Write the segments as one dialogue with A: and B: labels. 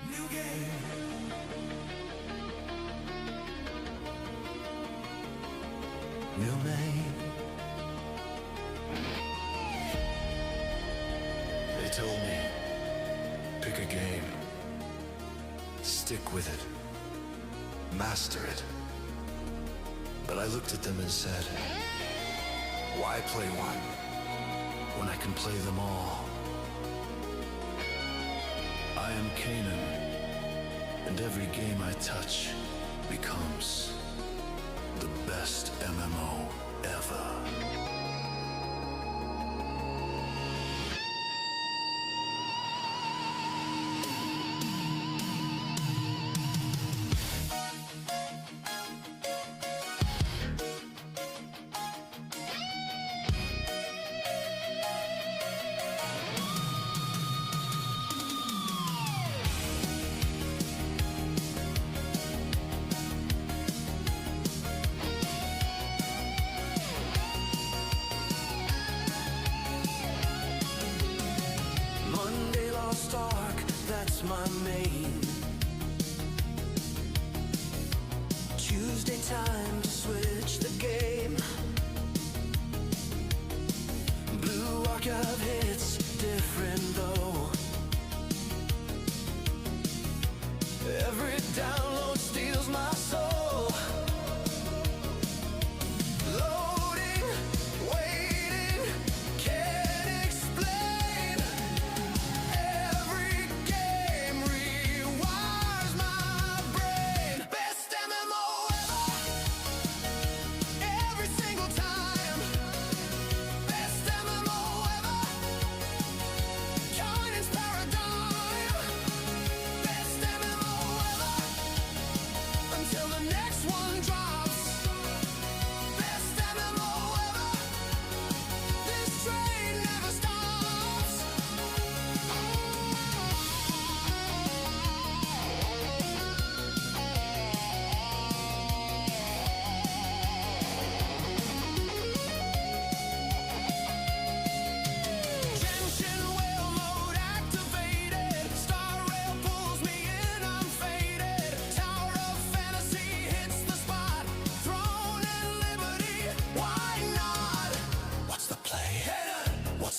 A: New game. New name. They told me, pick a game. Stick with it. Master it. But I looked at them and said, why play one when I can play them all? I am Kanon, and every game I touch becomes the best MMO ever. Stark, that's my main. Tuesday time to switch the game. Blue archive hits different though. Every download steals my soul. Loading, waiting, can't explain.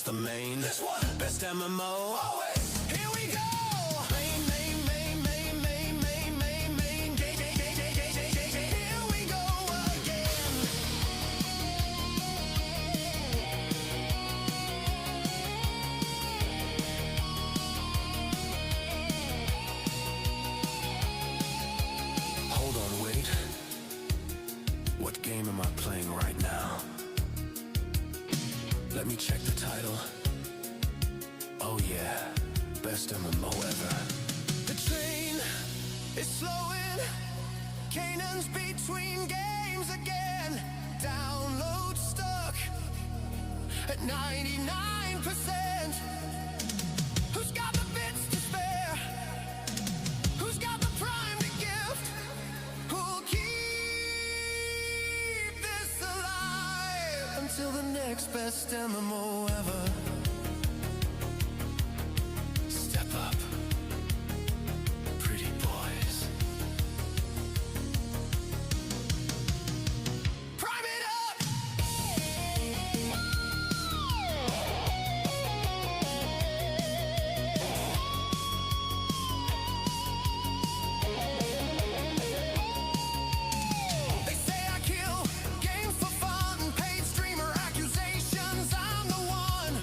A: The main, this one, best MMO, always. Here we go. Main, main, main, main, main, main, main, main, game, game, game, game, game, game, game, game. Here we go again. Hold on, wait. What game am I playing right now? Let me check the title. Oh yeah, best MMO ever. The train is slowing. Kanon's between games again. Download stuck at 99%. Who's got the bits to spare? Who's got the prime to gift? Who'll keep this alive until the next best MMO ever? Step up, pretty boys. Prime it up! They say I kill games for fun, paid streamer accusations. I'm the one.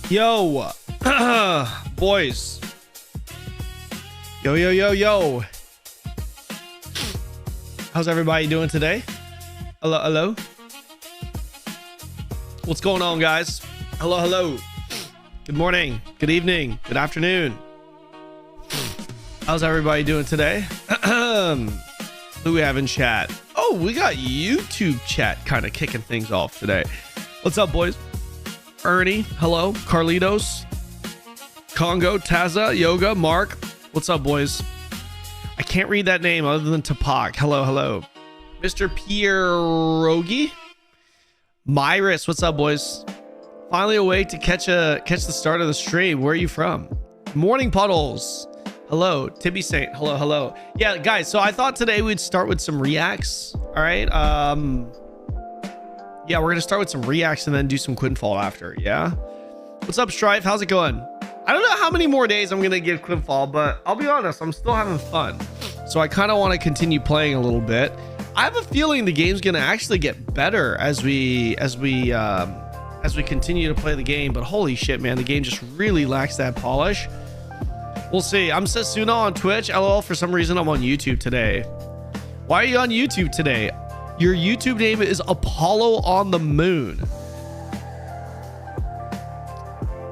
B: Yo, boys. Yo. How's everybody doing today? Hello. What's going on, guys? Hello. Good morning, good evening, good afternoon. How's everybody doing today? Who we have in chat? Oh, we got YouTube chat kind of kicking things off today. What's up, boys? Ernie, hello. Carlitos, Congo, Taza, Yoga, Mark. What's up, boys? I can't read that name other than Tapak. Hello. Mr. Pierogi, Myris. What's up, boys? Finally awake to catch the start of the stream. Where are you from? Morning Puddles. Hello. Tibby Saint. Hello. Yeah, guys. So I thought today we'd start with some reacts. All right. Yeah, we're gonna start with some reacts and then do some Quinfall after. Yeah. What's up, Strife? How's it going? I don't know how many more days I'm gonna give Quinfall, but I'll be honest, I'm still having fun. So I kind of want to continue playing a little bit. I have a feeling the game's gonna actually get better as we continue to play the game. But holy shit, man, the game just really lacks that polish. We'll see. I'm Sasuna on Twitch. LOL. For some reason, I'm on YouTube today. Why are you on YouTube today? Your YouTube name is Apollo on the Moon.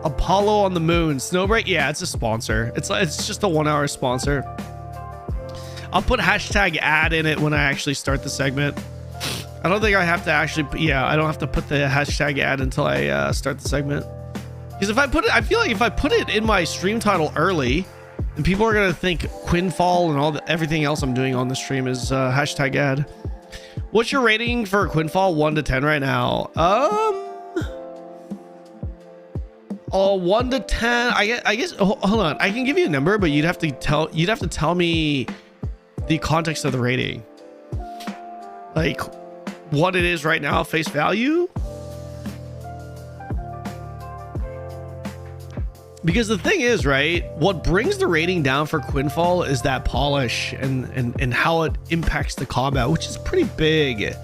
B: Apollo on the Moon. Snowbreak? Yeah, it's a sponsor. It's just a 1 hour sponsor. I'll put hashtag ad in it when I actually start the segment. I don't think I have to actually, yeah, I don't have to put the hashtag ad until I start the segment. Because if I put it, I feel like if I put it in my stream title early, then people are going to think Quinfall and everything else I'm doing on the stream is hashtag ad. What's your rating for Quinfall 1 to 10 right now? 1 to 10. I guess. Hold on. I can give you a number, but you'd have to tell me the context of the rating, like what it is right now, face value. Because the thing is, right, what brings the rating down for Quinfall is that polish and how it impacts the combat, which is pretty big.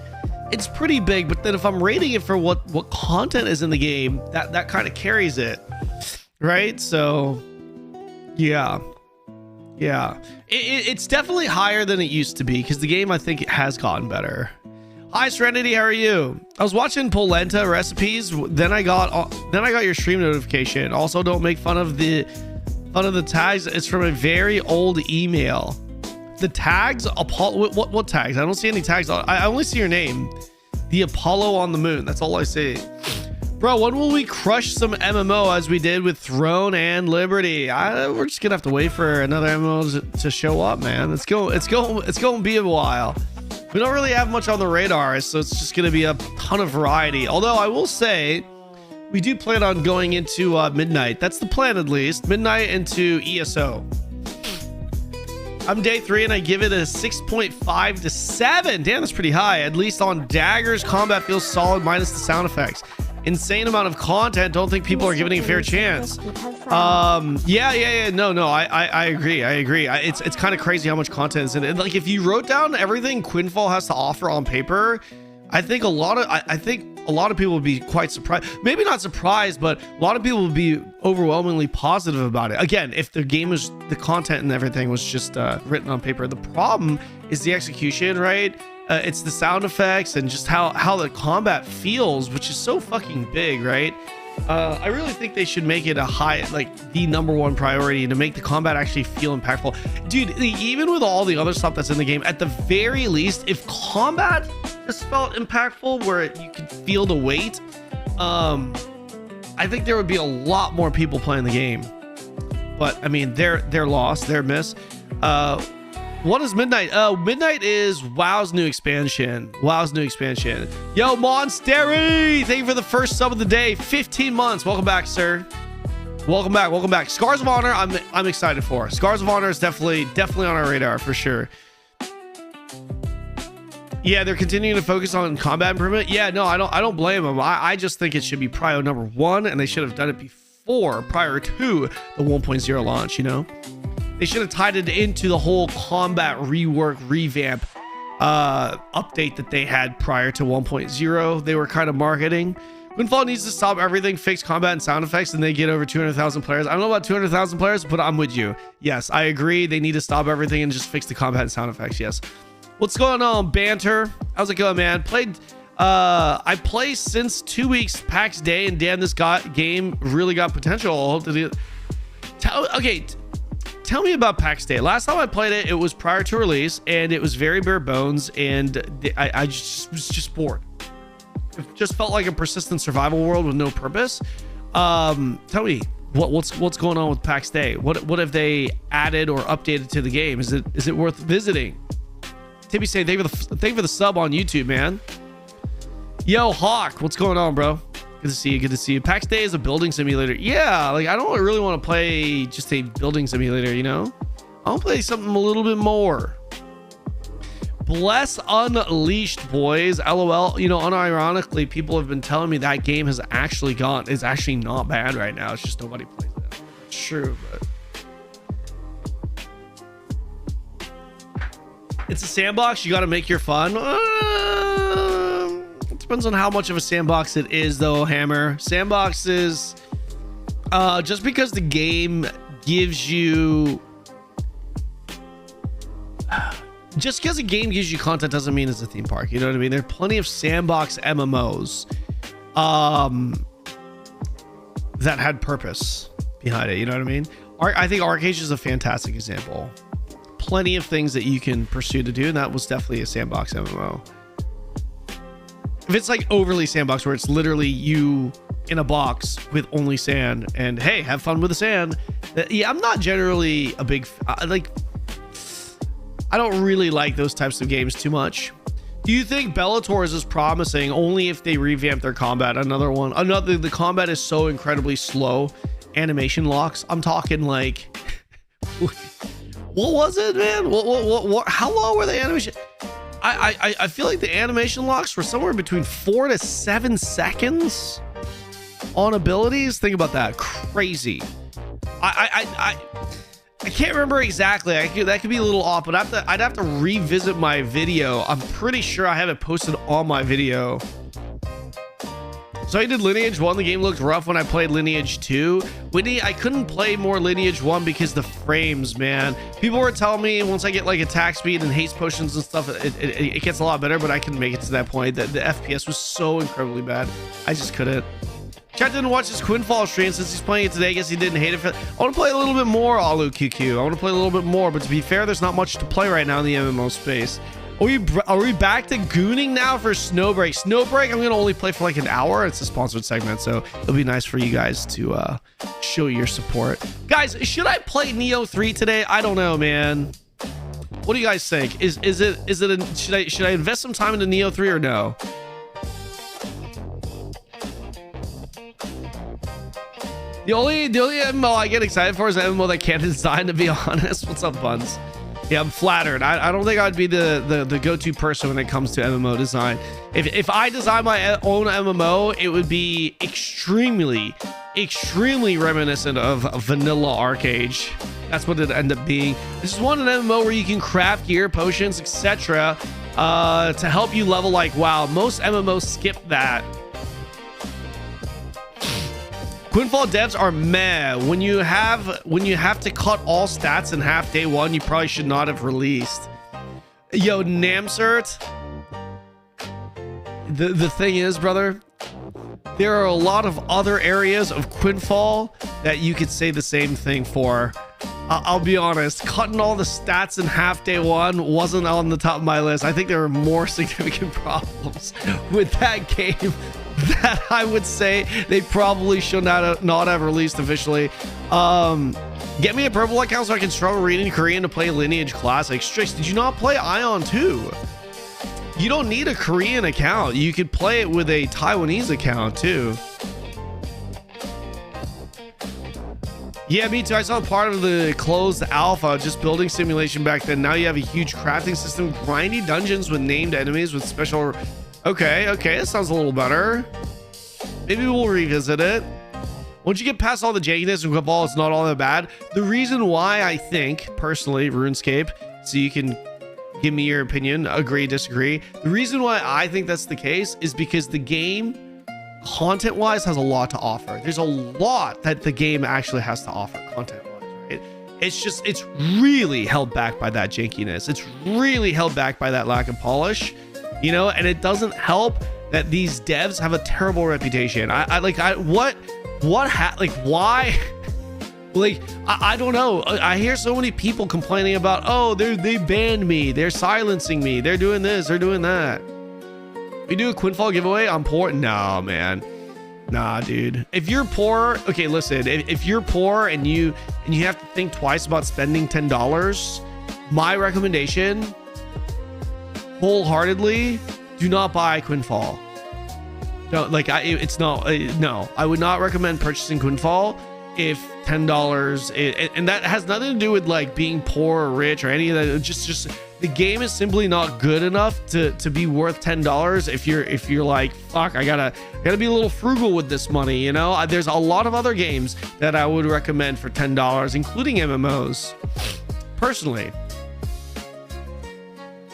B: It's pretty big, but then if I'm rating it for what content is in the game, that kind of carries it, right? So yeah, it's definitely higher than it used to be, because the game, I think, it has gotten better. Hi Serenity, how are you? I was watching polenta recipes, then I got your stream notification. Also, don't make fun of the tags. It's from a very old email. The tags, Apollo, what tags? I don't see any tags. I only see your name. The Apollo on the Moon. That's all I see. Bro, when will we crush some MMO as we did with Throne and Liberty? We're just gonna have to wait for another MMO to show up, man. It's going to be a while. We don't really have much on the radar, so it's just going to be a ton of variety. Although I will say, we do plan on going into Midnight. That's the plan, at least. Midnight into ESO. I'm day 3 and I give it a 6.5 to 7. Damn, that's pretty high. At least on daggers, combat feels solid minus the sound effects. Insane amount of content. Don't think people are giving it a fair chance. Yeah. No, I agree. It's kind of crazy how much content is in it. Like, if you wrote down everything Quinfall has to offer on paper, I think a lot of people would be quite surprised. Maybe not surprised, but a lot of people would be overwhelmingly positive about it. Again, if the content and everything was just written on paper. The problem is the execution, right? It's the sound effects and just how the combat feels, which is so fucking big, right? I really think they should make it a high, like the #1 priority, to make the combat actually feel impactful. Dude, even with all the other stuff that's in the game, at the very least, if combat just felt impactful where you could feel the weight, I think there would be a lot more people playing the game. But I mean, they're lost, they're miss. What is Midnight? Midnight is WoW's new expansion. Yo, Monstery! Thank you for the first sub of the day. 15 months. Welcome back, sir. Welcome back. Scars of Honor, I'm excited for. Scars of Honor is definitely on our radar for sure. Yeah, they're continuing to focus on combat improvement. Yeah, no, I don't blame them. I just think it should be prio #1, and they should have done it before, prior to the 1.0 launch, you know? They should have tied it into the whole combat rework revamp update that they had prior to 1.0. They were kind of marketing. Quinfall needs to stop everything, fix combat and sound effects, and they get over 200,000 players. I don't know about 200,000 players, but I'm with you. Yes, I agree. They need to stop everything and just fix the combat and sound effects. Yes. What's going on, Banter? How's it going, man? I play since 2 weeks PAX Day, and damn, this game really got potential. Okay, tell me about PAX Day. Last time I played it, it was prior to release, and it was very bare bones, and I was just bored. It just felt like a persistent survival world with no purpose. Tell me what's going on with PAX Day? What have they added or updated to the game? Is it worth visiting? Tibby saying thank you for the sub on YouTube, man. Yo, Hawk, what's going on, bro? Good to see you. Good to see you. PAX Day is a building simulator. Yeah, like I don't really want to play just a building simulator, you know? I want to play something a little bit more. Bless Unleashed, boys. LOL. You know, unironically, people have been telling me that game is actually not bad right now. It's just nobody plays it. It's true, but it's a sandbox. You got to make your fun. It depends on how much of a sandbox it is, though, Hammer. Sandbox is just because the game gives you... Just because a game gives you content doesn't mean it's a theme park. You know what I mean? There are plenty of sandbox MMOs that had purpose behind it. You know what I mean? I think Arcade is a fantastic example. Plenty of things that you can pursue to do, and that was definitely a sandbox MMO. If it's like overly sandbox, where it's literally you in a box with only sand, and hey, have fun with the sand. Yeah, I'm not generally a big I don't really like those types of games too much. Do you think Bellator is as promising only if they revamp their combat? The combat is so incredibly slow. Animation locks. I'm talking like, what was it, man? What? How long were the animation? I feel like the animation locks were somewhere between 4 to 7 seconds on abilities. Think about that. Crazy. I can't remember exactly. That could be a little off, but I'd have to revisit my video. I'm pretty sure I have it posted on my video. So I did Lineage 1. The game looked rough when I played Lineage 2. Whitney, I couldn't play more Lineage 1 because the frames, man. People were telling me once I get like attack speed and haste potions and stuff, it gets a lot better, but I couldn't make it to that point. The FPS was so incredibly bad. I just couldn't. Chat didn't watch his Quinfall stream since he's playing it today. I guess he didn't hate it. I want to play a little bit more Alu QQ. I want to play a little bit more, but to be fair, there's not much to play right now in the MMO space. Are we back to gooning now for Snowbreak? Snowbreak, I'm going to only play for like an hour. It's a sponsored segment, so it'll be nice for you guys to show your support. Guys, should I play Nioh 3 today? I don't know, man. What do you guys think? Should I invest some time into Nioh 3 or no? The only MMO I get excited for is the MMO that can't design, to be honest. What's up, Buns? Yeah, I'm flattered. I don't think I'd be the go-to person when it comes to MMO design. If I design my own MMO, it would be extremely reminiscent of vanilla Arcade. That's what it'd end up being. This is an MMO where you can craft gear, potions, etc. To help you level like WoW. Most MMOs skip that. Quinfall devs are meh. When you have to cut all stats in half day one, you probably should not have released. Yo, Namcert. The thing is, brother, there are a lot of other areas of Quinfall that you could say the same thing for. I'll be honest, cutting all the stats in half day one wasn't on the top of my list. I think there are more significant problems with that game that I would say they probably should not have released officially. Get me a purple account so I can struggle reading Korean to play Lineage Classics. Strix, did you not play Ion 2? You don't need a Korean account. You could play it with a Taiwanese account too. Yeah, me too. I saw part of the closed alpha, just building simulation back then. Now you have a huge crafting system, grindy dungeons with named enemies with special... Okay, that sounds a little better. Maybe we'll revisit it. Once you get past all the jankiness and Quinfall, it's not all that bad. The reason why I think, personally, RuneScape, so you can give me your opinion, agree, disagree. The reason why I think that's the case is because the game, content-wise, has a lot to offer. There's a lot that the game actually has to offer, content-wise, right? It's really held back by that jankiness. It's really held back by that lack of polish, you know, and it doesn't help that these devs have a terrible reputation. Why? Like, I don't know. I hear so many people complaining about, oh, they banned me, they're silencing me, they're doing this, they're doing that. We do a Quinfall giveaway, I'm poor. No, man. Nah, dude. If you're poor, okay, listen, if you're poor and you have to think twice about spending $10, my recommendation, wholeheartedly, do not buy Quinfall. No, like no, I would not recommend purchasing Quinfall if $10, and that has nothing to do with like being poor or rich or any of that. Just the game is simply not good enough to be worth $10 if you're like, fuck, I gotta be a little frugal with this money, you know. There's a lot of other games that I would recommend for $10, including MMOs, personally.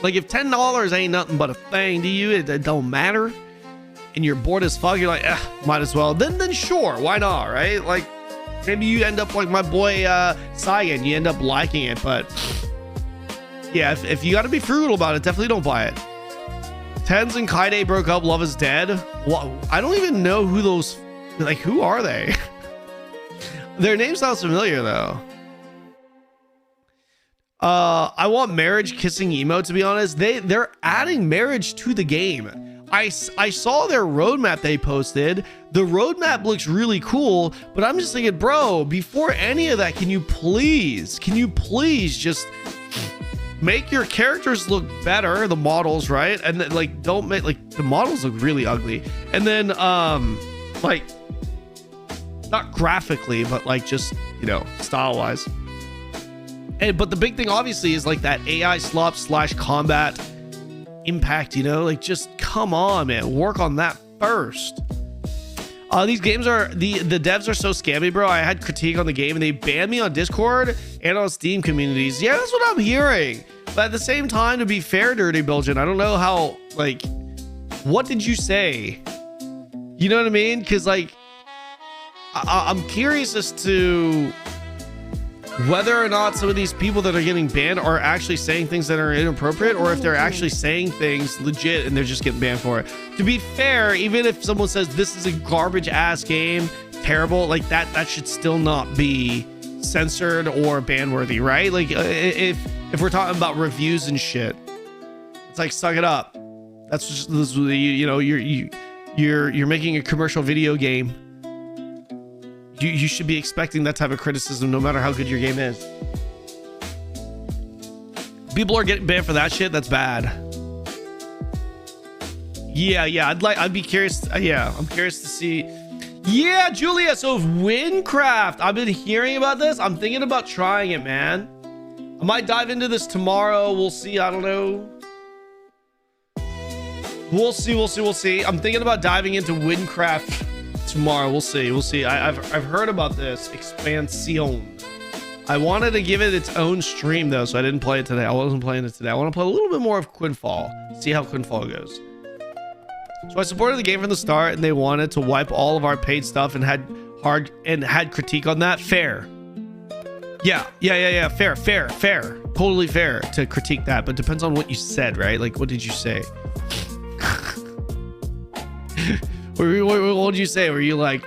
B: Like, if $10 ain't nothing but a thing to you, it don't matter, and you're bored as fuck, you're like, might as well, then sure, why not, right? Like, maybe you end up like my boy Cyan, you end up liking it, but yeah, if you got to be frugal about it, definitely don't buy it. Tens and Kaide broke up, Love is Dead. Well, I don't even know who those, like, who are they? Their name sounds familiar though. I want marriage kissing emo, to be honest. They're adding marriage to the game. I saw their roadmap they posted. The roadmap looks really cool, but I'm just thinking, bro, before any of that, can you please just make your characters look better, the models, right? And then, like, don't make, like, the models look really ugly. And then like, not graphically, but like, just, you know, style wise. But the big thing obviously is like that AI slop / combat impact, you know, like, just come on, man, work on that first. These games are, the devs are so scammy, bro. I had critique on the game and they banned me on Discord and on Steam communities. Yeah, that's what I'm hearing. But at the same time, to be fair, Dirty Belgian, I don't know how, like, what did you say? You know what I mean? Because, like, I'm curious as to whether or not some of these people that are getting banned are actually saying things that are inappropriate, or if they're actually saying things legit and they're just getting banned for it. To be fair, even if someone says this is a garbage ass game, terrible, like, that should still not be censored or ban worthy, right? Like, if we're talking about reviews and shit, it's like, suck it up. That's just, you know, you're making a commercial video game. You should be expecting that type of criticism no matter how good your game is. People are getting banned for that shit. That's bad. Yeah, I'd be curious. Yeah, I'm curious to see. Yeah, Julia. So Windcraft, I've been hearing about this. I'm thinking about trying it, man. I might dive into this tomorrow. We'll see. I don't know. We'll see. I'm thinking about diving into Windcraft tomorrow. We'll see. I've heard about this expansion. I wanted to give it its own stream though, so I didn't play it today. I wasn't playing it today. I want to play a little bit more of Quinfall, see how Quinfall goes. So I supported the game from the start, and they wanted to wipe all of our paid stuff and had critique on that. Fair. Yeah. Fair. Totally fair to critique that, but depends on what you said, right? Like, what did you say? What did you say? Were you like,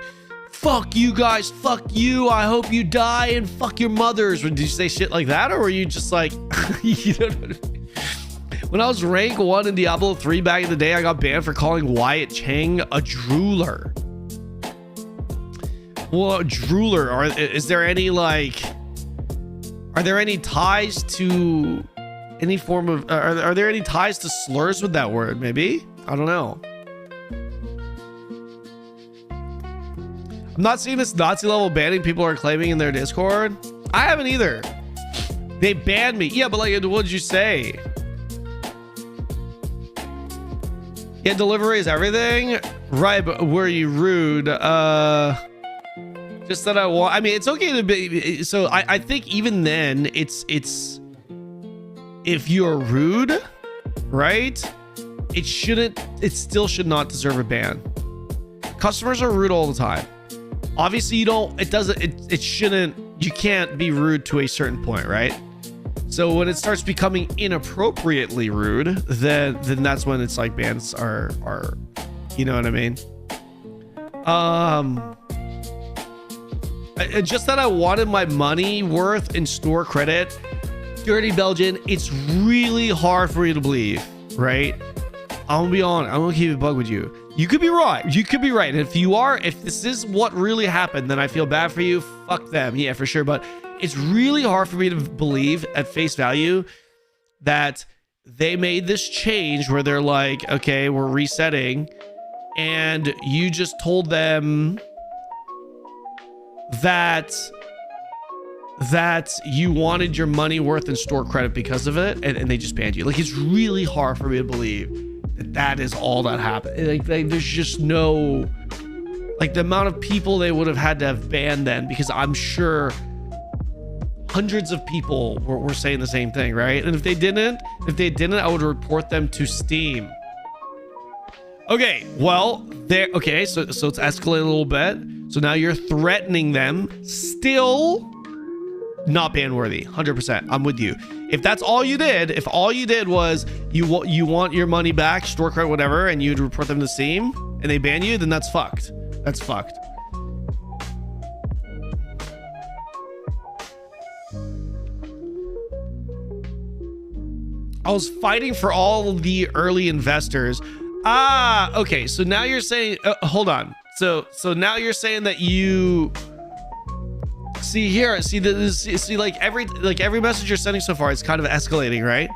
B: fuck you guys, fuck you, I hope you die, and fuck your mothers? Or did you say shit like that? Or were you just like, you know what I mean? When I was rank 1 in Diablo 3 back in the day, I got banned for calling Wyatt Chang a drooler. Well, drooler, is there any, like, are there any ties to any form of, are there any ties to slurs with that word? Maybe? I don't know. I'm not seeing this Nazi level banning people are claiming in their Discord. I haven't either. They banned me. Yeah, but like, what did you say? Yeah, delivery is everything. Right, but were you rude? Just that I want. I mean, it's okay to be. So I think even then, it's if you're rude, right? It still should not deserve a ban. Customers are rude all the time. Obviously, it shouldn't. You can't be rude to a certain point, right? So when it starts becoming inappropriately rude, then that's when it's like bans are, you know what I mean? Just that I wanted my money worth in store credit. Dirty Belgian, it's really hard for you to believe, right? I'm gonna be honest. I'm gonna keep it bug with you. You could be right. You could be right. And if this is what really happened, then I feel bad for you. Fuck them. Yeah, for sure. But it's really hard for me to believe at face value that they made this change where they're like, okay, we're resetting. And you just told them that you wanted your money worth in store credit because of it, and they just banned you. Like, it's really hard for me to believe that is all that happened. Like there's just no, like, the amount of people they would have had to have banned then, because I'm sure hundreds of people were saying the same thing, right? And if they didn't, I would report them to Steam. Okay, well, okay, so it's escalated a little bit. So now you're threatening them. Still not ban worthy. 100%. I'm with you. If that's all you did, if all you did was you want your money back, store credit, whatever, and you'd report them to Steam and they ban you, then that's fucked. That's fucked. I was fighting for all the early investors. Okay. So now you're saying, hold on. So now you're saying that you see like every message you're sending so far, it's kind of escalating, right?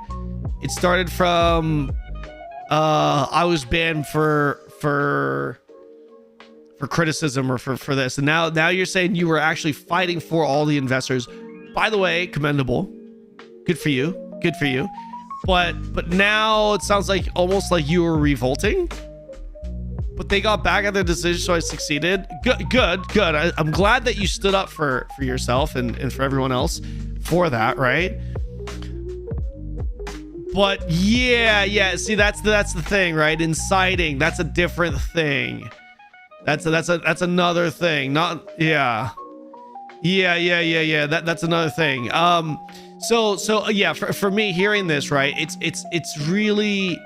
B: It started from I was banned for criticism or for this, and now you're saying you were actually fighting for all the investors. By the way, commendable. Good for you. But now it sounds like almost like you were revolting. But they got back at their decision, so I succeeded. Good. I'm glad that you stood up for yourself and for everyone else for that, right? But yeah. See, that's the thing, right? Inciting, that's a different thing. That's another thing. Not yeah. That's another thing. So yeah, for me hearing this, right? It's really.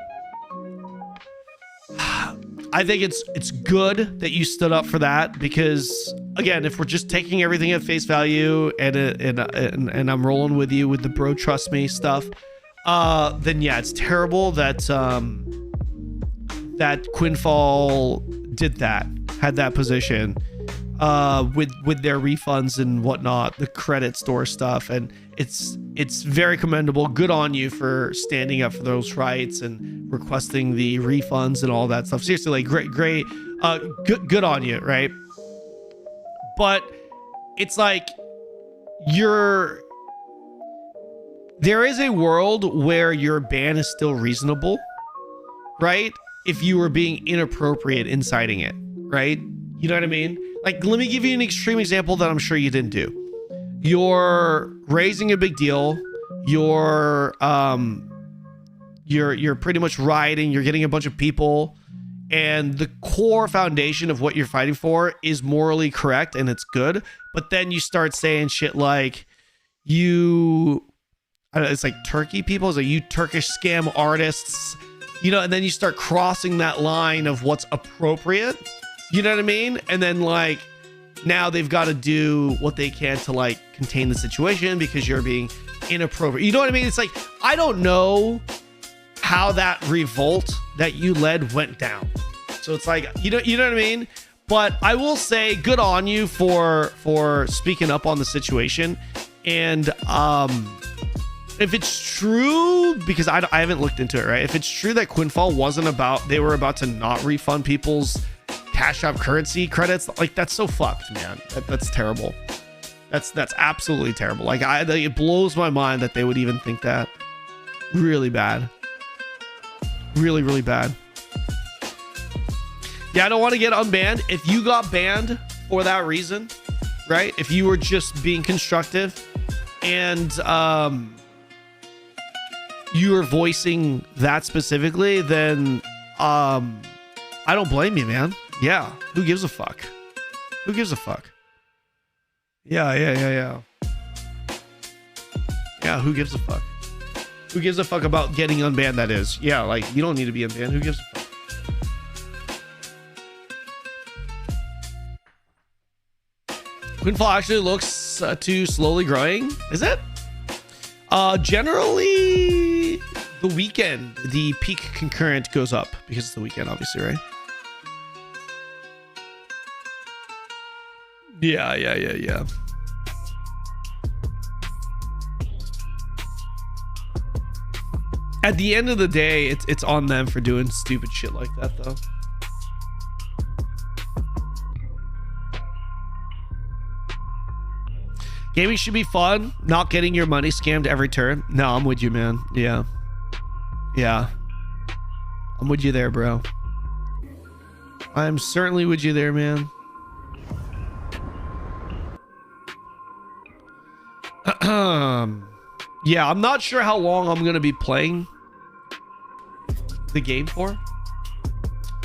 B: I think it's good that you stood up for that, because again, if we're just taking everything at face value and I'm rolling with you with the bro trust me stuff, then yeah, it's terrible that that Quinfall had that position with their refunds and whatnot, the credit store stuff, and it's very commendable. Good on you for standing up for those rights and requesting the refunds and all that stuff. Seriously, like great, good on you, right? But it's like there is a world where your ban is still reasonable, right? If you were being inappropriate inciting it, right? You know what I mean? Like, let me give you an extreme example that I'm sure you didn't do. You're raising a big deal. You're pretty much rioting. You're getting a bunch of people, and the core foundation of what you're fighting for is morally correct and it's good. But then you start saying shit like it's like Turkey people, it's like you Turkish scam artists, you know, and then you start crossing that line of what's appropriate. You know what I mean? And then like now they've got to do what they can to like contain the situation because you're being inappropriate. You know what I mean? It's like, I don't know how that revolt that you led went down. So it's like, you know what I mean? But I will say good on you for speaking up on the situation. And if it's true, because I haven't looked into it, right? If it's true that Quinfall they were about to not refund people's Cash App currency credits, like that's so fucked, man. That's terrible. That's absolutely terrible. Like it blows my mind that they would even think that. Really bad. Really bad. Yeah, I don't want to get unbanned. If you got banned for that reason, right? If you were just being constructive and you were voicing that specifically, then I don't blame you, man. Yeah, who gives a fuck? Who gives a fuck? Yeah. Yeah, who gives a fuck? Who gives a fuck about getting unbanned, that is? Yeah, like, you don't need to be unbanned. Who gives a fuck? Quinfall actually looks to slowly growing. Is it? Generally, the weekend, the peak concurrent goes up because it's the weekend, obviously, right? Yeah. At the end of the day, it's on them for doing stupid shit like that, though. Gaming should be fun, not getting your money scammed every turn. No, I'm with you, man. Yeah. I'm with you there, bro. I'm certainly with you there, man. Yeah, I'm not sure how long I'm gonna be playing the game for.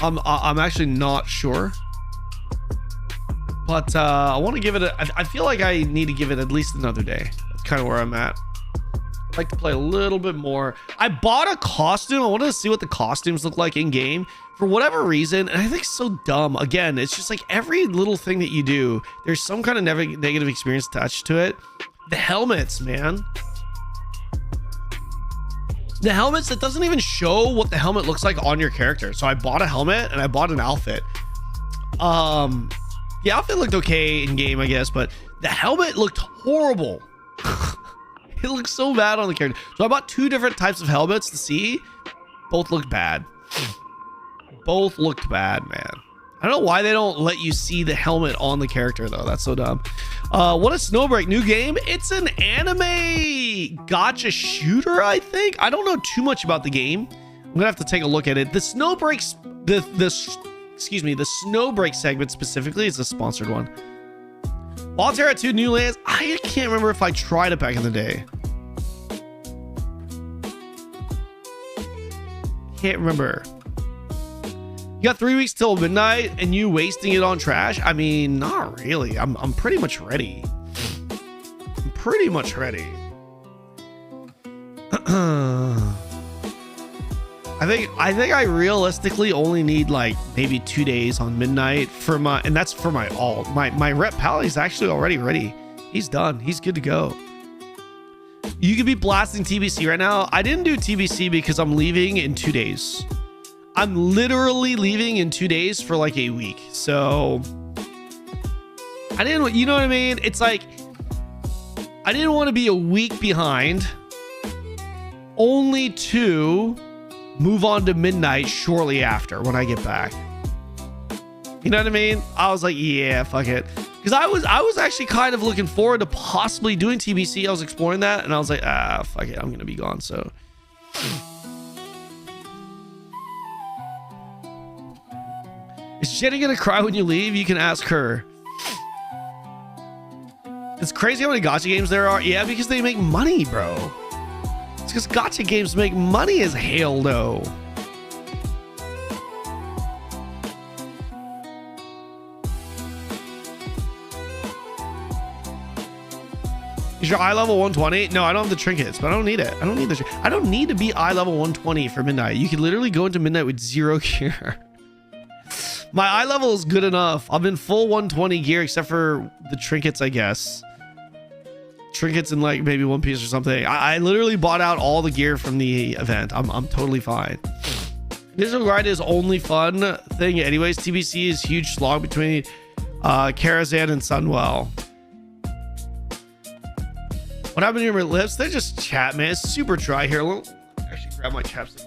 B: I'm actually not sure. But I want to give it I feel like I need to give it at least another day. That's kind of where I'm at. I'd like to play a little bit more. I bought a costume. I wanted to see what the costumes look like in game for whatever reason. And I think it's so dumb. Again, it's just like every little thing that you do, there's some kind of negative experience attached to it. The helmets, man. The helmets that doesn't even show what the helmet looks like on your character. So I bought a helmet and I bought an outfit. The outfit looked okay in game, I guess, but the helmet looked horrible. It looked so bad on the character. So I bought two different types of helmets to see. Both looked bad. Both looked bad, man. I don't know why they don't let you see the helmet on the character, though. That's so dumb. What is Snowbreak? New game? It's an anime gacha shooter, I think. I don't know too much about the game. I'm gonna have to take a look at it. The Snowbreak's the Snowbreak segment specifically is a sponsored one. Altera 2 New Lands. I can't remember if I tried it back in the day. Can't remember. You got 3 weeks till midnight and you wasting it on trash? I mean, not really. I'm pretty much ready. I'm pretty much ready. I think I realistically only need like maybe 2 days on midnight for my, and that's for my alt. My rep pal is actually already ready. He's done. He's good to go. You could be blasting TBC right now. I didn't do TBC because I'm leaving in 2 days. I'm literally leaving in 2 days for like a week. So I didn't, you know what I mean? It's like, I didn't want to be a week behind only to move on to midnight shortly after when I get back. You know what I mean? I was like, yeah, fuck it. Because I was actually kind of looking forward to possibly doing TBC. I was exploring that and I was like, fuck it, I'm gonna be gone. So is Jenny gonna cry when you leave? You can ask her. It's crazy how many gacha games there are. Yeah, because they make money, bro. It's because gacha games make money as hell, though. Is your eye level 120? No, I don't have the trinkets, but I don't need it. I don't need the. I don't need to be eye level 120 for midnight. You can literally go into midnight with 0 gear. My eye level is good enough. I'm in full 120 gear except for the trinkets, I guess. Trinkets in like maybe one piece or something. I literally bought out all the gear from the event. I'm totally fine. Digital grind is only fun thing anyways. TBC is huge slog between Karazhan and Sunwell. What happened to your lips? They just chat, man. It's super dry here. I'll actually grab my chapstick.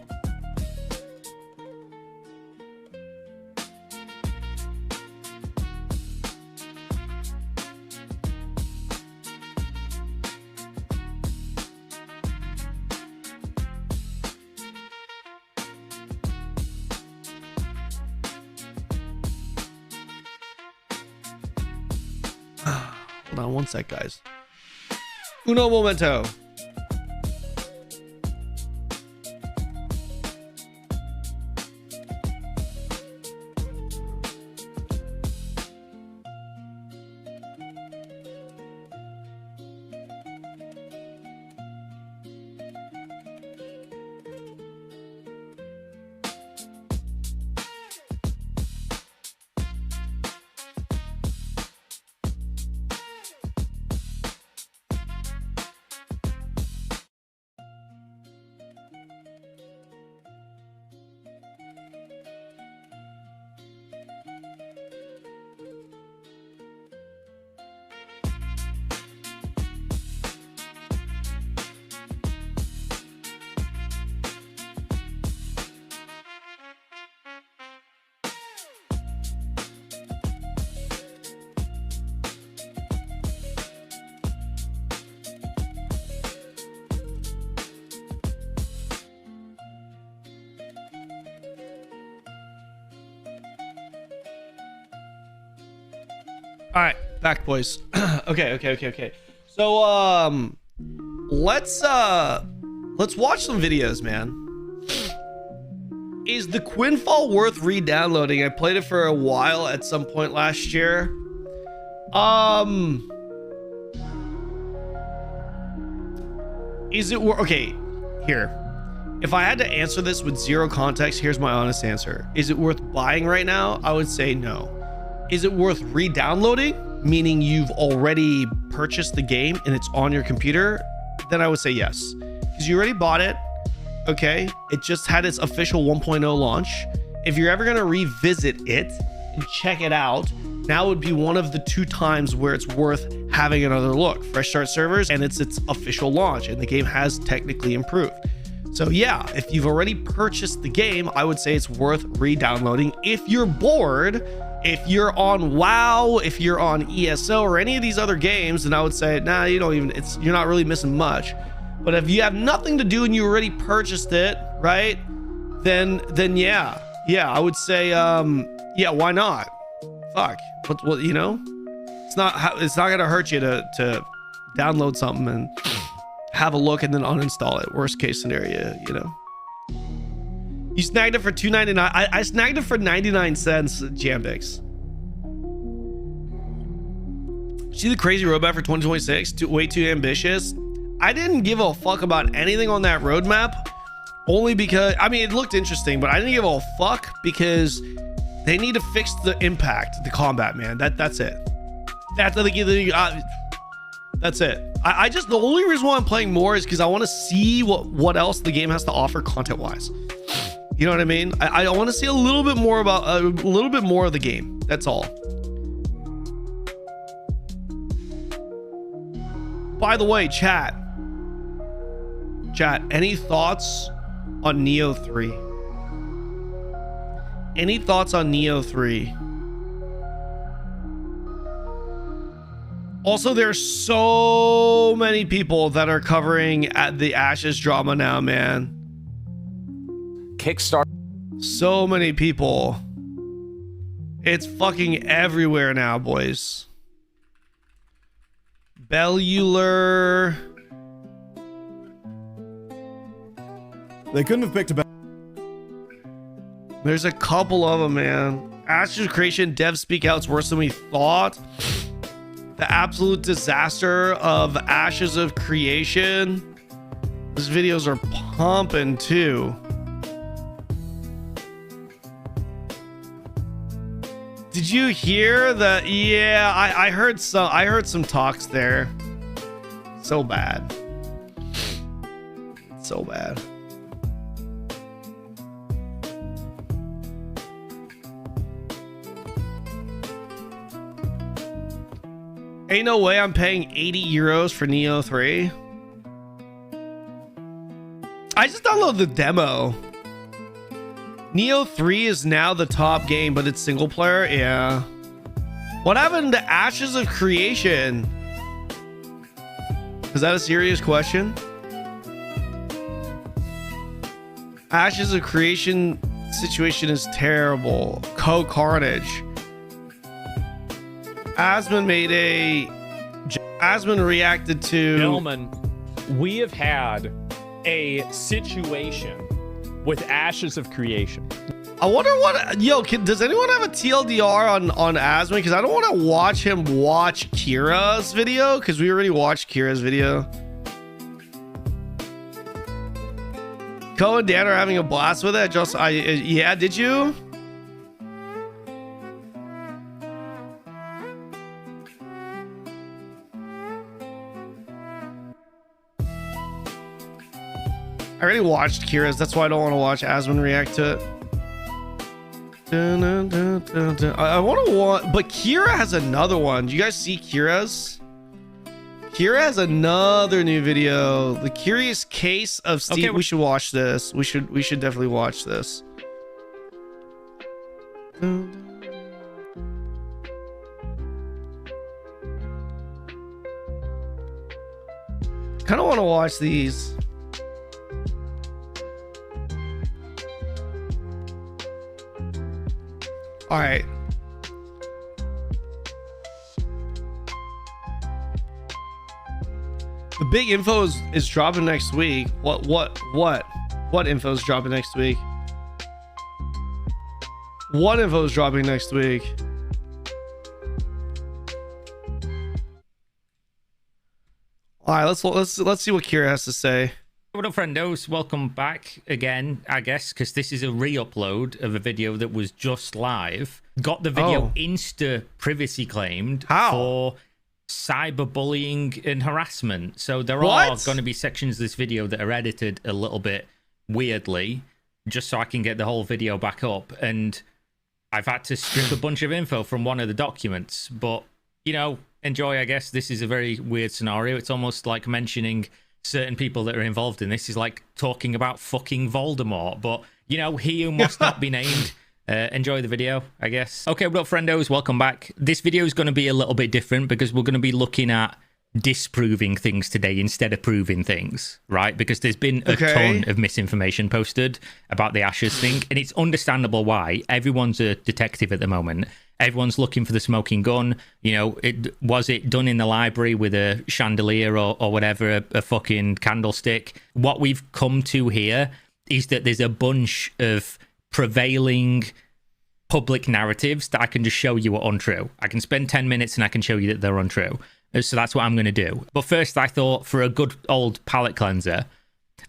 B: on one sec, guys. Uno momento. All right, back, boys. Okay. So let's watch some videos, man. Is the Quinfall worth re-downloading? I played it for a while at some point last year. Is it okay? Here, if I had to answer this with zero context, here's my honest answer. Is it worth buying right now? I would say no. Is it worth re-downloading, meaning you've already purchased the game and it's on your computer? Then I would say yes, because you already bought it. Okay, it just had its official 1.0 launch. If you're ever gonna revisit it and check it out, now would be one of the 2 times where it's worth having another look. Fresh start servers, and it's its official launch, and the game has technically improved. So yeah, if you've already purchased the game, I would say it's worth re-downloading. If you're bored, if you're on WoW, if you're on ESO or any of these other games, then I would say, nah, you don't even, you're not really missing much. But if you have nothing to do and you already purchased it, right? Then yeah, I would say, yeah, why not? Fuck, what, you know? It's not gonna hurt you to download something and have a look and then uninstall it. Worst case scenario, you know. You snagged it for $2.99. I snagged it for 99 cents, Jambix. See the crazy roadmap for 2026? Way too ambitious. I didn't give a fuck about anything on that roadmap, only because, I mean, it looked interesting, but I didn't give a fuck because they need to fix the impact, the combat, man. That's it. That's it. I just, the only reason why I'm playing more is because I want to see what else the game has to offer content-wise. You know what I mean? I want to see a little bit more about a little bit more of the game. That's all. By the way, chat, any thoughts on Nioh 3? Any thoughts on Nioh 3? Also, there's so many people that are covering at the Ashes drama now, man.
C: Kickstart.
B: So many people. It's fucking everywhere now, boys. Bellular.
D: They couldn't have picked a better.
B: There's a couple of them, man. Ashes Creation dev speak out's worse than we thought. The absolute disaster of Ashes of Creation. These videos are pumping too. Did you hear that? Yeah, I heard some talks there. So bad. So bad. Ain't no way I'm paying 80 euros for Nioh 3. I just downloaded the demo. Nioh 3 is now the top game, but it's single player. Yeah. What happened to Ashes of Creation? Is that a serious question? Ashes of Creation situation is terrible. Carnage. Asmon made a Asmon reacted to.
C: Gentlemen, we have had a situation with Ashes of Creation.
B: I wonder what. Yo, does anyone have a TLDR on Asmon? Because I don't want to watch him watch Kira's video, because we already watched Kira's video. Co and Dan are having a blast with it. Yeah, did you? I already watched Kira's. That's why I don't want to watch Asmon react to it. I want to watch, but Kira has another one. Do you guys see Kira's? Kira has another new video. The Curious Case of Steve. Okay, we should watch this. We should definitely watch this. Kind of want to watch these. All right. The big info is dropping next week. What info is dropping next week? What info is dropping next week? All right, let's see what Kira has to say.
E: What up, friendos? Welcome back again, I guess, because this is a re-upload of a video that was just live. Got the video insta privacy claimed for cyberbullying and harassment. So there are going to be sections of this video that are edited a little bit weirdly, just so I can get the whole video back up. And I've had to strip a bunch of info from one of the documents. But, you know, enjoy, I guess. This is a very weird scenario. It's almost like mentioning certain people that are involved in this is like talking about fucking Voldemort, but you know, he who must not be named. Enjoy the video, I guess. Okay, what up, friendos? Welcome back. This video is going to be a little bit different because we're going to be looking at disproving things today instead of proving things, right? Because there's been a ton of misinformation posted about the Ashes thing, and it's understandable why. Everyone's a detective at the moment. Everyone's looking for the smoking gun. You know, was it done in the library with a chandelier or whatever, a fucking candlestick? What we've come to here is that there's a bunch of prevailing public narratives that I can just show you are untrue. I can spend 10 minutes and I can show you that they're untrue. So that's what I'm going to do. But first, I thought for a good old palate cleanser,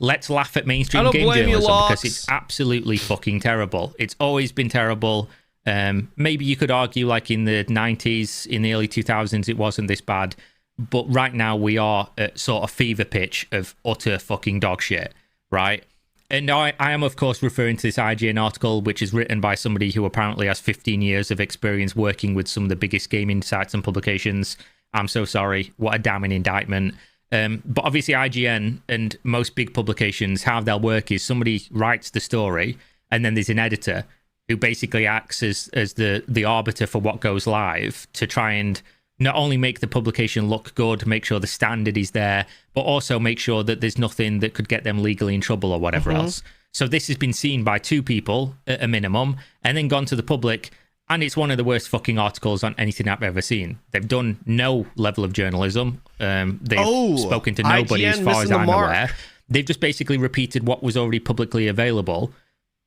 E: let's laugh at mainstream game journalism because it's absolutely fucking terrible. It's always been terrible. Maybe you could argue like in the 90s, in the early 2000s, it wasn't this bad. But right now we are at sort of fever pitch of utter fucking dog shit, right? And I am, of course, referring to this IGN article, which is written by somebody who apparently has 15 years of experience working with some of the biggest gaming sites and publications. I'm so sorry. What a damning indictment. But obviously IGN and most big publications, how they'll work is somebody writes the story and then there's an editor who basically acts as the arbiter for what goes live to try and not only make the publication look good, make sure the standard is there, but also make sure that there's nothing that could get them legally in trouble or whatever else. So this has been seen by two people at a minimum and then gone to the public, and it's one of the worst fucking articles on anything I've ever seen. They've done no level of journalism. They've spoken to nobody IGN as far as I'm aware. They've just basically repeated what was already publicly available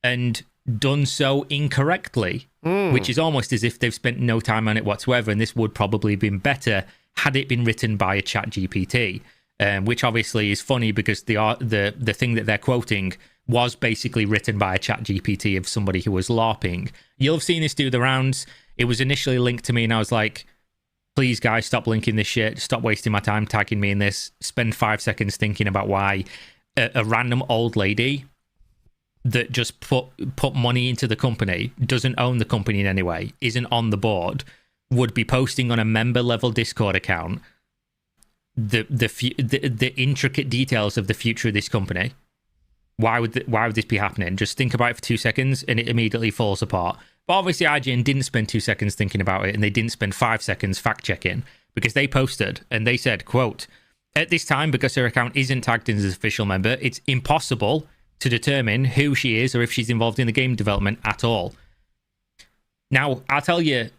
E: and done so incorrectly, which is almost as if they've spent no time on it whatsoever, and this would probably have been better had it been written by a chat GPT, which obviously is funny because the thing that they're quoting was basically written by a chat GPT of somebody who was LARPing. You'll have seen this do the rounds. It was initially linked to me and I was like, please guys, stop linking this shit, stop wasting my time tagging me in this, spend 5 seconds thinking about why a random old lady that just put money into the company, doesn't own the company in any way, isn't on the board, would be posting on a member level Discord account the intricate details of the future of this company. Why would this be happening? Just think about it for 2 seconds and it immediately falls apart. But obviously IGN didn't spend 2 seconds thinking about it, and they didn't spend 5 seconds fact checking, because they posted and they said, quote, at this time, because her account isn't tagged in as an official member, it's impossible to determine who she is or if she's involved in the game development at all. Now, I'll tell you,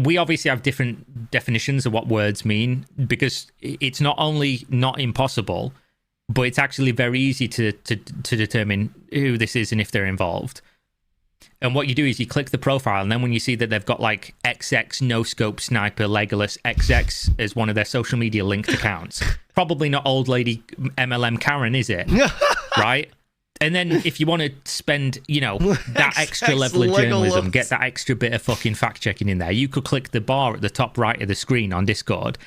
E: we obviously have different definitions of what words mean, because it's not only not impossible, but it's actually very easy to determine who this is and if they're involved. And what you do is you click the profile, and then when you see that they've got like XX, No Scope, Sniper, Legolas, XX as one of their social media linked accounts, probably not old lady MLM Karen, is it? Right? And then if you want to spend, you know, that extra level of journalism, get that extra bit of fucking fact checking in there, you could click the bar at the top right of the screen on Discord,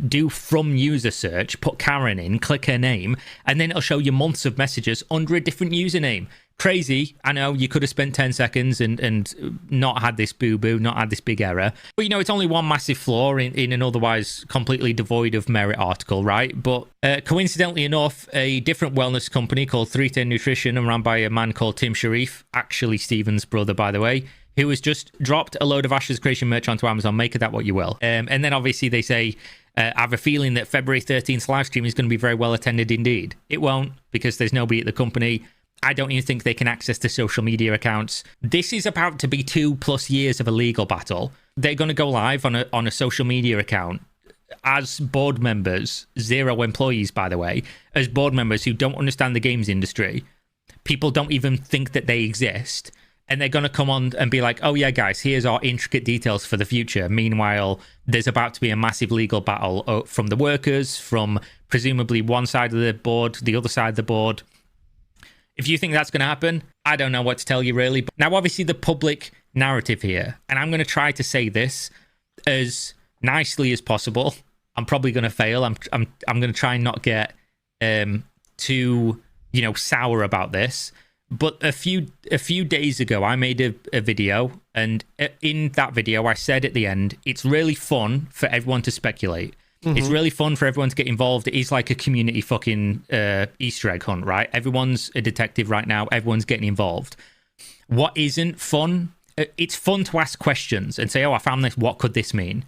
E: do from user search, put Karen in, click her name, and then it'll show you months of messages under a different username. Crazy. I know you could have spent 10 seconds and not had this boo-boo, not had this big error. But, you know, it's only one massive flaw in an otherwise completely devoid of merit article, right? But coincidentally enough, a different wellness company called 310 Nutrition and run by a man called Tim Sharif, actually Steven's brother, by the way, who has just dropped a load of Ashes Creation merch onto Amazon. Make of that what you will. And then obviously they say, I have a feeling that February 13th live stream is going to be very well attended indeed. It won't, because there's nobody at the company. I don't even think they can access the social media accounts. This is about to be 2+ years of a legal battle. They're going to go live on a social media account as board members, 0 employees, by the way, as board members who don't understand the games industry. People don't even think that they exist. And they're going to come on and be like, oh yeah, guys, here's our intricate details for the future. Meanwhile, there's about to be a massive legal battle from the workers, from presumably one side of the board, the other side of the board. If you think that's going to happen, I don't know what to tell you, really. But now, obviously, the public narrative here, and I'm going to try to say this as nicely as possible. I'm probably going to fail. I'm going to try and not get too, you know, sour about this. But a few days ago, I made a video, and in that video, I said at the end, it's really fun for everyone to speculate. Mm-hmm. It's really fun for everyone to get involved. It is like a community fucking Easter egg hunt, right? Everyone's a detective right now. Everyone's getting involved. What isn't fun? It's fun to ask questions and say, oh, I found this. What could this mean?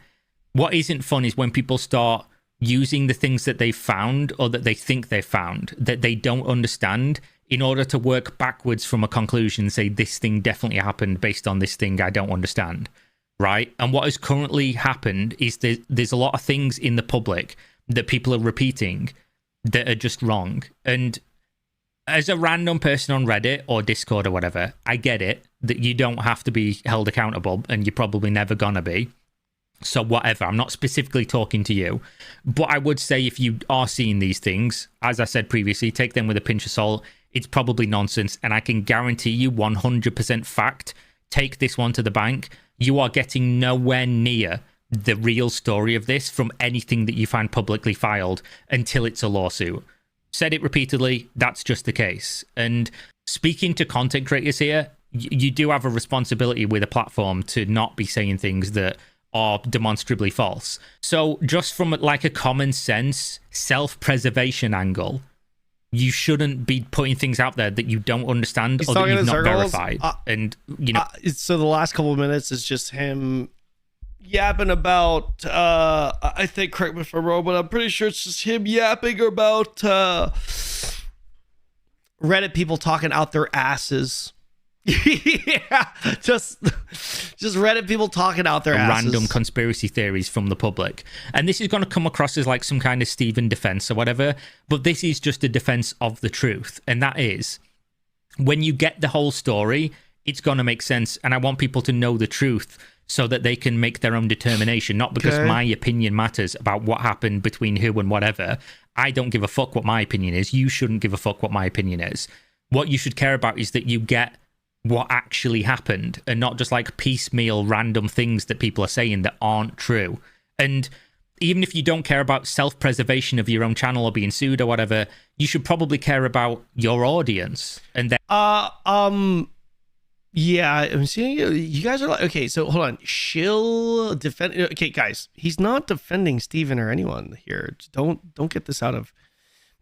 E: What isn't fun is when people start using the things that they've found or that they think they've found that they don't understand in order to work backwards from a conclusion and say, this thing definitely happened based on this thing I don't understand. Right? And what has currently happened is there's a lot of things in the public that people are repeating that are just wrong. And as a random person on Reddit or Discord or whatever, I get it that you don't have to be held accountable, and you're probably never gonna be. So whatever, I'm not specifically talking to you. But I would say if you are seeing these things, as I said previously, take them with a pinch of salt. It's probably nonsense, and I can guarantee you 100% fact, take this one to the bank, you are getting nowhere near the real story of this from anything that you find publicly filed until it's a lawsuit. Said it repeatedly, that's just the case. And speaking to content creators here, you do have a responsibility with a platform to not be saying things that are demonstrably false. So just from like a common sense self-preservation angle, you shouldn't be putting things out there that you don't understand or that you've not verified. And, you know.
B: So the last couple of minutes is just him yapping about, I think, correct me if I'm wrong, but I'm pretty sure it's just him yapping about Reddit people talking out their asses. Yeah, just Reddit people talking out their asses.
E: Random conspiracy theories from the public. And this is going to come across as like some kind of Stephen defense or whatever, but this is just a defense of the truth. And that is, when you get the whole story, it's going to make sense. And I want people to know the truth so that they can make their own determination, not because my opinion matters about what happened between who and whatever. I don't give a fuck what my opinion is. You shouldn't give a fuck what my opinion is. What you should care about is that you get what actually happened and not just like piecemeal random things that people are saying that aren't true. And even if you don't care about self-preservation of your own channel or being sued or whatever, you should probably care about your audience. And then
B: yeah, I'm seeing you guys are like, okay, so hold on. Shill defend. Okay, guys, he's not defending Steven or anyone here. Don't get this out of.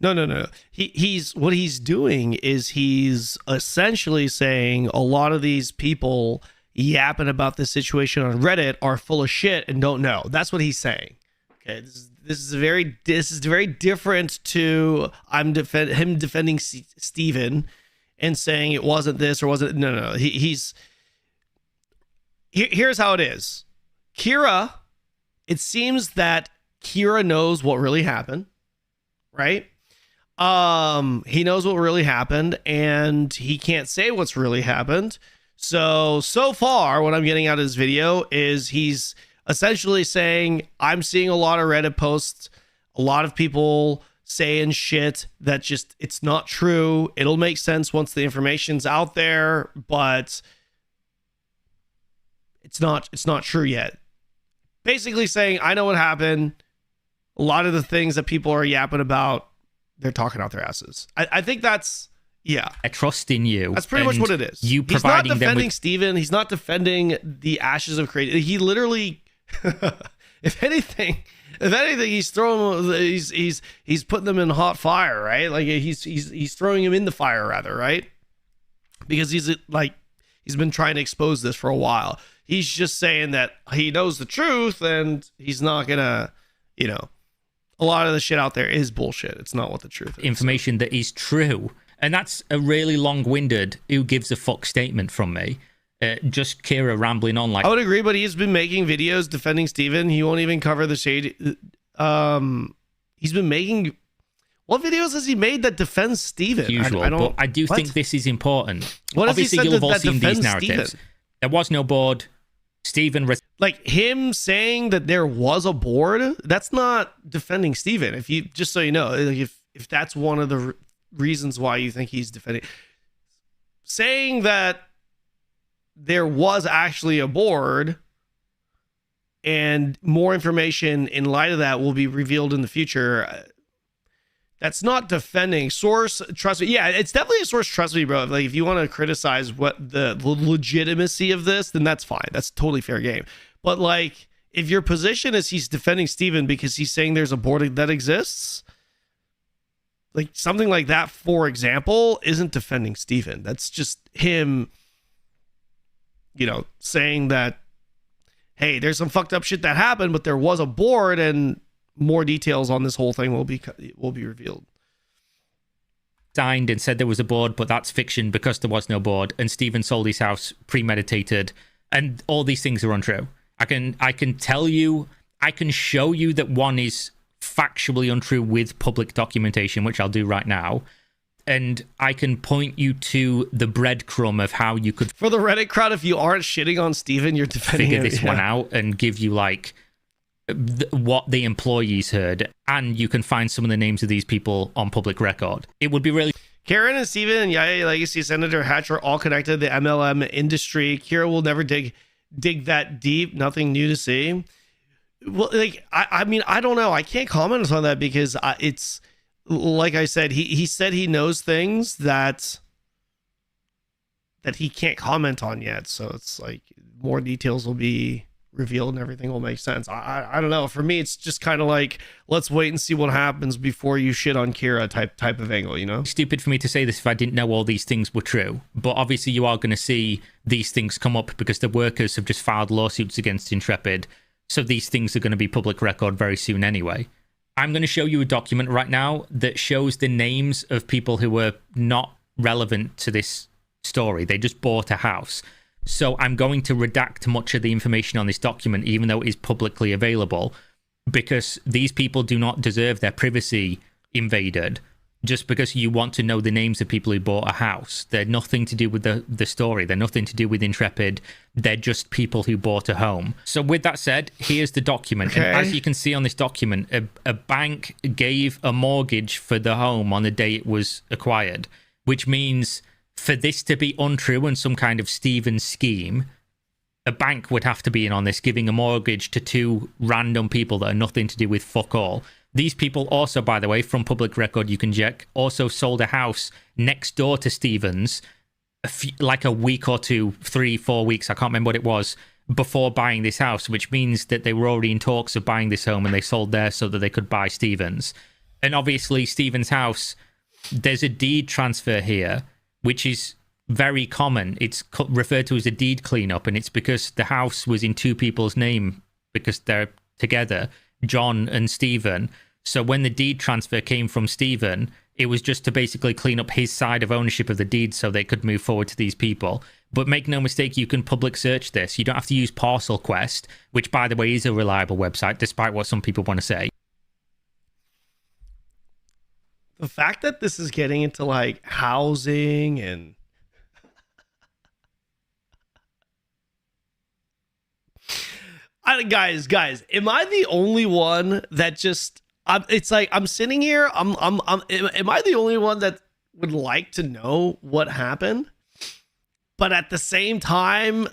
B: No. He's what he's doing is he's essentially saying a lot of these people yapping about this situation on Reddit are full of shit and don't know. That's what he's saying. Okay, this is very different to him defending Steven and saying it wasn't this or wasn't. No. Here's how it is. Kira, it seems that Kira knows what really happened, right? He knows what really happened, and he can't say what's really happened. So far, what I'm getting out of this video is he's essentially saying, I'm seeing a lot of Reddit posts, a lot of people saying shit that just, it's not true. It'll make sense once the information's out there, but it's not true yet. Basically saying, I know what happened. A lot of the things that people are yapping about, they're talking out their asses. I think that's, yeah.
E: I trust in you.
B: That's pretty much what it is.
E: You
B: He's not
E: providing
B: defending Steven. He's not defending the ashes of creation. He literally, if anything, he's throwing, he's putting them in hot fire, right? Like he's throwing him in the fire, rather, right? Because he's been trying to expose this for a while. He's just saying that he knows the truth, and he's not gonna, a lot of the shit out there is bullshit. It's not what the truth is.
E: Information that is true. And that's a really long-winded, who gives a fuck statement from me. Just Kira rambling on like...
B: I would agree, but he's been making videos defending Steven. He won't even cover the shade. He's been making... What videos has he made that defends Steven?
E: Usual, but I do think this is important.
B: What
E: Obviously,
B: has he said
E: you'll have all
B: that
E: seen these
B: defends
E: narratives.
B: Steven?
E: There was no board. Steven...
B: Like him saying that there was a board, that's not defending Steven. If you, just so you know, like if that's one of the reasons why you think he's defending, saying that there was actually a board and more information in light of that will be revealed in the future, that's not defending. Source, trust me. Yeah, it's definitely a source, trust me, bro. Like if you want to criticize what the legitimacy of this, then that's fine. That's totally fair game. But like, if your position is he's defending Steven because he's saying there's a board that exists, like something like that, for example, isn't defending Steven. That's just him, saying that, hey, there's some fucked up shit that happened, but there was a board, and more details on this whole thing will be revealed.
E: Signed and said there was a board, but that's fiction because there was no board, and Steven sold his house premeditated, and all these things are untrue. I can tell you, I can show you that one is factually untrue with public documentation, which I'll do right now. And I can point you to the breadcrumb of how you could...
B: For the Reddit crowd, if you aren't shitting on Steven, you're defending
E: figure this one out and give you like what the employees heard. And you can find some of the names of these people on public record. It would be really...
B: Karen and Steven and Yaya Legacy Senator Hatch are all connected to the MLM industry. Kira will never dig that deep. Nothing new to see. Well, like, I mean, I don't know. I can't comment on that because it's... Like I said, he said he knows things that he can't comment on yet. So it's like more details will be revealed and everything will make sense. I don't know. For me, it's just kind of like, let's wait and see what happens before you shit on Kira type of angle,
E: Stupid for me to say this if I didn't know all these things were true. But obviously you are going to see these things come up because the workers have just filed lawsuits against Intrepid. So these things are going to be public record very soon anyway. I'm going to show you a document right now that shows the names of people who were not relevant to this story. They just bought a house. So I'm going to redact much of the information on this document, even though it is publicly available, because these people do not deserve their privacy invaded just because you want to know the names of people who bought a house. They're nothing to do with the story. They're nothing to do with Intrepid. They're just people who bought a home. So with that said, here's the document. Okay. And as you can see on this document, a bank gave a mortgage for the home on the day it was acquired, which means for this to be untrue and some kind of Steven scheme, a bank would have to be in on this, giving a mortgage to two random people that are nothing to do with fuck all. These people also, by the way, from public record you can check, also sold a house next door to Steven's like a week or 2, 3, 4 weeks, I can't remember what it was, before buying this house, which means that they were already in talks of buying this home and they sold theirs so that they could buy Steven's. And obviously Steven's house, there's a deed transfer here, which is very common. It's referred to as a deed cleanup, and it's because the house was in two people's name because they're together, John and Stephen. So when the deed transfer came from Stephen, It was just to basically clean up his side of ownership of the deed so they could move forward to these people. But make no mistake, you can public search this. You don't have to use Parcel Quest, which, by the way, is a reliable website, despite what some people want to say.
B: The fact that this is getting into like housing and guys, am I the only one that just it's like I'm sitting here, am I the only one that would like to know what happened? But at the same time,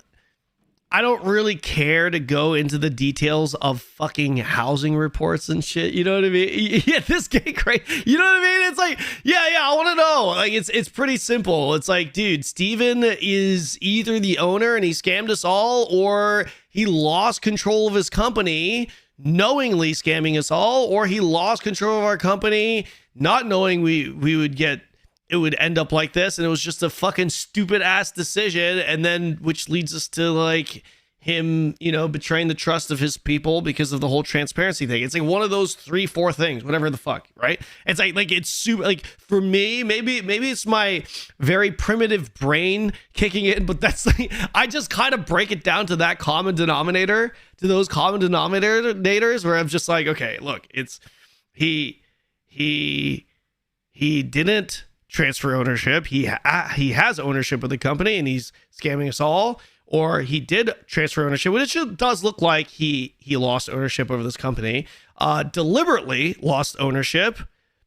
B: I don't really care to go into the details of fucking housing reports and shit. You know what I mean? Yeah, this gay crazy. You know what I mean? It's like, yeah, I want to know. Like, it's pretty simple. It's like, dude, Steven is either the owner and he scammed us all, or he lost control of his company, knowingly scamming us all, or he lost control of our company, not knowing we would get. It would end up like this, and it was just a fucking stupid ass decision, and then which leads us to like him, you know, betraying the trust of his people because of the whole transparency thing. It's like one of those 3-4 things, whatever the fuck, right? It's like it's super, like for me, maybe it's my very primitive brain kicking in, but that's like I just kind of break it down to that common denominator, to those common denominators where I'm just like, okay, look, it's he didn't transfer ownership. He has ownership of the company and he's scamming us all, or he did transfer ownership, which it does look like he lost ownership over this company, deliberately lost ownership,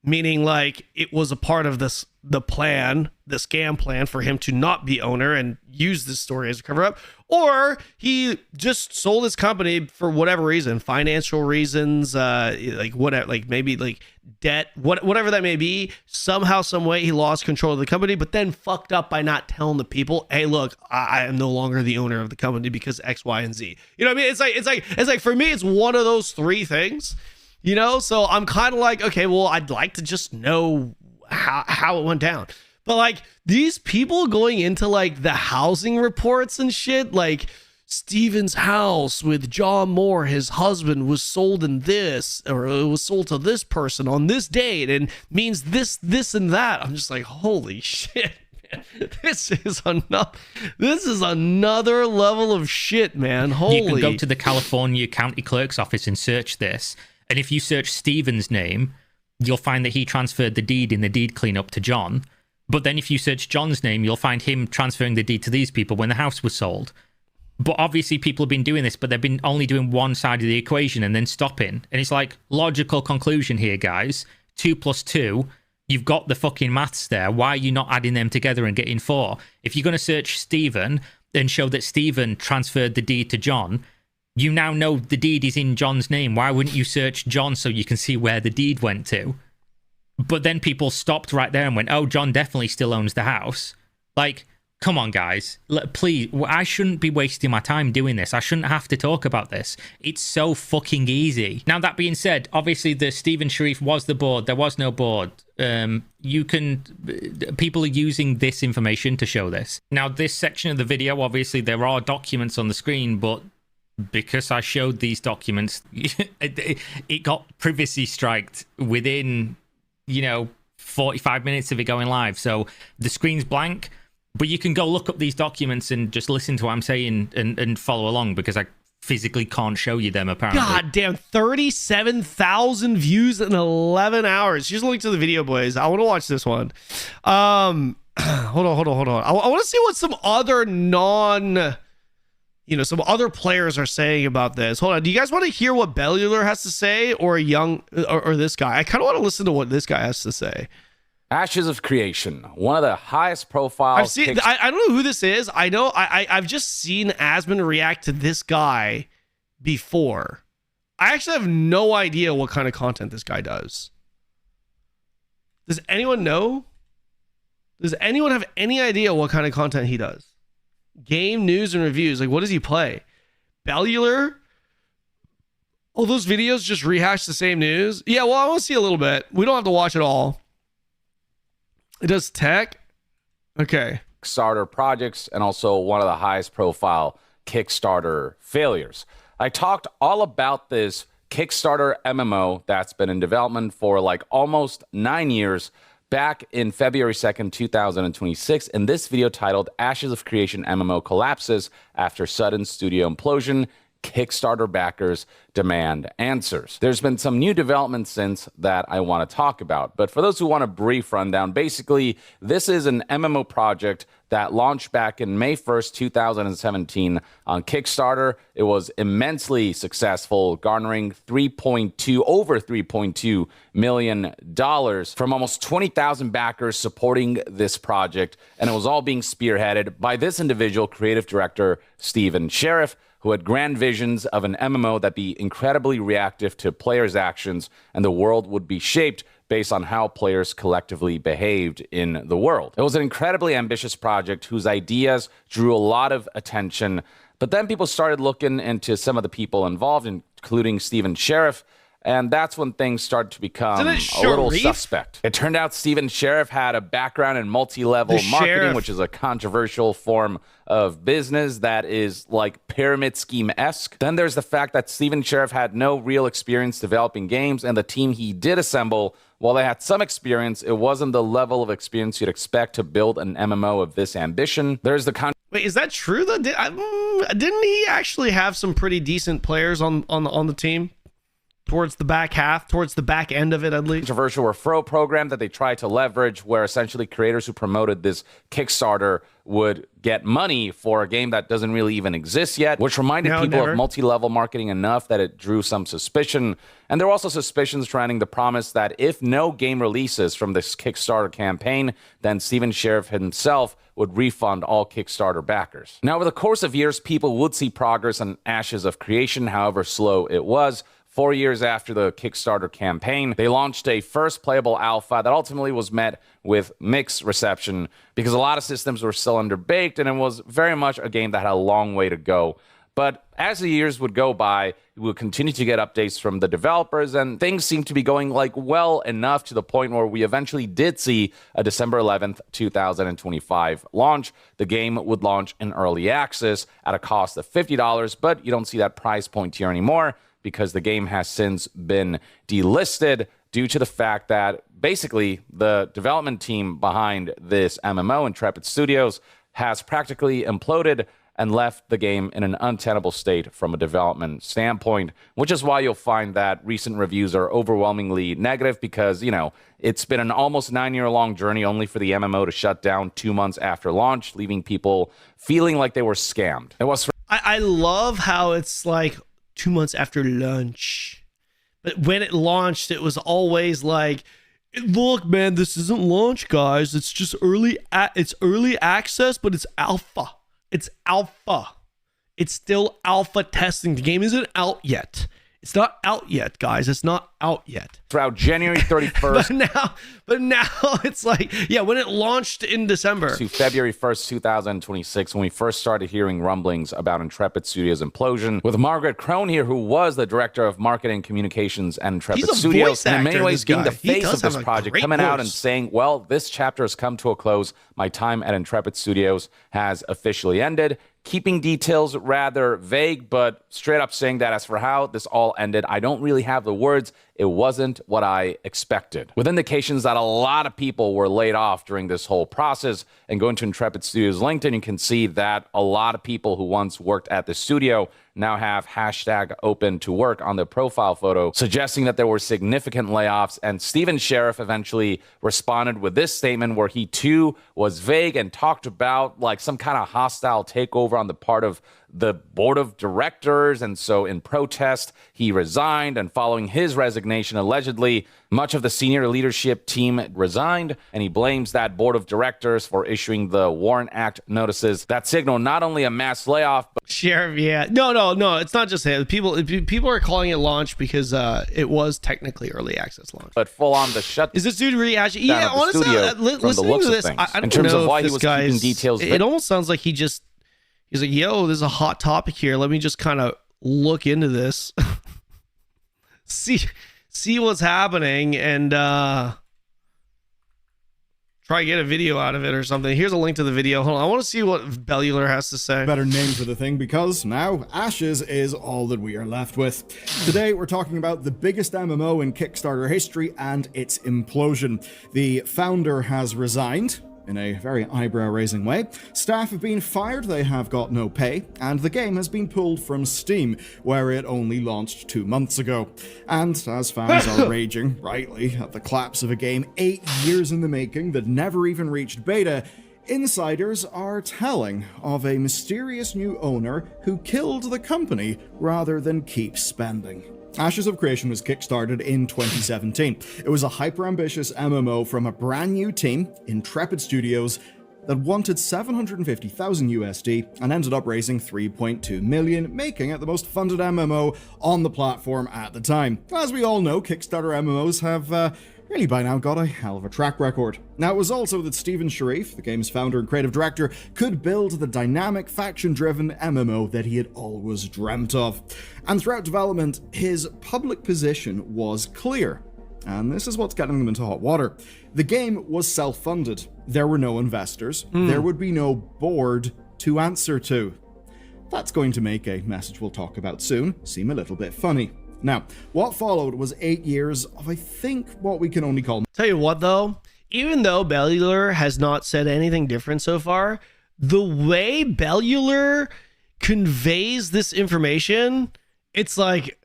B: meaning like it was a part of the scam plan for him to not be owner and use this story as a cover up, or he just sold his company for whatever reason, financial reasons, like whatever, like maybe like debt, whatever that may be. Somehow, some way, he lost control of the company, but then fucked up by not telling the people, hey, look, I am no longer the owner of the company because X, Y, and Z. You know what I mean? It's like for me, it's one of those three things. You know, so I'm kind of like, okay, well, I'd like to just know how it went down. But like these people going into like the housing reports and shit, like Steven's house with John Moore, his husband, was sold in this, or it was sold to this person on this date and means this and that. I'm just like, holy shit. This is another level of shit, man. Holy.
E: You can go to the California County Clerk's office and search this. And if you search Steven's name, you'll find that he transferred the deed in the deed cleanup to John. But then if you search John's name, you'll find him transferring the deed to these people when the house was sold. But obviously people have been doing this, but they've been only doing one side of the equation and then stopping. And it's like, logical conclusion here, guys. 2 + 2, you've got the fucking maths there. Why are you not adding them together and getting 4? If you're going to search Steven and show that Steven transferred the deed to John, you now know the deed is in John's name. Why wouldn't you search John so you can see where the deed went to? But then people stopped right there and went, oh, John definitely still owns the house. Like, come on, guys. Please, I shouldn't be wasting my time doing this. I shouldn't have to talk about this. It's so fucking easy. Now, that being said, obviously the Steven Sharif was the board. There was no board. People are using this information to show this. Now, this section of the video, obviously there are documents on the screen, but because I showed these documents, it got privacy striked within, 45 minutes of it going live. So the screen's blank, but you can go look up these documents and just listen to what I'm saying and follow along, because I physically can't show you them, apparently. God
B: damn, 37,000 views in 11 hours. Here's a link to the video, boys. I want to watch this one. Hold on. I want to see what some other some other players are saying about this. Hold on. Do you guys want to hear what Bellular has to say, or or this guy? I kind of want to listen to what this guy has to say.
F: Ashes of Creation, one of the highest profile.
B: I've seen. I don't know who this is. I know. I've just seen Asmon react to this guy before. I actually have no idea what kind of content this guy does. Does anyone know? Does anyone have any idea what kind of content he does? Game news and reviews. Like, what does he play? Bellular? Oh, those videos just rehash the same news? Yeah, well, I want to see a little bit. We don't have to watch it all. It does tech? Okay.
F: Kickstarter projects, and also one of the highest profile Kickstarter failures. I talked all about this Kickstarter MMO that's been in development for like almost 9 years, back in February 2nd, 2026, in this video titled Ashes of Creation MMO Collapses After Sudden Studio Implosion, Kickstarter backers demand answers. There's been some new developments since that I want to talk about, but for those who want a brief rundown, basically, this is an MMO project that launched back in May 1st, 2017 on Kickstarter. It was immensely successful, garnering over $3.2 million from almost 20,000 backers supporting this project, and it was all being spearheaded by this individual, creative director Stephen Sheriff, who had grand visions of an MMO that be incredibly reactive to players' actions, and the world would be shaped based on how players collectively behaved in the world. It was an incredibly ambitious project whose ideas drew a lot of attention, but then people started looking into some of the people involved, including Stephen Sheriff, and that's when things started to become a little suspect. It turned out Stephen Sheriff had a background in multi-level marketing, which is a controversial form of business that is like pyramid scheme-esque. Then there's the fact that Stephen Sheriff had no real experience developing games, and the team he did assemble, while they had some experience, it wasn't the level of experience you'd expect to build an MMO of this ambition. There's the
B: Wait, is that true though? Didn't he actually have some pretty decent players on the team? Towards the back end of it, at least.
F: Controversial referral program that they tried to leverage, where essentially creators who promoted this Kickstarter would get money for a game that doesn't really even exist yet, which reminded people of multi-level marketing enough that it drew some suspicion. And there were also suspicions surrounding the promise that if no game releases from this Kickstarter campaign, then Stephen Sheriff himself would refund all Kickstarter backers. Now, over the course of years, people would see progress on Ashes of Creation, however slow it was. 4 years after the Kickstarter campaign, they launched a first playable alpha that ultimately was met with mixed reception because a lot of systems were still underbaked, and it was very much a game that had a long way to go. But as the years would go by, we would continue to get updates from the developers, and things seemed to be going well enough to the point where we eventually did see a December 11th, 2025 launch. The game would launch in early access at a cost of $50, but you don't see that price point here anymore, because the game has since been delisted due to the fact that basically the development team behind this MMO, Intrepid Studios, has practically imploded and left the game in an untenable state from a development standpoint, which is why you'll find that recent reviews are overwhelmingly negative because, it's been an almost 9-year-long journey only for the MMO to shut down 2 months after launch, leaving people feeling like they were scammed.
B: I love how it's like 2 months after launch, but when it launched, it was always like, look, man, this isn't launch, guys. It's just it's early access, but it's alpha. It's still alpha testing. The game isn't out yet. It's not out yet, guys. It's not out yet.
F: Throughout January 31st.
B: but now it's like, when it launched in December.
F: To February 1st, 2026, when we first started hearing rumblings about Intrepid Studios' implosion, with Margaret Crone here, who was the director of marketing communications at Intrepid Studios, and in many ways being the face of this project, coming out and saying, well, this chapter has come to a close. My time at Intrepid Studios has officially ended. Keeping details rather vague, but straight up saying that as for how this all ended, I don't really have the words. It wasn't what I expected. With indications that a lot of people were laid off during this whole process, and going to Intrepid Studios LinkedIn, you can see that a lot of people who once worked at the studio now have hashtag open to work on their profile photo, suggesting that there were significant layoffs. And Stephen Sheriff eventually responded with this statement where he too was vague and talked about some kind of hostile takeover on the part of the board of directors. And so in protest, he resigned, and following his resignation, allegedly, much of the senior leadership team resigned, and he blames that board of directors for issuing the Warren Act notices that signal not only a mass layoff, but
B: Sheriff, no, it's not just him. People are calling it launch because it was technically early access launch.
F: But full on the shut.
B: Is this dude reacting? Yeah, honestly, listening to this, I don't know why he was keeping details. It almost sounds like he's like, yo, there's a hot topic here. Let me just kind of look into this, see what's happening, and try Probably get a video out of it or something. Here's a link to the video. Hold on. I want to see what Bellular has to say.
D: Better name for the thing, because now Ashes is all that we are left with. Today, we're talking about the biggest MMO in Kickstarter history and its implosion. The founder has resigned in a very eyebrow-raising way. Staff have been fired, they have got no pay, and the game has been pulled from Steam, where it only launched 2 months ago. And as fans are raging, rightly, at the collapse of a game 8 years in the making that never even reached beta, insiders are telling of a mysterious new owner who killed the company rather than keep spending. Ashes of Creation was kickstarted in 2017. It was a hyper-ambitious MMO from a brand new team, Intrepid Studios, that wanted 750,000 USD and ended up raising 3.2 million, making it the most funded MMO on the platform at the time. As we all know, Kickstarter MMOs have really by now got a hell of a track record. Now, it was also that Steven Sharif, the game's founder and creative director, could build the dynamic, faction-driven MMO that he had always dreamt of. And throughout development, his public position was clear. And this is what's getting them into hot water. The game was self-funded. There were no investors. There would be no board to answer to. That's going to make a message we'll talk about soon seem a little bit funny. Now, what followed was 8 years of, I think, what we can only call...
B: Tell you what, though, even though Bellular has not said anything different so far, the way Bellular conveys this information, it's like,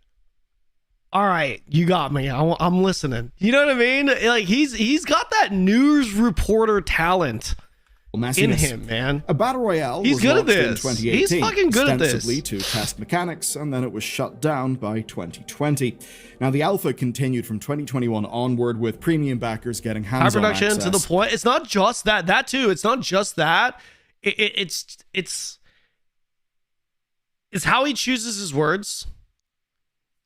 B: all right, you got me. I'm listening. You know what I mean? Like, he's got that news reporter talent in him, man.
D: A battle royale
B: he's
D: was
B: good at
D: launched
B: this.
D: in 2018,
B: he's fucking good at this.
D: ostensibly to test mechanics, and then it was shut down by 2020. Now, the alpha continued from 2021 onward, with premium backers getting hands-on access.
B: High production to the point. It's not just that too. It's not just that. It's how he chooses his words.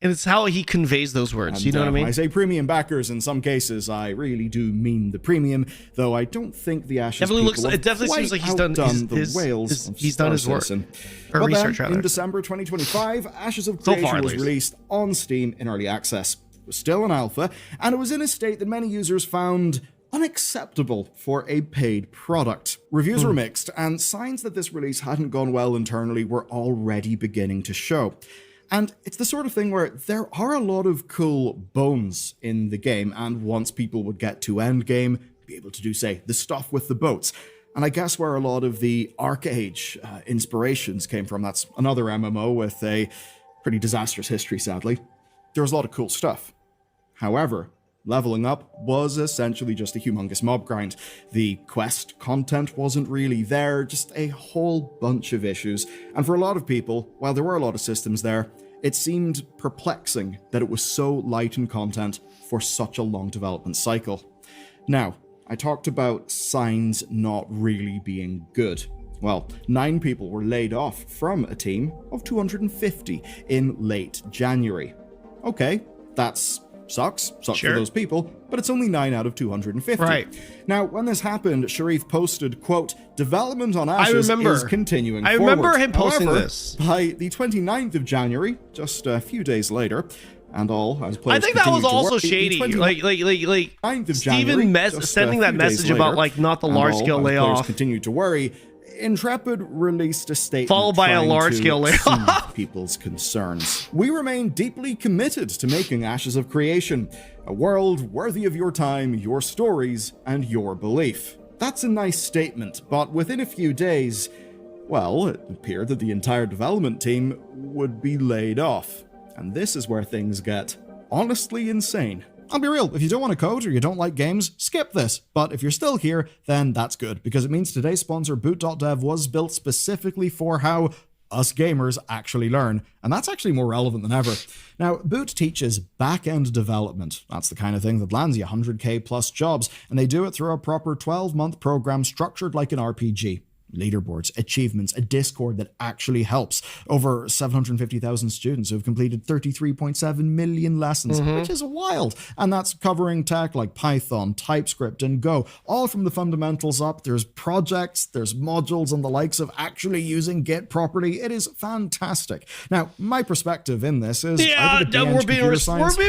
B: And it's how he conveys those words.
D: And,
B: you know what I mean?
D: When I say premium backers, in some cases, I really do mean the premium, though I don't think the Ashes
B: it definitely seems like he's done his work. Or research, rather.
D: In December 2025, Ashes of Creation was released on Steam in early access. It was still an alpha, and it was in a state that many users found unacceptable for a paid product. Reviews were mixed, and signs that this release hadn't gone well internally were already beginning to show. And it's the sort of thing where there are a lot of cool bones in the game, and once people would get to endgame, be able to do, say, the stuff with the boats. And I guess where a lot of the Arc Age inspirations came from, that's another MMO with a pretty disastrous history, sadly. There was a lot of cool stuff. However, leveling up was essentially just a humongous mob grind. The quest content wasn't really there, just a whole bunch of issues. And for a lot of people, while there were a lot of systems there, it seemed perplexing that it was so light in content for such a long development cycle. Now, I talked about signs not really being good. Well, 9 people were laid off from a team of 250 in late January. Okay, that's sucks for those people, but it's only 9 out of 250.
B: Right.
D: Now, when this happened, Sharif posted, quote, "Development on Ashes is continuing forward."
B: I remember him posting
D: this. By the 29th of January, just a few days later, and all as players
B: I think that was also shady. Like Steven sending that message about like not the large scale layoff.
D: Continued to worry. Intrepid released a statement
B: followed by a large-scale layoff.
D: People's concerns. "We remain deeply committed to making Ashes of Creation a world worthy of your time, your stories, and your belief." That's a nice statement, but within a few days, well, it appeared that the entire development team would be laid off. And this is where things get honestly insane. I'll be real, if you don't want to code or you don't like games, skip this. But if you're still here, then that's good, because it means today's sponsor, Boot.dev, was built specifically for how us gamers actually learn, and that's actually more relevant than ever. Now, Boot teaches back-end development. That's the kind of thing that lands you 100k plus jobs, and they do it through a proper 12-month program structured like an RPG. leaderboards, achievements, a Discord that actually helps. Over 750,000 students who have completed 33.7 million lessons, which is wild. And that's covering tech like Python, TypeScript, and Go, all from the fundamentals up. There's projects, there's modules, and the likes of actually using Git properly. It is fantastic. Now, my perspective in this is
B: we're being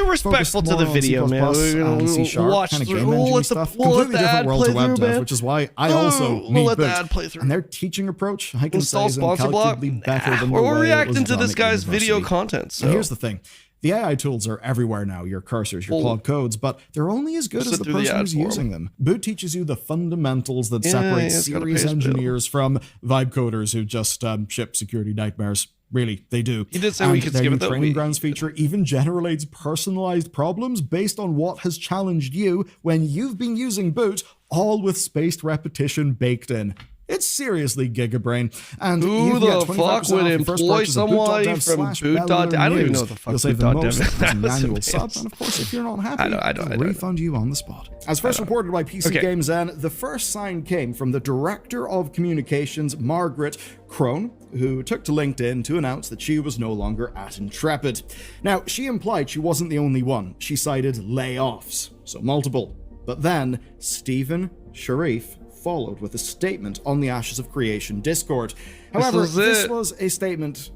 B: respectful to the video, man. We're gonna watch through. We'll let the ad play through, man.
D: Which is why I also need
B: let the ad play through.
D: And their teaching approach, I can say, is
B: sponsor block.
D: incalculably better than the
B: We're
D: way
B: reacting
D: it was
B: to this
D: done at
B: guy's video
D: university.
B: content. So
D: And here's the thing. The AI tools are everywhere now, your cursors, your Claude codes, but they're only as good as the person who's using them. Boot teaches you the fundamentals that separate serious engineers from vibe coders who just ship security nightmares. Really, they do.
B: He did say we could skip it, though.
D: The training grounds feature even generates personalized problems based on what has challenged you when you've been using Boot, all with spaced repetition baked in. It's seriously gigabrain. And
B: who the fuck would employ somebody from boot.dev? I don't even know what the fuck boot.dev is.
D: Manual sub, and of course, if you're not happy, I don't refund you on the spot. As first reported by PC Games N, the first sign came from the Director of Communications, Margaret Crone, who took to LinkedIn to announce that she was no longer at Intrepid. Now, she implied she wasn't the only one. She cited layoffs, so multiple. But then, Stephen Sharif followed with a statement on the Ashes of Creation Discord. However, this was a statement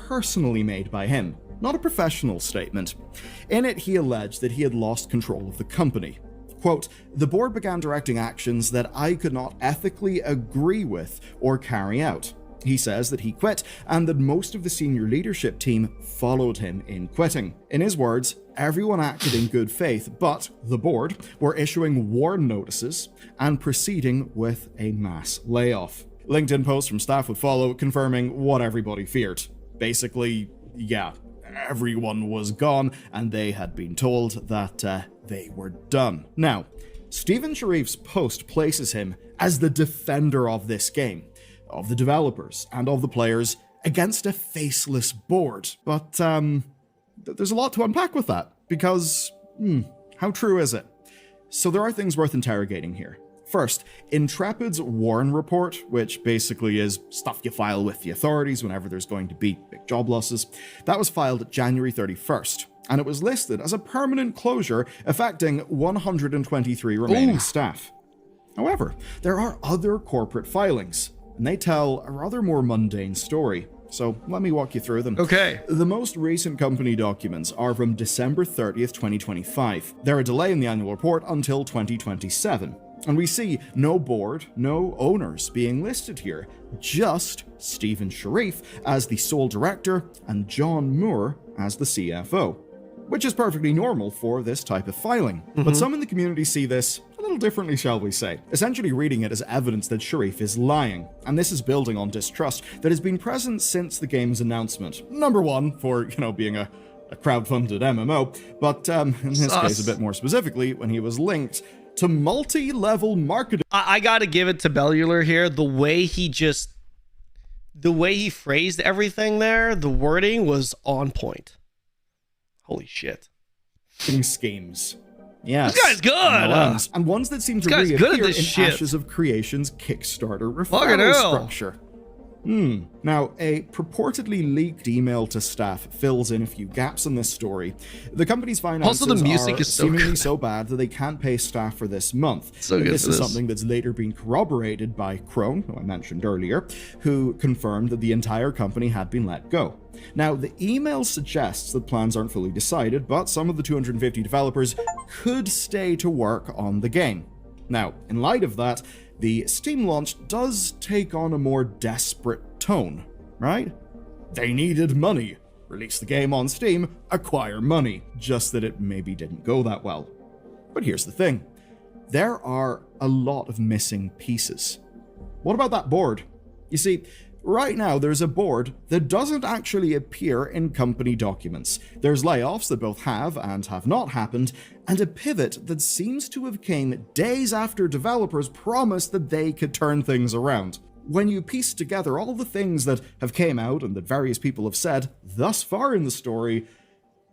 D: personally made by him, not a professional statement. In it, he alleged that he had lost control of the company. Quote, "The board began directing actions that I could not ethically agree with or carry out." He says that he quit and that most of the senior leadership team followed him in quitting. In his words, everyone acted in good faith, but the board were issuing warn notices and proceeding with a mass layoff. LinkedIn posts from staff would follow, confirming what everybody feared. Basically, yeah, everyone was gone and they had been told that they were done. Now, Stephen Sharif's post places him as the defender of this game, of the developers and of the players against a faceless board. But there's a lot to unpack with that, because how true is it? So there are things worth interrogating here. First, Intrepid's Warren report, which basically is stuff you file with the authorities whenever there's going to be big job losses, that was filed January 31st, and it was listed as a permanent closure affecting 123 remaining staff. However, there are other corporate filings, and they tell a rather more mundane story. So let me walk you through them.
B: Okay.
D: The most recent company documents are from December 30th, 2025. They're a delay in the annual report until 2027. And we see no board, no owners being listed here, just Stephen Sharif as the sole director and John Moore as the CFO, which is perfectly normal for this type of filing. But some in the community see this a little differently, shall we say, essentially reading it as evidence that Sharif is lying, and this is building on distrust that has been present since the game's announcement. Number one, for, being a crowdfunded MMO, but in this case, a bit more specifically, when he was linked to multi-level marketing.
B: I gotta give it to Bellular here. The way he phrased everything there, the wording was on point. Holy shit.
D: Schemes. Yes.
B: This guy's good.
D: And ones that seem to reappear in Ashes of Creation's Kickstarter referral structure. Now, a purportedly leaked email to staff fills in a few gaps in this story. The company's finances
B: also, the music
D: are
B: is so
D: seemingly
B: good.
D: so bad that they can't pay staff for this month.
B: So good
D: this is something that's later been corroborated by Crone, who I mentioned earlier, who confirmed that the entire company had been let go. Now, the email suggests that plans aren't fully decided, but some of the 250 developers could stay to work on the game. Now, in light of that, the Steam launch does take on a more desperate tone, right? They needed money. Release the game on Steam, acquire money. Just that it maybe didn't go that well. But here's the thing. There are a lot of missing pieces. What about that board? You see, right now there's a board that doesn't actually appear in company documents. There's layoffs that both have and have not happened, and a pivot that seems to have came days after developers promised that they could turn things around. When you piece together all the things that have came out and that various people have said thus far in the story,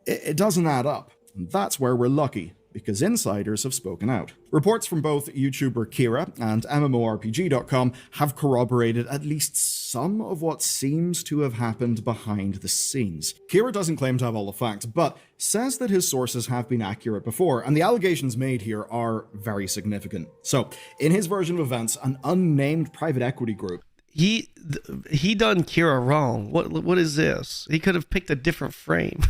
D: it doesn't add up. And that's where we're lucky because insiders have spoken out. Reports from both YouTuber Kira and MMORPG.com have corroborated at least some of what seems to have happened behind the scenes. Kira doesn't claim to have all the facts, but says that his sources have been accurate before, and the allegations made here are very significant. So, in his version of events, an unnamed private equity group
B: He done Kira wrong. What is this? He could have picked a different frame.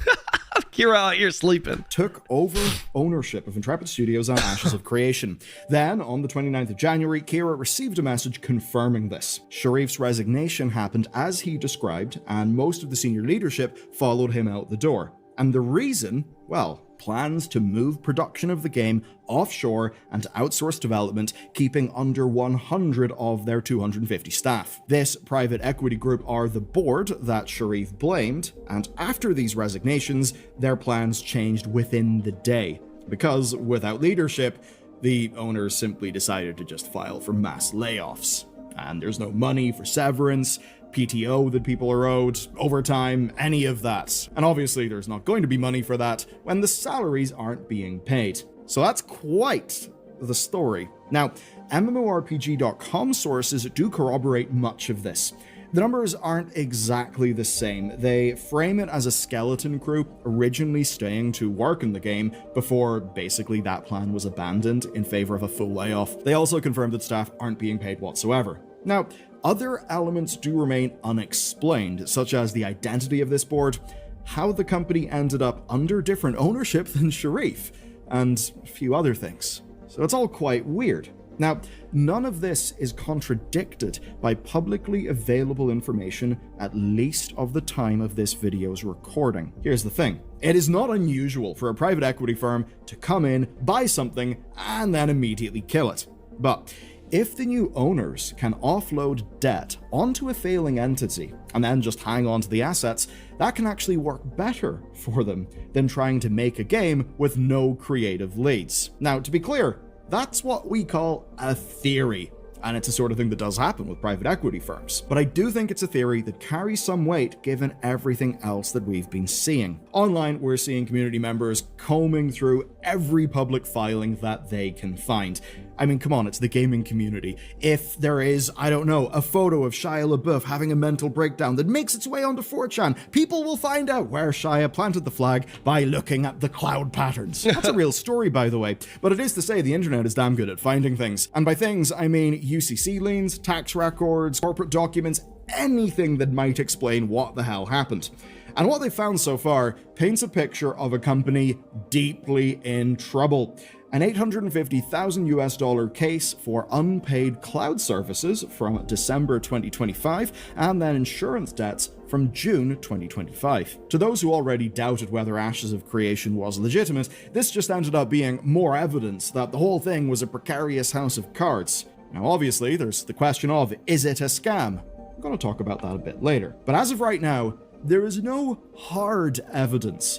B: Kira out here sleeping.
D: Took over ownership of Intrepid Studios and Ashes of Creation. Then, on the 29th of January, Kira received a message confirming this. Sharif's resignation happened as he described, and most of the senior leadership followed him out the door. And the reason, well, plans to move production of the game offshore and outsource development, keeping under 100 of their 250 staff. This private equity group are the board that Sharif blamed, and after these resignations, their plans changed within the day. Because without leadership, the owners simply decided to just file for mass layoffs. And there's no money for severance, PTO that people are owed, overtime, any of that. And obviously there's not going to be money for that when the salaries aren't being paid. So that's quite the story. Now, MMORPG.com sources do corroborate much of this. The numbers aren't exactly the same. They frame it as a skeleton crew originally staying to work in the game before basically that plan was abandoned in favor of a full layoff. They also confirm that staff aren't being paid whatsoever. Now, other elements do remain unexplained, such as the identity of this board, how the company ended up under different ownership than Sharif, and a few other things. So it's all quite weird. Now, none of this is contradicted by publicly available information, at least of the time of this video's recording. Here's the thing. It is not unusual for a private equity firm to come in, buy something, and then immediately kill it. But if the new owners can offload debt onto a failing entity and then just hang on to the assets, that can actually work better for them than trying to make a game with no creative leads. Now, to be clear, that's what we call a theory, and it's a sort of thing that does happen with private equity firms. But I do think it's a theory that carries some weight given everything else that we've been seeing. Online, we're seeing community members combing through every public filing that they can find. I mean, come on, it's the gaming community. If there is, I don't know, a photo of Shia LaBeouf having a mental breakdown that makes its way onto 4chan, people will find out where Shia planted the flag by looking at the cloud patterns. That's a real story, by the way. But it is to say the internet is damn good at finding things. And by things, I mean UCC liens, tax records, corporate documents, anything that might explain what the hell happened. And what they've found so far paints a picture of a company deeply in trouble. An $850,000 US case for unpaid cloud services from December 2025, and then insurance debts from June 2025. To those who already doubted whether Ashes of Creation was legitimate, this just ended up being more evidence that the whole thing was a precarious house of cards. Now obviously, there's the question of, is it a scam? I'm going to talk about that a bit later. But as of right now, there is no hard evidence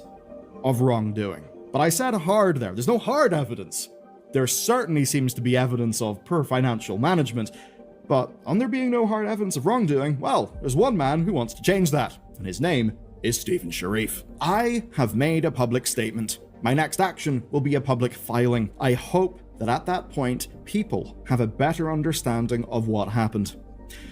D: of wrongdoing. But I said hard there. There's no hard evidence. There certainly seems to be evidence of poor financial management, but on there being no hard evidence of wrongdoing, well, there's one man who wants to change that, and his name is Stephen Sharif. I have made a public statement. My next action will be a public filing. I hope that at that point, people have a better understanding of what happened.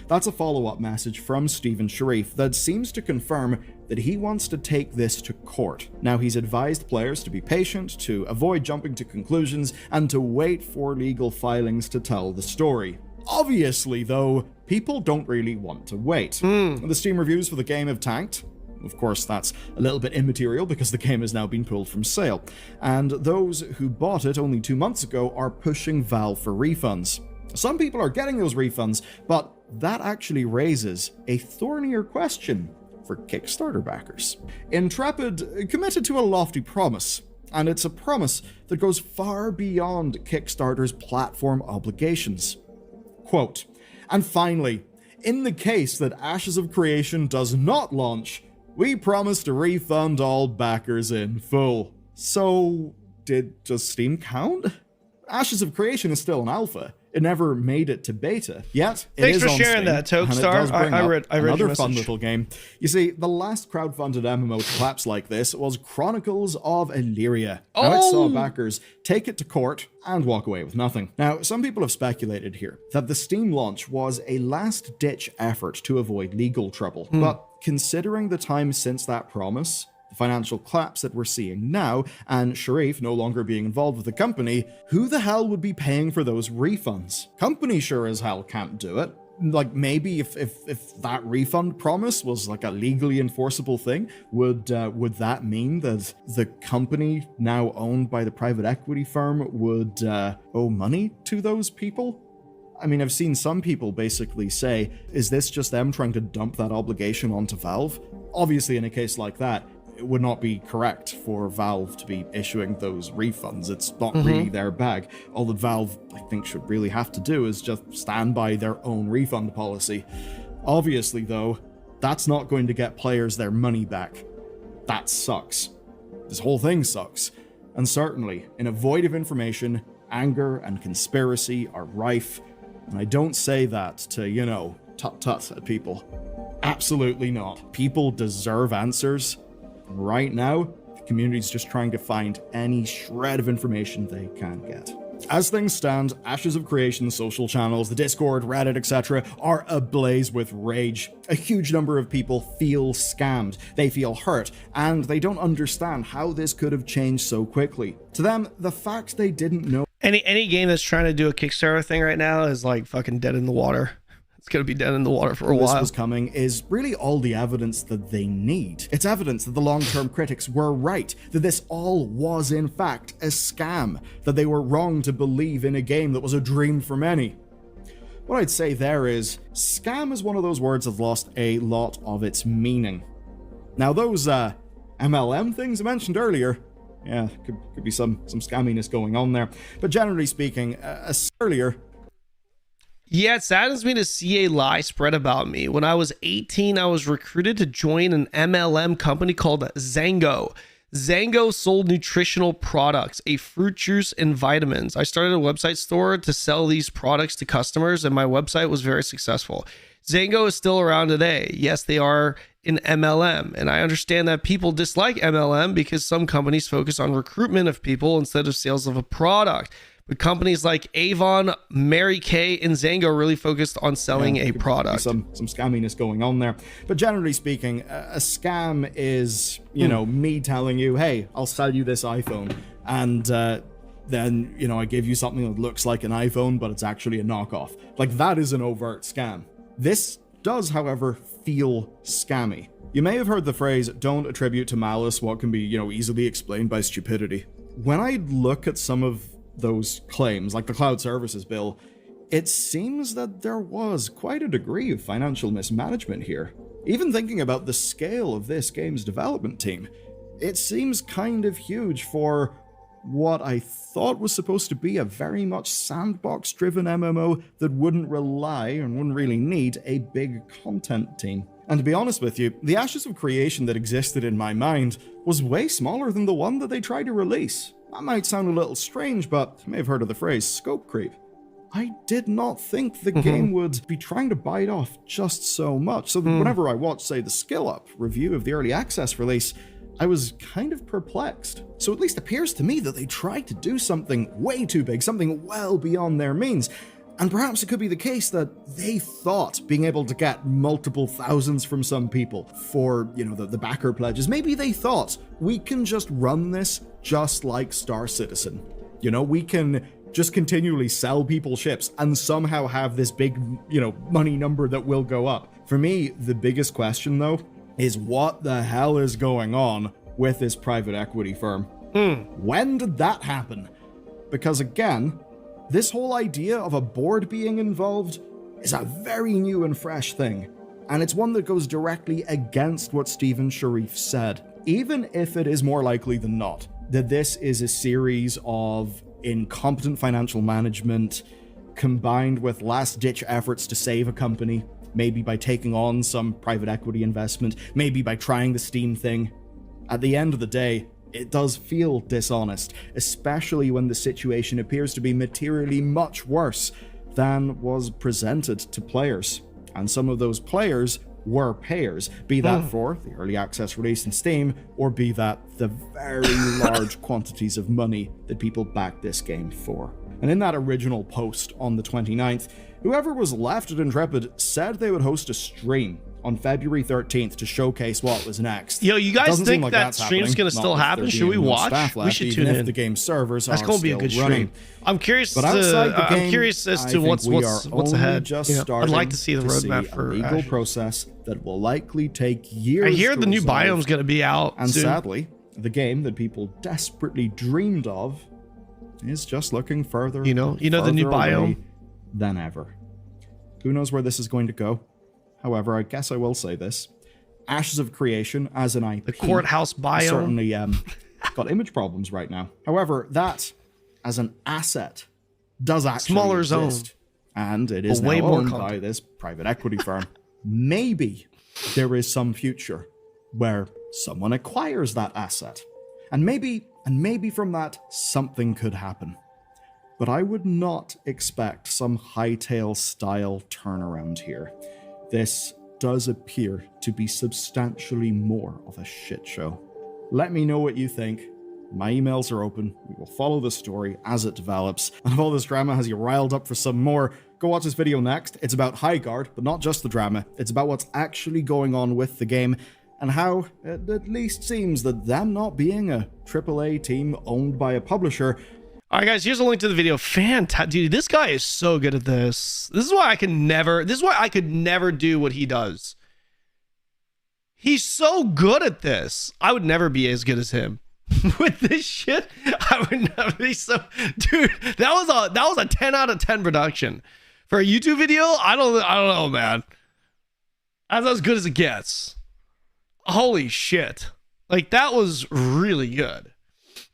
D: That's a follow-up message from Stephen Sharif that seems to confirm that he wants to take this to court. Now, he's advised players to be patient, to avoid jumping to conclusions, and to wait for legal filings to tell the story. Obviously, though, people don't really want to wait. The Steam reviews for the game have tanked. Of course, that's a little bit immaterial because the game has now been pulled from sale. And those who bought it only 2 months ago are pushing Valve for refunds. Some people are getting those refunds, but that actually raises a thornier question for Kickstarter backers. Intrepid committed to a lofty promise, and it's a promise that goes far beyond Kickstarter's platform obligations. Quote, "And finally, in the case that Ashes of Creation does not launch, we promise to refund all backers in full." So, does Steam count? Ashes of Creation is still an alpha. It never made it to beta. Yet,
B: thanks
D: is
B: for
D: on
B: sharing
D: Steam,
B: that, Tokestar. I read
D: another
B: your
D: fun
B: message.
D: little game. You see, the last crowdfunded MMO to collapse like this was Chronicles of Illyria. Now, it saw backers take it to court and walk away with nothing. Now, some people have speculated here that the Steam launch was a last-ditch effort to avoid legal trouble. But considering the time since that promise, the financial collapse that we're seeing now, and Sharif no longer being involved with the company, who the hell would be paying for those refunds? Company sure as hell can't do it. Like, maybe if that refund promise was like a legally enforceable thing, would that mean that the company now owned by the private equity firm would owe money to those people? I mean, I've seen some people basically say, is this just them trying to dump that obligation onto Valve? Obviously, in a case like that, it would not be correct for Valve to be issuing those refunds. It's not really their bag. All that Valve, I think, should really have to do is just stand by their own refund policy. Obviously, though, that's not going to get players their money back. That sucks. This whole thing sucks. And certainly, in a void of information, anger and conspiracy are rife. And I don't say that to, tut-tut at people. Absolutely not. People deserve answers. Right now, the community's just trying to find any shred of information they can get. As things stand, Ashes of Creation's social channels, the Discord, Reddit, etc., are ablaze with rage. A huge number of people feel scammed, they feel hurt, and they don't understand how this could have changed so quickly. To them, the fact they didn't know
B: any game that's trying to do a Kickstarter thing right now is like fucking dead in the water. It's going to be dead in the water for a while.
D: This was coming is really all the evidence that they need. It's evidence that the long-term critics were right, that this all was in fact a scam, that they were wrong to believe in a game that was a dream for many. What I'd say there is, scam is one of those words that lost a lot of its meaning. Now those MLM things I mentioned earlier, yeah, could be some scamminess going on there. But generally speaking, earlier,
B: yeah, it saddens me to see a lie spread about me. When I was 18, I was recruited to join an MLM company called Zango. Zango sold nutritional products, a fruit juice and vitamins. I started a website store to sell these products to customers, and my website was very successful. Zango is still around today. Yes, they are in MLM, and I understand that people dislike MLM because some companies focus on recruitment of people instead of sales of a product. But companies like Avon, Mary Kay, and Zango really focused on selling a product.
D: Some scamminess going on there. But generally speaking, a scam is, me telling you, hey, I'll sell you this iPhone. And then, I give you something that looks like an iPhone, but it's actually a knockoff. Like, that is an overt scam. This does, however, feel scammy. You may have heard the phrase, don't attribute to malice what can be, easily explained by stupidity. When I look at some of those claims, like the cloud services bill, it seems that there was quite a degree of financial mismanagement here. Even thinking about the scale of this game's development team, it seems kind of huge for what I thought was supposed to be a very much sandbox-driven MMO that wouldn't rely and wouldn't really need a big content team. And to be honest with you, the Ashes of Creation that existed in my mind was way smaller than the one that they tried to release. That might sound a little strange, but you may have heard of the phrase scope creep. I did not think the game would be trying to bite off just so much. So whenever I watched, say, the Skill Up review of the early access release, I was kind of perplexed. So at least it appears to me that they tried to do something way too big, something well beyond their means. And perhaps it could be the case that they thought being able to get multiple thousands from some people for, the backer pledges, maybe they thought, we can just run this just like Star Citizen. We can just continually sell people ships and somehow have this big, money number that will go up. For me, the biggest question, though, is what the hell is going on with this private equity firm? When did that happen? Because again, this whole idea of a board being involved is a very new and fresh thing, and it's one that goes directly against what Stephen Sharif said, even if it is more likely than not that this is a series of incompetent financial management combined with last-ditch efforts to save a company, maybe by taking on some private equity investment, maybe by trying the Steam thing. At the end of the day, it does feel dishonest, especially when the situation appears to be materially much worse than was presented to players. And some of those players were payers, be that for the early access release in Steam, or be that the very large quantities of money that people backed this game for. And in that original post on the 29th, whoever was left at Intrepid said they would host a stream on February 13th to showcase what was next.
B: Yo, you guys think
D: like
B: that stream's gonna still happen? Should we watch? We should tune in.
D: The game servers
B: That's gonna be a good
D: running.
B: stream. I'm curious. I'm curious as to what's ahead. I'd like to see the roadmap for a
D: legal process that will likely take years.
B: I hear the new
D: resolve.
B: biome's gonna be out
D: and
B: soon.
D: Sadly, the game that people desperately dreamed of is just looking further.
B: You know the new biome
D: than ever. Who knows where this is going to go? However, I guess I will say this. Ashes of Creation as an IP,
B: the courthouse biome,
D: certainly got image problems right now. However, that as an asset does actually
B: smaller
D: exist,
B: zone,
D: and it is now owned by this private equity firm. Maybe there is some future where someone acquires that asset, and maybe from that something could happen. But I would not expect some Hytale style turnaround here. This does appear to be substantially more of a shit show. Let me know what you think. My emails are open. We will follow the story as it develops. And if all this drama has you riled up for some more, go watch this video next. It's about Highguard, but not just the drama. It's about what's actually going on with the game and how it at least seems that them not being a AAA team owned by a publisher.
B: All right, guys, here's a link to the video. Fantastic. Dude, this guy is so good at this. This is why I could never do what he does. He's so good at this. I would never be as good as him. With this shit, I would never be so... Dude, that was a 10 out of 10 production. For a YouTube video, I don't know, man. That's as good as it gets. Holy shit. Like, that was really good.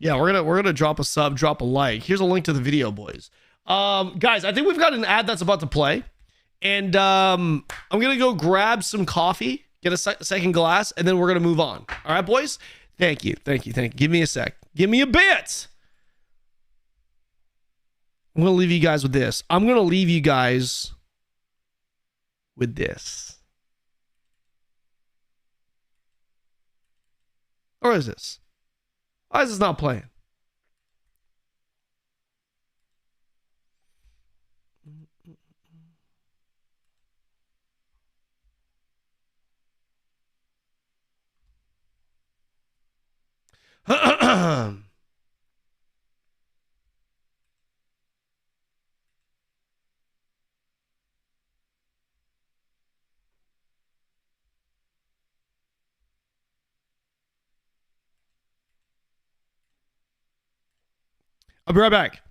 B: Yeah, we're gonna drop a sub, drop a like. Here's a link to the video, boys. Guys, I think we've got an ad that's about to play, and I'm gonna go grab some coffee, get a second glass, and then we're gonna move on. All right, boys. Thank you. Give me a sec. Give me a bit. I'm gonna leave you guys with this. Or is this? Why is this not playing? I'll be right back.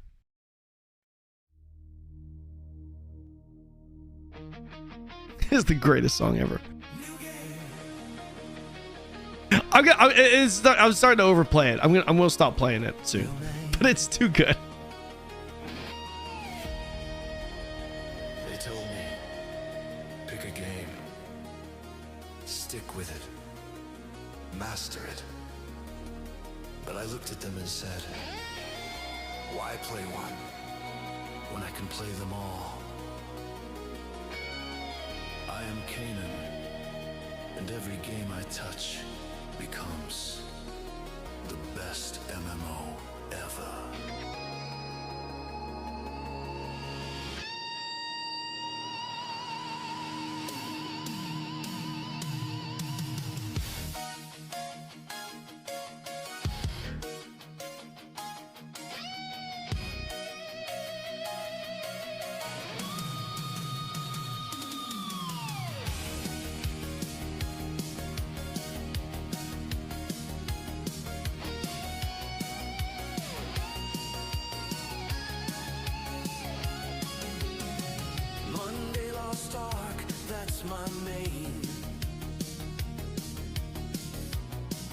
B: This is the greatest song ever. I'm starting to overplay it. I'm gonna stop playing it soon, but it's too good.
A: They told me, pick a game, stick with it, master it. But I looked at them and said, why play one when I can play them all? I am Kanon, and every game I touch becomes the best MMO ever. My main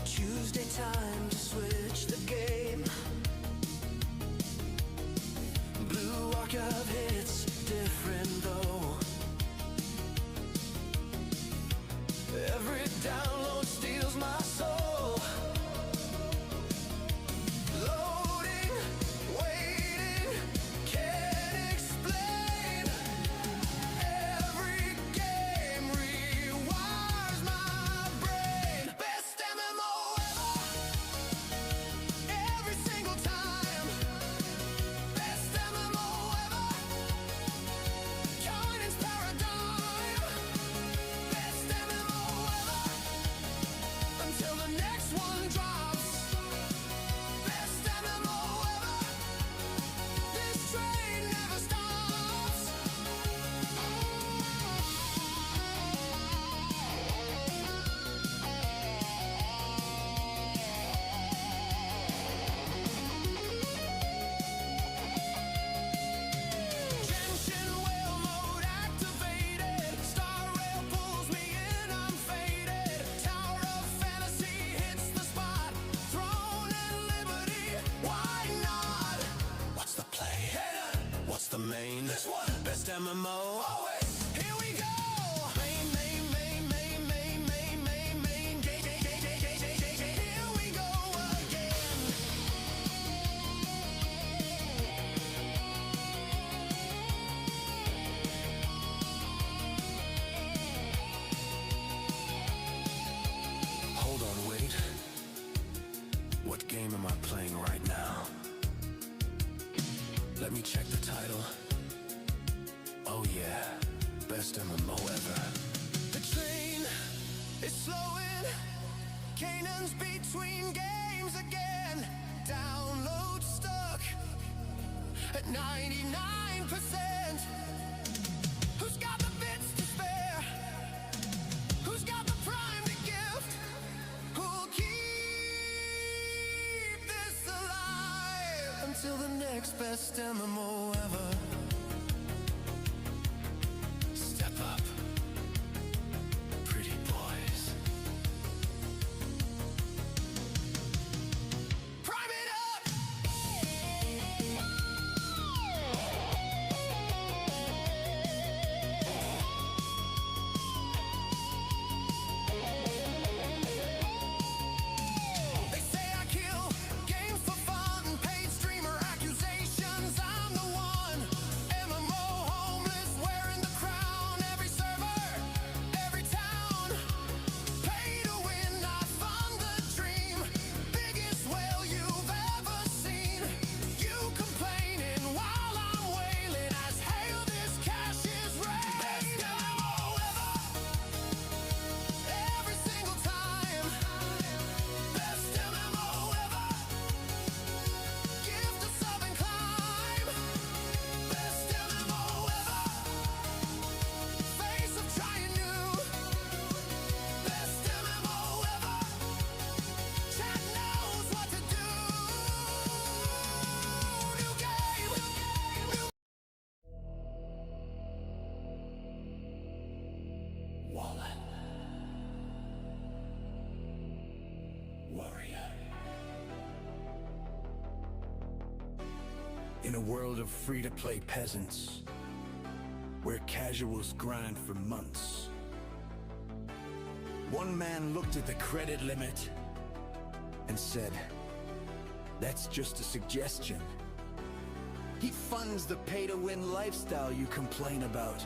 A: Tuesday time to switch the game. Blue archive hits different though. Every download steals my soul. Loading, waiting, can't explain. best MMO ever. The train is slowing. Kanon's between games again. Download stuck at 99%. Who's got the bits to spare? Who's got the prime to gift? Who'll keep this alive until the next best MMO ever? Step up, pretty boys. Prime it up! They say I kill games for fun, paid streamer accusations. I'm the one. MMO homeless, wearing the crown. Every server, every town. Pay to win, I fund the dream. Biggest whale you've ever seen. You complaining while I'm wailing. As hail, this cash is rain. Best MMO ever. Every single time. Best MMO ever. Give the sub and climb. Best MMO ever. Face of trying new. Best MMO ever. Chat knows what to do. New game. Wallet. Warrior. In a world of free-to-play peasants, where casuals grind for months, one man looked at the credit limit and said, "That's just a suggestion." He funds the pay-to-win lifestyle you complain about.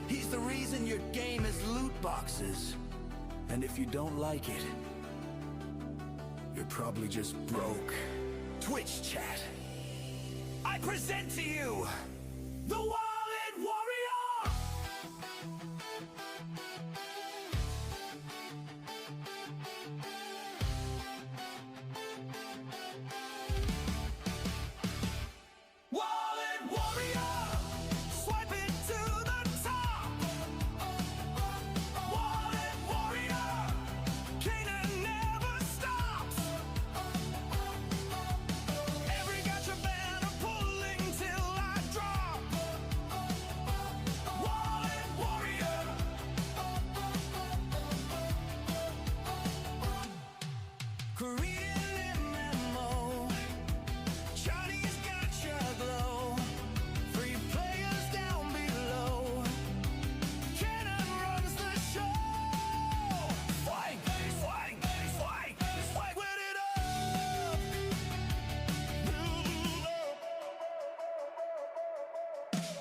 A: He's the reason your game is loot boxes. And if you don't like it, you're probably just broke. Twitch chat. I present to you the Wallet Warrior! Wallet Warrior! Swipe it to the top! Wallet Warrior! Kanon never stops! Every gotcha banner pulling till I drop! Wallet Warrior! Korean MMO, Chinese gotcha glow, free players down below. Kanon runs the show. Swag, swag, swag, swag with it up.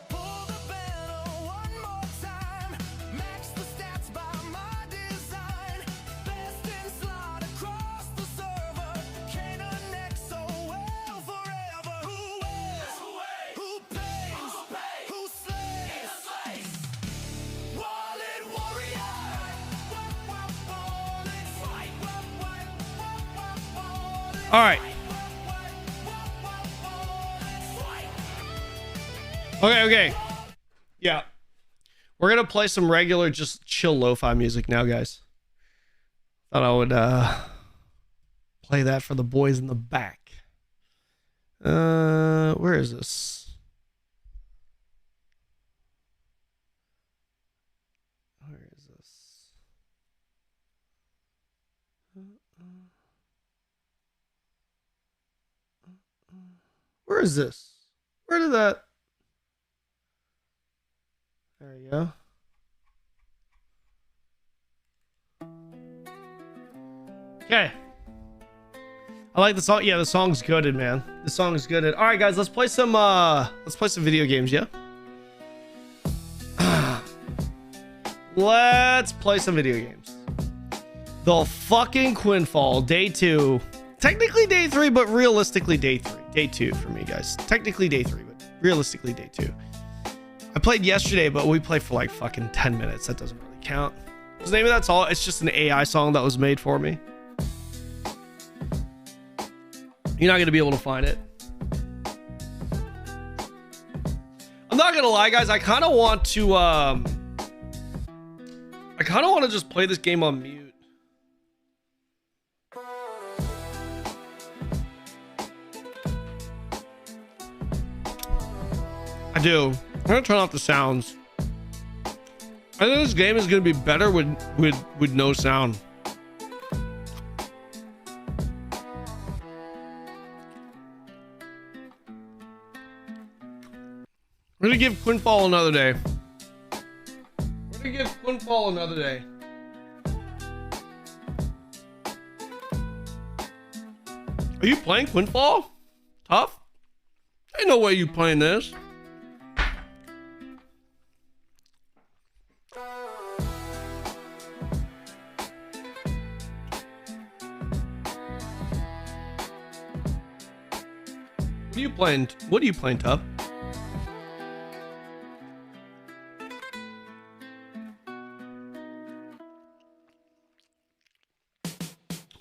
A: Pull the banner one more time. Max the stats by my design. Best in slot across the server. Kanon XOL forever. Who wins? Who pays? Who slays? Wallet Warrior. Wallet fight.
B: All right. Okay. Yeah. We're going to play some regular, just chill lo-fi music now, guys. Thought I would play that for the boys in the back. Where is this? Where is this? Where is this? Where did that? There you go. Okay. I like the song. Yeah, the song's gooded, man. The song is gooded. All right, guys, let's play some video games, yeah? Let's play some video games. The fucking Quinfall, day 2. Technically day 3, but realistically day 3. Day 2 for me, guys. Technically day 3, but realistically day 2. I played yesterday, but we played for like fucking 10 minutes. That doesn't really count. Because maybe that's all. It's just an AI song that was made for me. You're not going to be able to find it. I'm not going to lie, guys. I kind of want to just play this game on mute. I do. I'm gonna turn off the sounds. I think this game is gonna be better with no sound. We're gonna give Quinfall another day. We're gonna give Quinfall another day. Are you playing Quinfall? Tough? Ain't no way you playing this. What are you playing, Tough?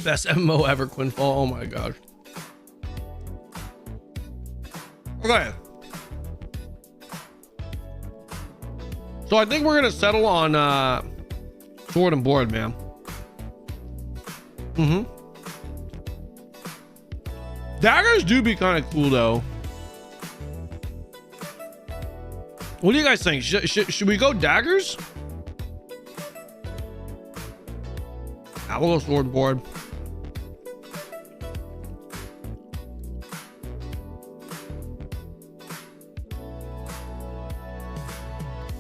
B: Best MMO ever, Quinfall. Oh my god. Okay. So I think we're gonna settle on sword and board, man. Daggers do be kind of cool though. What do you guys think? Should we go daggers? I will go sword and board.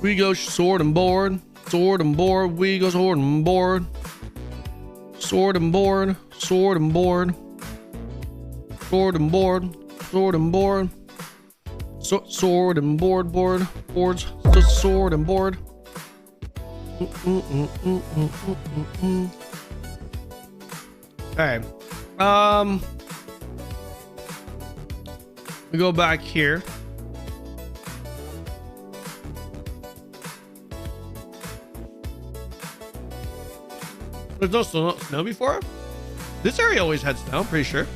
B: We go sword and board. Sword and board. We go sword and board. Sword and board. Sword and board. Sword and board. Sword and board. Sword and board. Boards. Sword and board. Okay. We go back here. There's no snow before? This area always had snow, I'm pretty sure.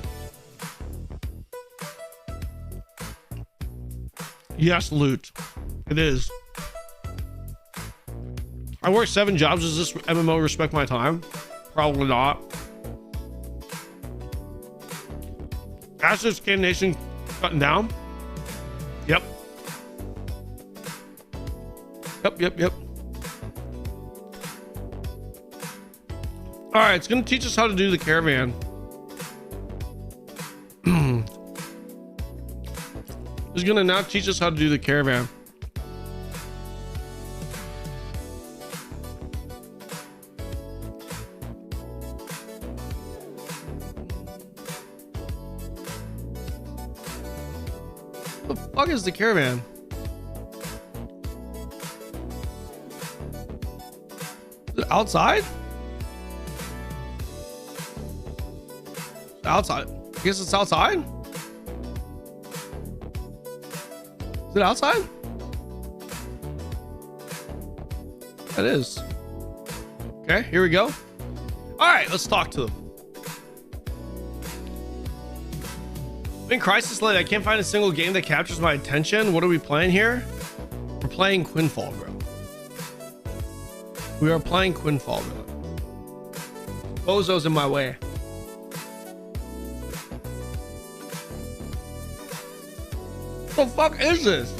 B: Yes, loot. It is. I work 7 jobs. Does this MMO respect my time? Probably not. Ashes Can Nation cutting down? Yep. Yep. All right, it's gonna teach us how to do the caravan. It's gonna now teach us how to do the caravan. What the fuck is the caravan? Is it outside? Outside. I guess it's outside. Is it outside? That is. Okay, here we go. All right, let's talk to them. In Crisis Late, I can't find a single game that captures my attention. What are we playing here? We're playing Quinfall, bro. We are playing Quinfall, bro. Bozo's in my way. What the fuck is this?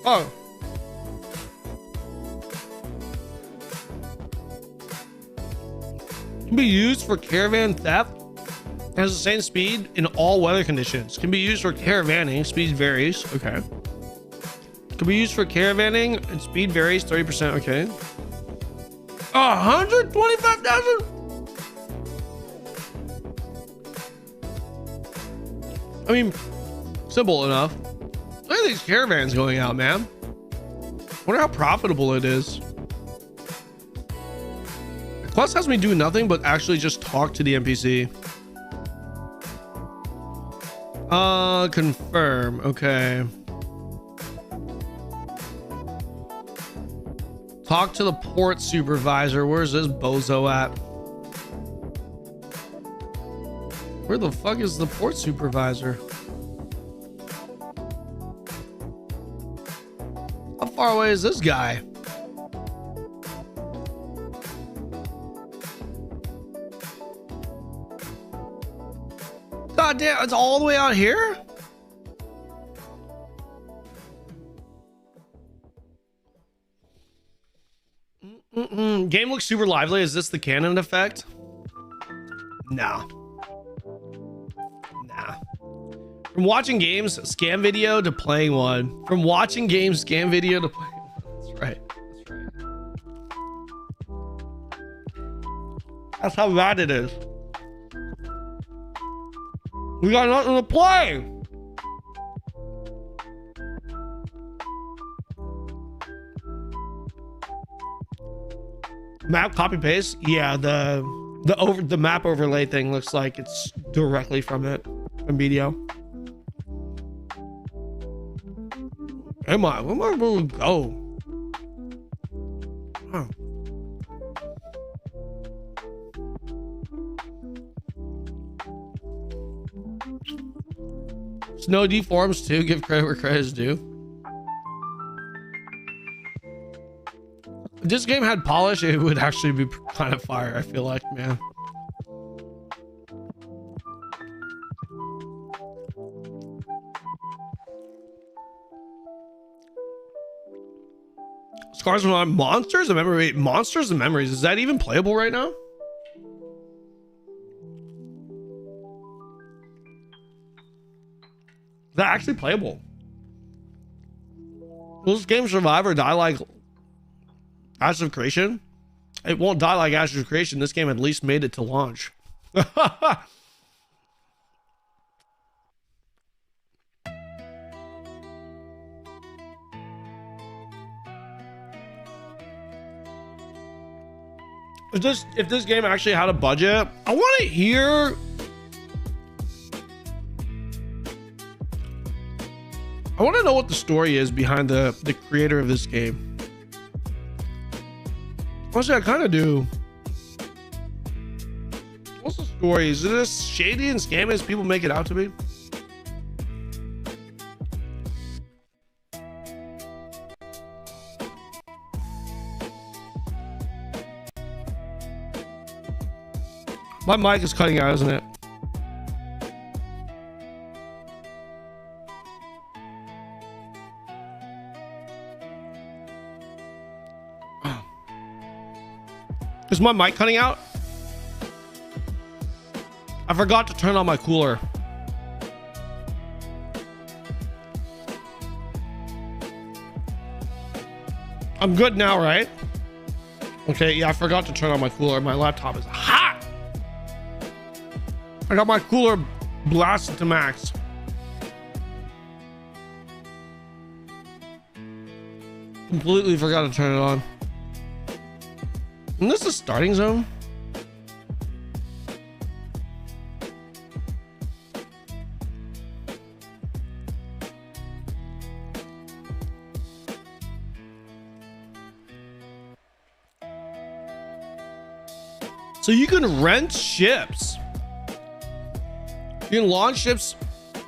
B: Oh. Can be used for caravan theft. It has the same speed in all weather conditions. Can be used for caravanning. Speed varies. Okay. Can be used for caravanning and speed varies 30%. Okay. 125,000? I mean, simple enough. Look at these caravans going out, man. Wonder how profitable it is. The quest has me do nothing but actually just talk to the NPC. Confirm. Okay. Talk to the port supervisor. Where's this bozo at? Where the fuck is the port supervisor? How far away is this guy? God damn, it's all the way out here? Game looks super lively. Is this the Kanon effect? Nah. From watching games, scam video to playing one. From watching games, scam video to playing one. That's right. That's how bad it is. We got nothing to play. Map copy paste. Yeah, the map overlay thing looks like it's directly from it, from video. Where am I going to go? Huh. Snow deforms too. Give credit where credit is due. If this game had polish, it would actually be kind of fire. I feel like, man. Scars on Monsters of Memory. Monsters and Memories. Is that even playable right now? Is that actually playable? Will this game survive or die like Ashes of Creation? It won't die like Ashes of Creation. This game at least made it to launch. If this game actually had a budget, I want to hear. I want to know what the story is behind the creator of this game. Honestly, I kind of do. What's the story? Is it as shady and scammy as people make it out to be? My mic is cutting out, isn't it? Is my mic cutting out? I forgot to turn on my cooler. I'm good now, right? Okay, yeah, I forgot to turn on my cooler. My laptop is hot. I got my cooler blasted to max. Completely forgot to turn it on. Isn't this the starting zone? So you can rent ships. You can launch ships.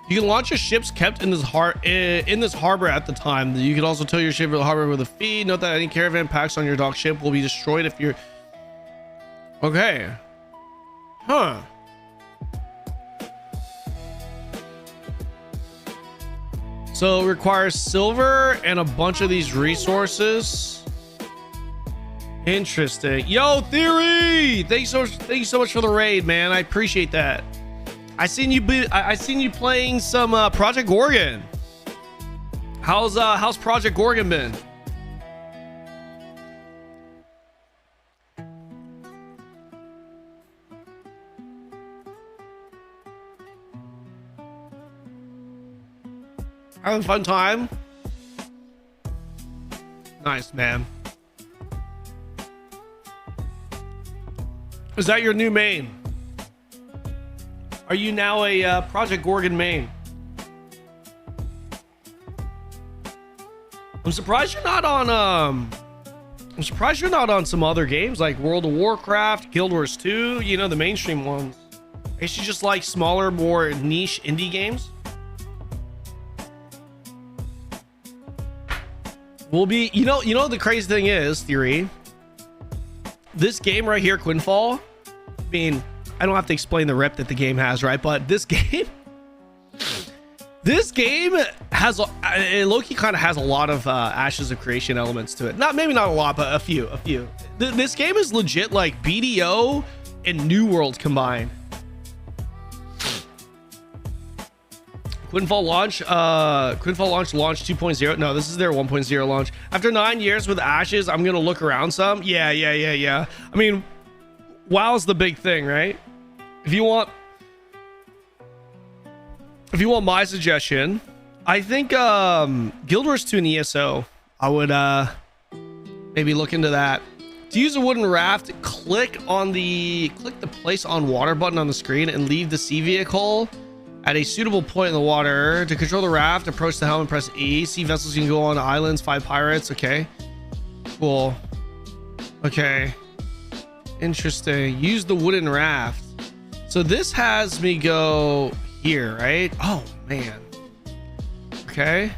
B: You can launch your ships kept in this harbor at the time. You can also tow your ship to the harbor with a fee. Note that any caravan packs on your dock ship will be destroyed if you're... Okay. Huh. So it requires silver and a bunch of these resources. Interesting. Yo, Theory! Thank you so much for the raid, man. I appreciate that. I seen you playing some Project Gorgon. How's Project Gorgon been? Having a fun time? Nice, man. Is that your new main? Are you now a Project Gorgon main? I'm surprised you're not on I'm surprised you're not on some other games like World of Warcraft, Guild Wars 2, you know, the mainstream ones. Is she just like smaller, more niche indie games? Will be, you know, the crazy thing is, Theory, this game right here, Quinfall, I mean, I don't have to explain the rep that the game has, right? But this game has, Loki kind of has a lot of Ashes of Creation elements to it. Maybe not a lot, but a few. This game is legit like BDO and New World combined. Quinfall launch 2.0. No, this is their 1.0 launch. After 9 years with Ashes, I'm gonna look around some. Yeah. I mean, WoW's the big thing, right? If you want my suggestion, I think Guild Wars 2 and ESO, I would maybe look into that. To use a wooden raft, click the place on water button on the screen and leave the sea vehicle at a suitable point in the water. To control the raft, approach the helm and press E. Sea vessels can go on islands, 5 pirates. Okay, cool. Okay, interesting. Use the wooden raft. So this has me go here, right? Oh man. Okay.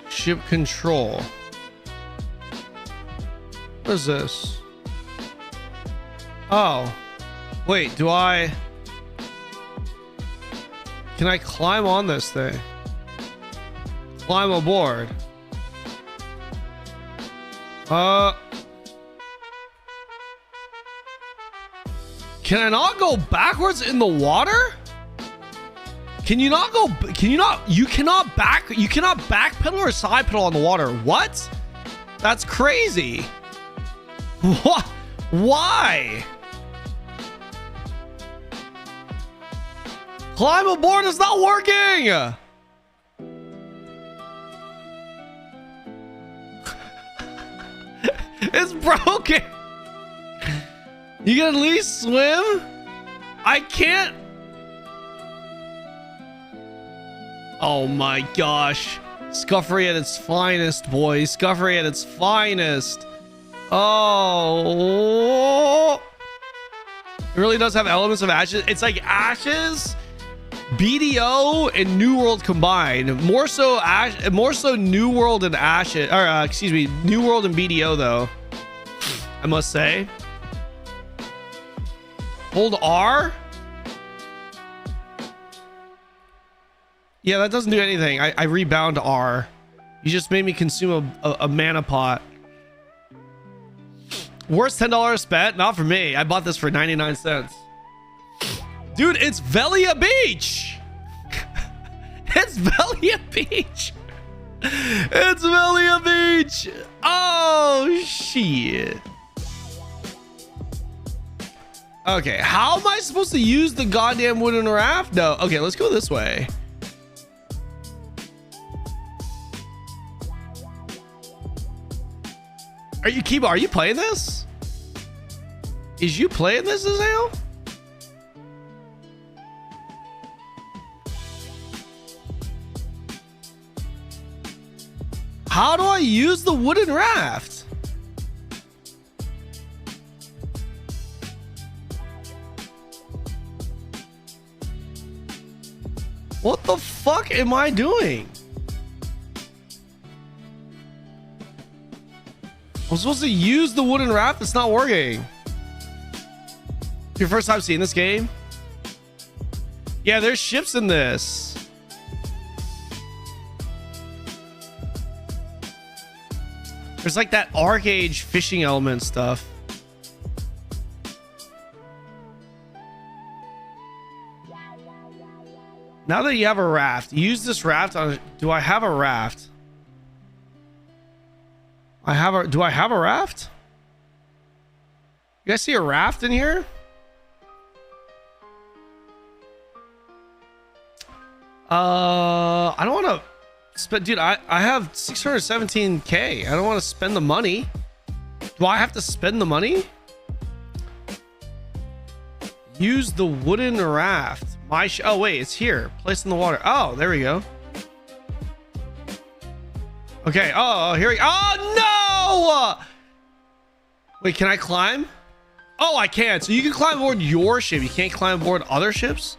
B: Ship control. What is this? Oh, wait, can I climb on this thing? Climb aboard. Can I not go backwards in the water? You cannot backpedal or side pedal on the water. What? That's crazy. What? Why? Climb aboard is not working. It's broken. You can at least swim? I can't. Oh my gosh. Scuffery at its finest, boys. Scuffery at its finest. Oh. It really does have elements of Ashes. It's like Ashes, BDO, and New World combined. More so New World and Ashes, or excuse me, New World and BDO though, I must say. Hold R. Yeah, that doesn't do anything. I rebound to R. You just made me consume a mana pot. Worst $10 spent? Not for me. I bought this for 99 cents. Dude, it's Velia Beach. It's Velia Beach. It's Velia Beach. Oh, shit. Okay, how am I supposed to use the goddamn wooden raft? No. Okay, let's go this way. Are you playing this? Is you playing this, Azael? How do I use the wooden raft? What the fuck am I doing? I'm supposed to use the wooden raft. It's not working. Your first time seeing this game? Yeah, there's ships in this. There's like that Arc Age fishing element stuff. Now that you have a raft, use this raft on. Do I have a raft? Do I have a raft? You guys see a raft in here? I don't want to spend, dude, I have 617K. I don't want to spend the money. Do I have to spend the money? Use the wooden raft. Oh, wait, it's here. Placed in the water. Oh, there we go. Okay. Oh, here we go. Oh, no! Wait, can I climb? Oh, I can. So you can climb aboard your ship. You can't climb aboard other ships?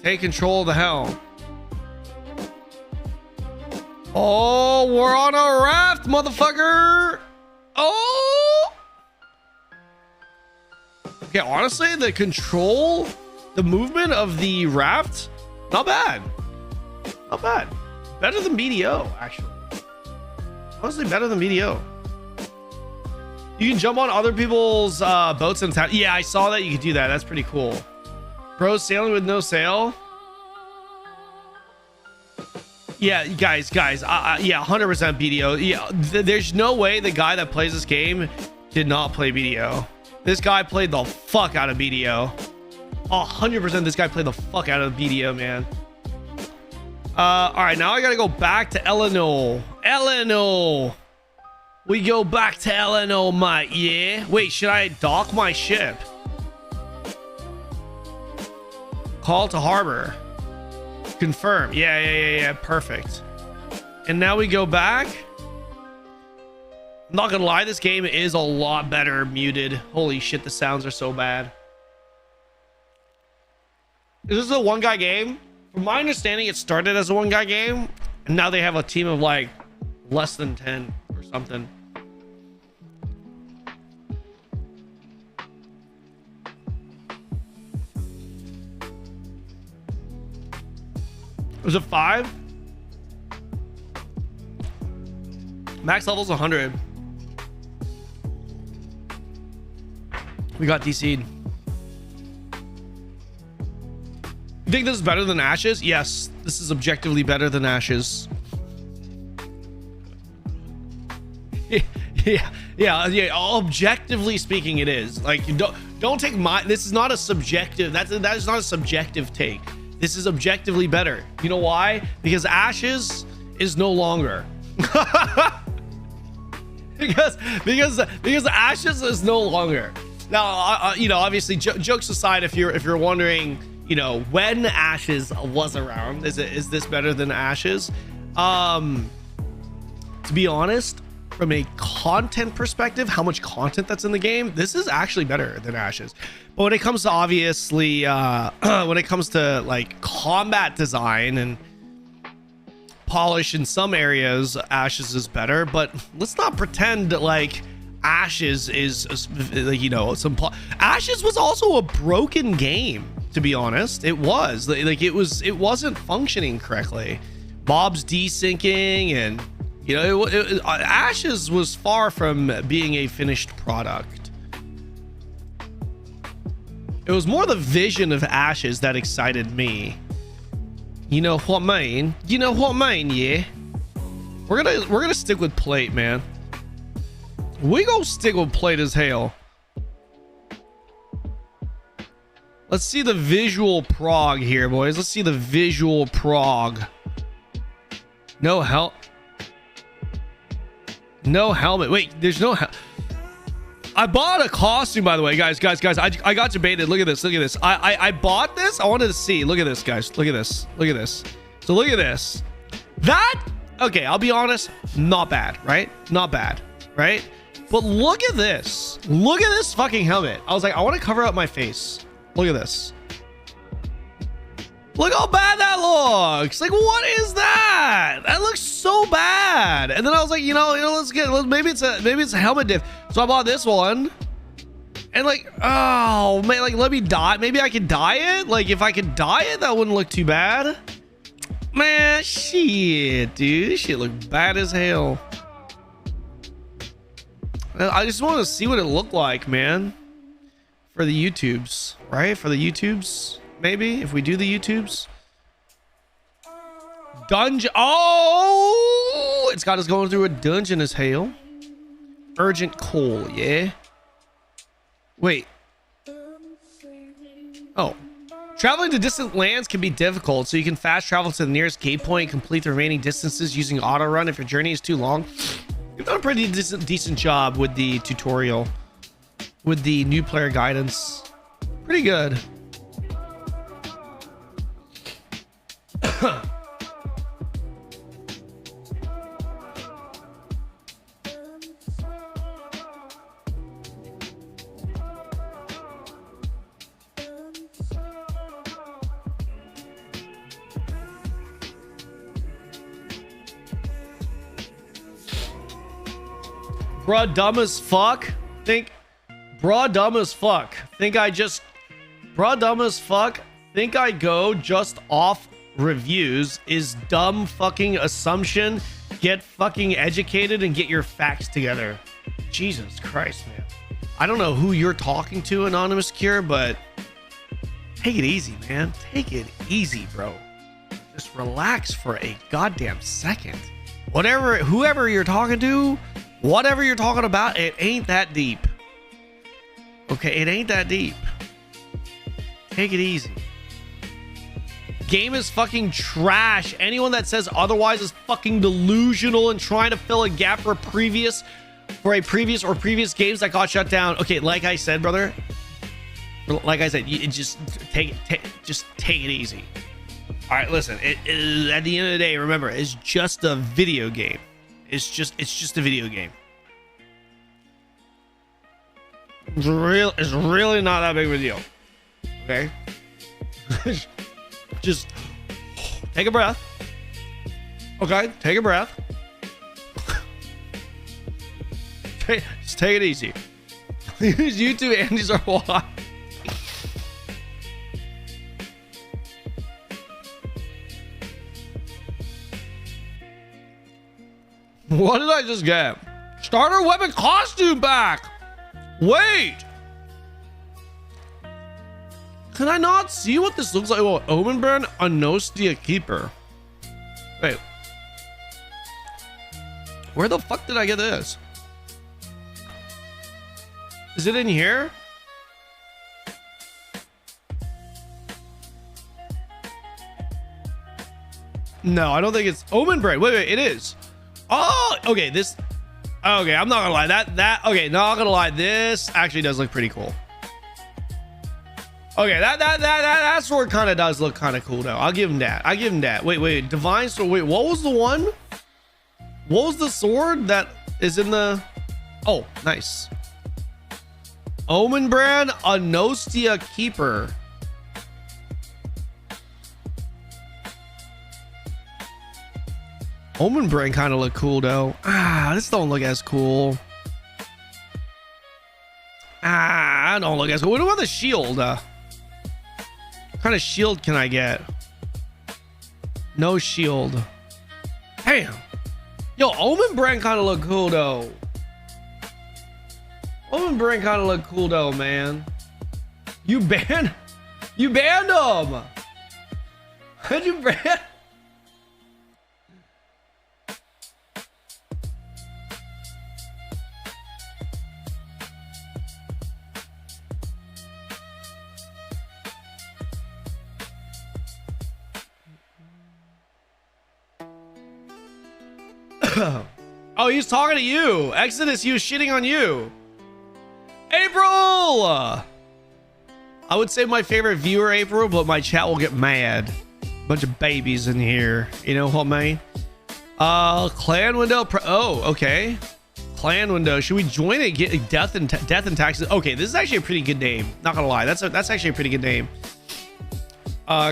B: Take control of the helm. Oh, we're on a raft, motherfucker. Oh. Okay, honestly, the control, the movement of the raft, not bad. Not bad. Better than BDO, actually. Honestly, better than BDO. You can jump on other people's boats in town. Yeah, I saw that you could do that. That's pretty cool. Bro, sailing with no sail. Yeah, guys, yeah, 100% BDO. Yeah, there's no way the guy that plays this game did not play BDO. This guy played the fuck out of BDO. 100% this guy played the fuck out of BDO, man. All right, now I gotta go back to Eleanor. Eleanor. We go back to Eleanor, mate, yeah? Wait, should I dock my ship? Call to harbor. Confirm. Yeah, perfect. And now we go back. I'm not gonna lie, this game is a lot better muted. Holy shit, the sounds are so bad. Is this a one-guy game? From my understanding, it started as a one-guy game, and now they have a team of like less than 10 or something. Was it 5? Max level's 100. We got DC'd. You think this is better than Ashes? Yes, this is objectively better than Ashes. yeah. Objectively speaking, it is. Like, don't take my. This is not a subjective. That is not a subjective take. This is objectively better. You know why? Because Ashes is no longer. because Ashes is no longer. Now, you know, obviously, jokes aside, if you're wondering, you know, when Ashes was around, is this better than Ashes? To be honest, from a content perspective, how much content that's in the game, this is actually better than Ashes. But when it comes to obviously, when it comes to like combat design and polish in some areas, Ashes is better. But let's not pretend that like Ashes is, you know, Ashes was also a broken game. To be honest, it was like it wasn't functioning correctly. Mobs desyncing, and you know, Ashes was far from being a finished product. It was more the vision of Ashes that excited me. You know what I mean? You know what I mean? Yeah. We're gonna stick with plate, man. We gonna stick with plate as hell. Let's see the visual prog here, boys. Let's see the visual prog. No help. No helmet. Wait, there's no I bought a costume, by the way, guys. I got debated. Look at this. I bought this. I wanted to see. Look at this, guys. Look at this. So look at this. Okay, I'll be honest. Not bad, right? Not bad, right? But look at this. Look at this fucking helmet. I was like, I want to cover up my face. Look at this. Look how bad that looks. Like, what is that? That looks so bad. And then I was like, you know, maybe it's a helmet diff. So I bought this one. And like, oh man, like, let me dye. Maybe I could dye it. Like, if I could dye it, that wouldn't look too bad. Man, shit, dude. This shit look bad as hell. I just want to see what it looked like, man. For the YouTubes, right? For the YouTubes, maybe, if we do the YouTubes. Dungeon. Oh, it's got us going through a dungeon as hell. Urgent call, yeah. Wait. Oh. Traveling to distant lands can be difficult, so you can fast travel to the nearest gate point and complete the remaining distances using auto run if your journey is too long. You've done a pretty decent job with the tutorial, with the new player guidance. Pretty good. Bruh, dumb as fuck. Bruh, dumb as fuck. Bruh, dumb as fuck. Think I go just off reviews is dumb fucking assumption. Get fucking educated and get your facts together. Jesus Christ, man. I don't know who you're talking to, Anonymous Cure, but take it easy, man. Take it easy, bro. Just relax for a goddamn second. Whoever you're talking to, whatever you're talking about, it ain't that deep. Okay, it ain't that deep. Take it easy. Game is fucking trash. Anyone that says otherwise is fucking delusional and trying to fill a gap for previous games that got shut down. Okay, like I said, brother. Like I said, you just take it easy. All right, listen. At the end of the day, remember, it's just a video game. It's just a video game. It's really not that big of a deal. Okay? Just take a breath. Okay? Take a breath. Just take it easy. These YouTube Andes are wild. What did I just get? Starter weapon costume back. Wait. Can I not see what this looks like? Oh, Omenburn Anostia Keeper. Wait. Where the fuck did I get this? Is it in here? No, I don't think it's Omenburn. Wait, it is. Oh, okay, okay, I'm not gonna lie, okay, not gonna lie, this actually does look pretty cool. Okay, that sword kind of does look kind of cool though. I'll give him that. Wait, divine sword. Wait, what was the one? What was the sword that is in the? Oh, nice. Omenbrand Anostia Keeper. Omenbrand kind of look cool though. This don't look as cool. I don't look as cool. What about the shield? What kind of shield can I get? No shield. Damn. Yo, Omenbrand kind of look cool though. Omenbrand kind of look cool though, man. You banned him. How'd you ban? Oh, he's talking to you. Exodus, he was shitting on you. April! I would say my favorite viewer, April, but my chat will get mad. Bunch of babies in here. You know what I mean? Clan window. Oh, okay. Clan window. Should we join it? Get death and taxes. Okay, this is actually a pretty good name. Not gonna lie. That's actually a pretty good name.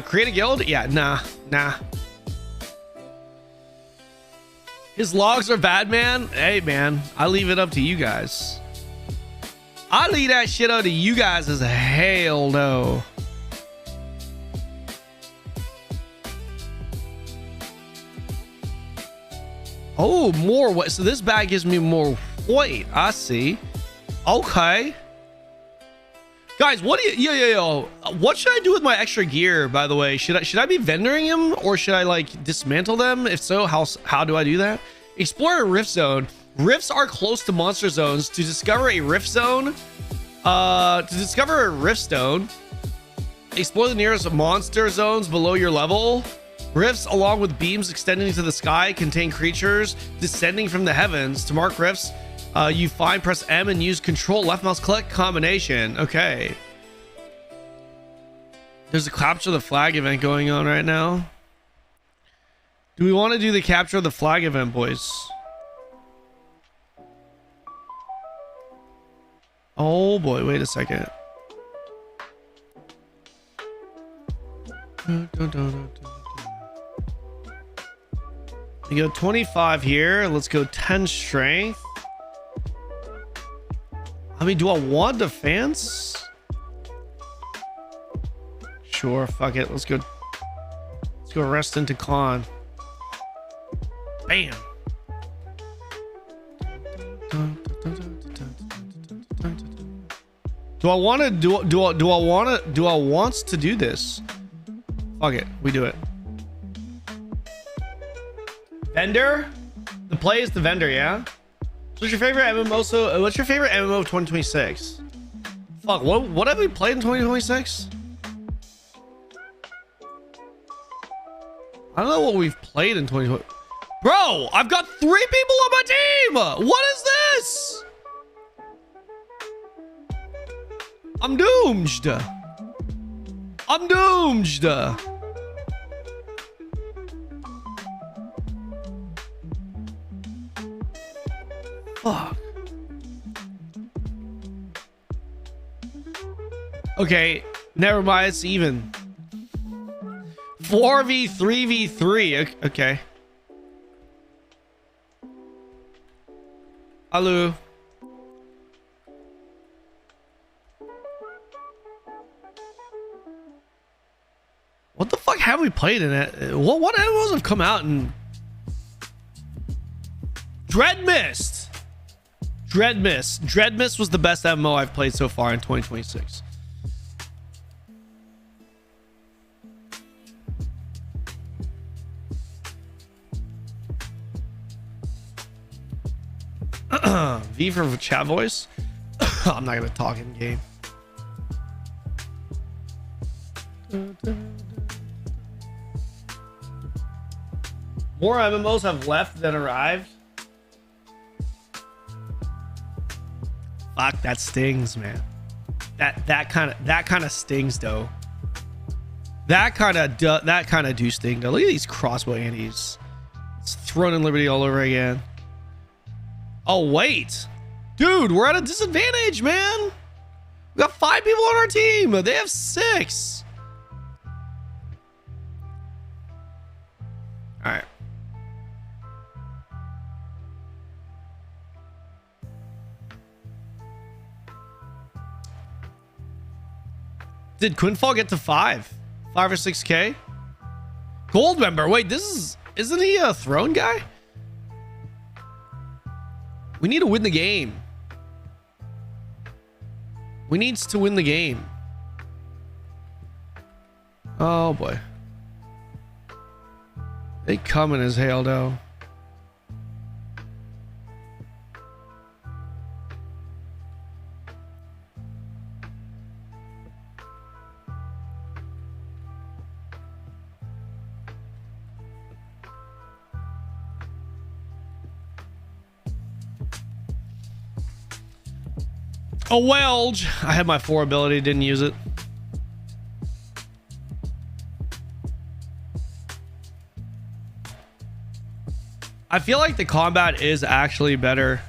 B: Create a guild? Yeah, nah. His logs are bad, man. Hey, man, I leave it up to you guys. I leave that shit up to you guys as a hell no. Oh, more what? So this bag gives me more weight. I see. Okay. Guys, what do you yo, what should I do with my extra gear, by the way? Should I be vendoring them, or should I like dismantle them? If so, how do I do that? Explore a rift zone. Rifts are close to monster zones. To discover a rift zone, explore the nearest monster zones below your level. Rifts, along with beams extending to the sky, contain creatures descending from the heavens. To mark rifts, you press M and use control left mouse click combination. Okay. There's a capture the flag event going on right now. Do we want to do the capture the flag event, boys? Oh boy, wait a second. We go 25 here. Let's go 10 strength. I mean, do I want defense? Sure, fuck it. Let's go rest into con. Bam. Do I want to do this? Fuck it, we do it. Vendor? The play is the vendor, yeah? So what's your favorite MMO? So what's your favorite MMO of 2026? Fuck, what have we played in 2026? I don't know what we've played in 2020. Bro, I've got 3 people on my team! What is this? I'm doomed. I'm doomed. Fuck. Okay, never mind, it's even. 4v3v3. Okay. Hello. What the fuck have we played in it? What MMOs have come out in? Dreadmist. Dreadmist was the best MMO I've played so far in 2026. V for chat voice. I'm not gonna talk in game. More MMOs have left than arrived. Fuck, that stings, man. That kind of stings, though. That kind of do sting, though. Look at these crossbow anties. It's Throne and Liberty all over again. Oh wait, dude, we're at a disadvantage, man. We got 5 people on our team. They have 6. All right. Did Quinfall get to 5 or 6K? Gold member. Wait, isn't he a throne guy? We need to win the game. We need to win the game. Oh boy. They coming as hell though. A Welge. I had my 4 ability, didn't use it. I feel like the combat is actually better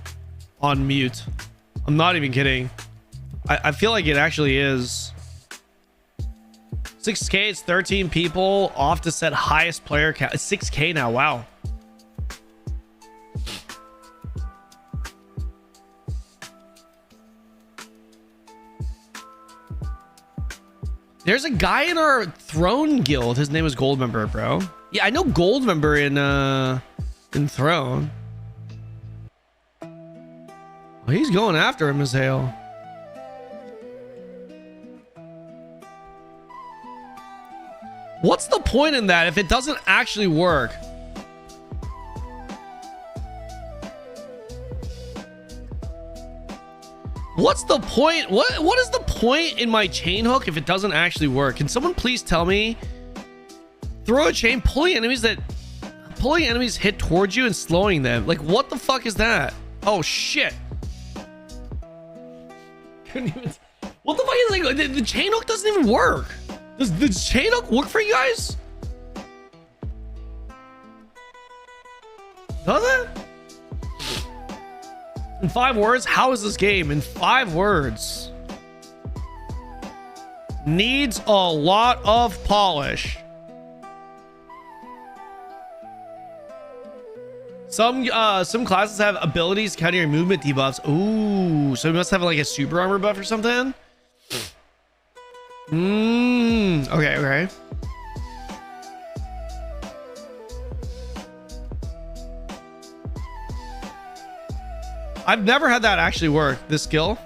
B: on mute. I'm not even kidding. I feel like it actually is. 6K, it's 13 people. Off to set highest player count. It's 6K now. Wow. There's a guy in our Throne guild. His name is Goldmember, bro. Yeah, I know Goldmember in Throne. Oh, he's going after him as hell. What's the point in that if it doesn't actually work? What's the point? What is the point in my chain hook if it doesn't actually work? Can someone please tell me? Throw a chain, pulling enemies hit towards you and slowing them. Like, what the fuck is that? Oh shit. Couldn't even. What the fuck is like the chain hook doesn't even work. Does the chain hook work for you guys? Does it? In 5 words, how is this game? In 5 words. Needs a lot of polish. Some classes have abilities counter your movement debuffs. Ooh, so we must have like a super armor buff or something. Okay. I've never had that actually work, this skill.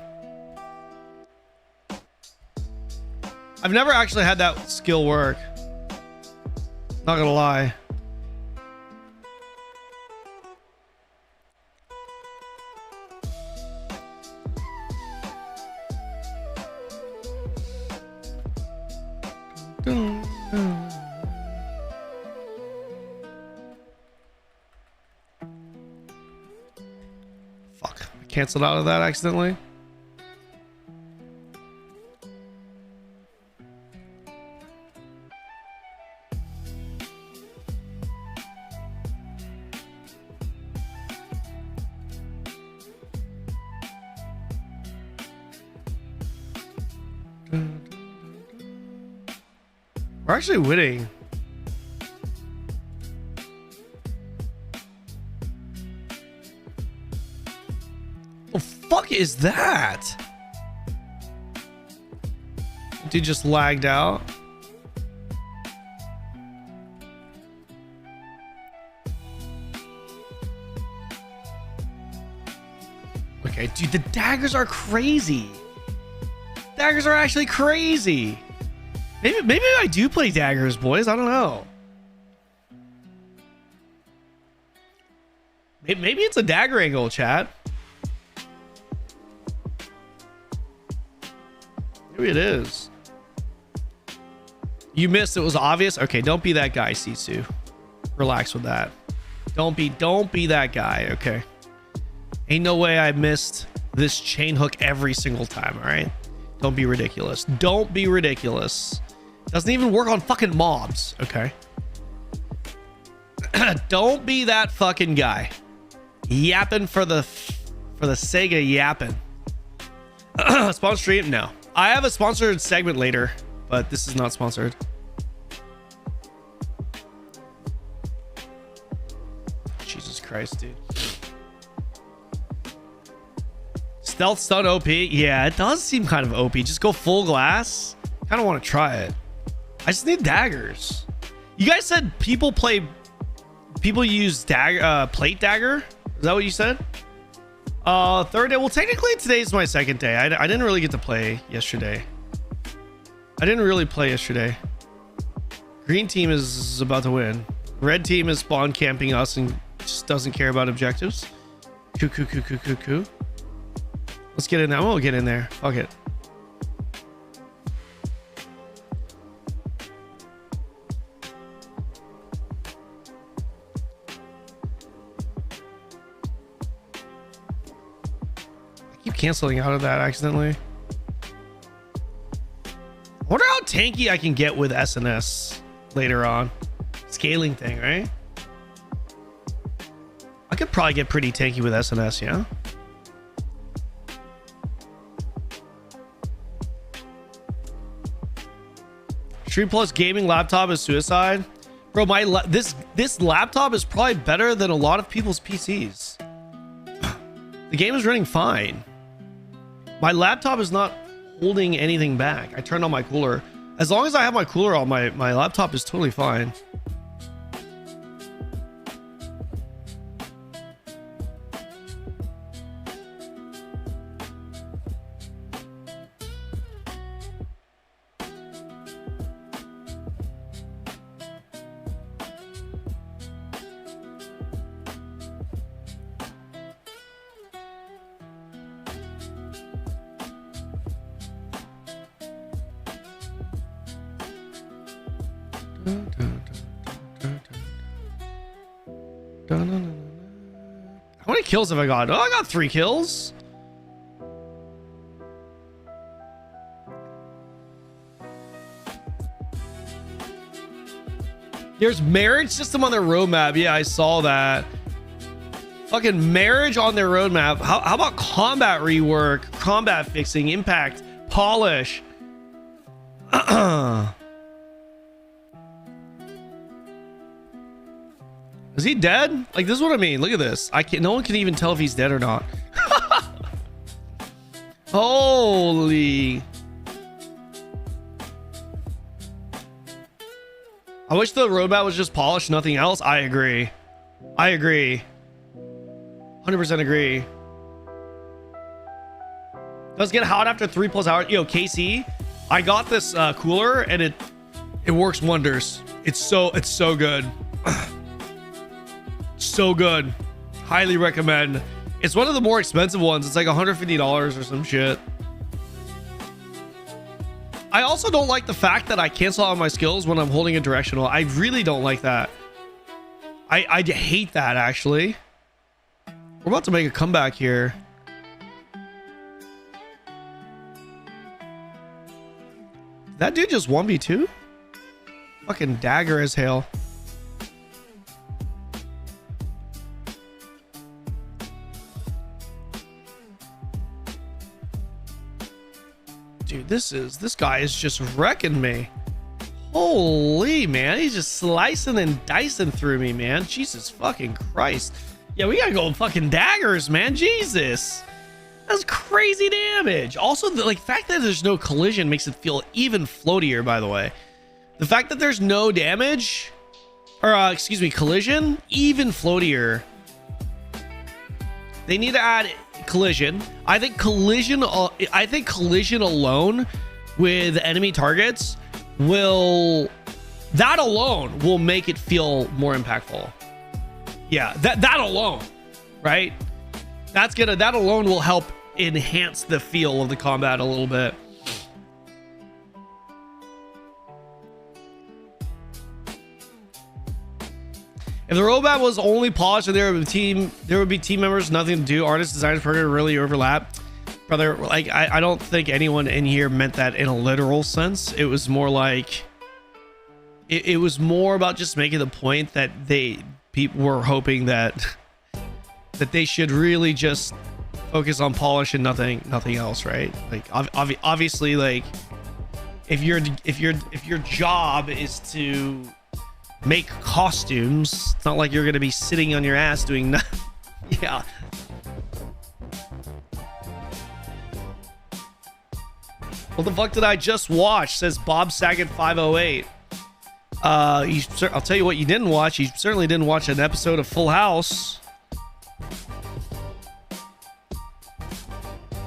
B: I've never actually had that skill work. Not gonna lie. Fuck. I canceled out of that accidentally. We're actually winning. The fuck is that? Dude just lagged out. Okay, dude, the daggers are crazy. Daggers are actually crazy. Maybe I do play daggers, boys. I don't know. Maybe it's a dagger angle, chat. Maybe it is. You missed. It was obvious. Okay, don't be that guy, Sisu. Relax with that. Don't be that guy. Okay. Ain't no way I missed this chain hook every single time. All right. Don't be ridiculous. Don't be ridiculous. Doesn't even work on fucking mobs. Okay. Don't be that fucking guy. Yapping for the Sega yapping. Sponsor stream? No. I have a sponsored segment later, but this is not sponsored. Jesus Christ, dude. Stealth stun OP? Yeah, it does seem kind of OP. Just go full glass. Kind of want to try it. I just need daggers. You guys said people use plate dagger. Is that what you said? Third day. Well, technically today's my second day. I didn't really get to play yesterday. Green team is about to win. Red team is spawn camping us and just doesn't care about objectives. Coo. Let's get in there. I'm gonna get in there. Fuck it. Canceling out of that accidentally. I wonder how tanky I can get with SNS later on. Scaling thing, right? I could probably get pretty tanky with SNS, yeah? Stream Plus gaming laptop is suicide. Bro, this laptop is probably better than a lot of people's PCs. The game is running fine. My laptop is not holding anything back. I turned on my cooler. As long as I have my cooler on, my laptop is totally fine. How many kills have I got? Oh, I got 3 kills. There's marriage system on their roadmap. Yeah, I saw that. Fucking marriage on their roadmap. How about combat rework, combat fixing, impact, polish? Is he dead? Like, this is what I mean. Look at this. No one can even tell if he's dead or not. Holy. I wish the roadmap was just polished, nothing else. I agree. 100% agree. Does get hot after 3+ hours. Yo, KC, I got this cooler and it works wonders. It's so good. So good. Highly recommend. It's one of the more expensive ones. It's like $150 or some shit. I also don't like the fact that I cancel out my skills when I'm holding a directional. I really don't like that. I hate that, actually. We're about to make a comeback here. That dude just 1v2? Fucking dagger as hell. Dude, this guy is just wrecking me. Holy, man. He's just slicing and dicing through me, man. Jesus fucking Christ. Yeah, we gotta go fucking daggers, man. Jesus. That's crazy damage. Also, the fact that there's no collision makes it feel even floatier, by the way. The fact that there's no damage, or excuse me, collision, even floatier. They need to add collision. I think collision alone with enemy targets that alone will make it feel more impactful. Yeah, that alone, right? That alone will help enhance the feel of the combat a little bit. If the roadmap was only polished and there would be team members, nothing to do. Artists, designers, programmers really overlap. Brother, like I don't think anyone in here meant that in a literal sense. It was more like it was more about just making the point that people were hoping that they should really just focus on polish and nothing else, right? Like obviously, like if your job is to make costumes, it's not like you're gonna be sitting on your ass doing nothing. Yeah. What the fuck did I just watch? Says Bob Saget 508. I'll tell you what you didn't watch. You certainly didn't watch an episode of Full House.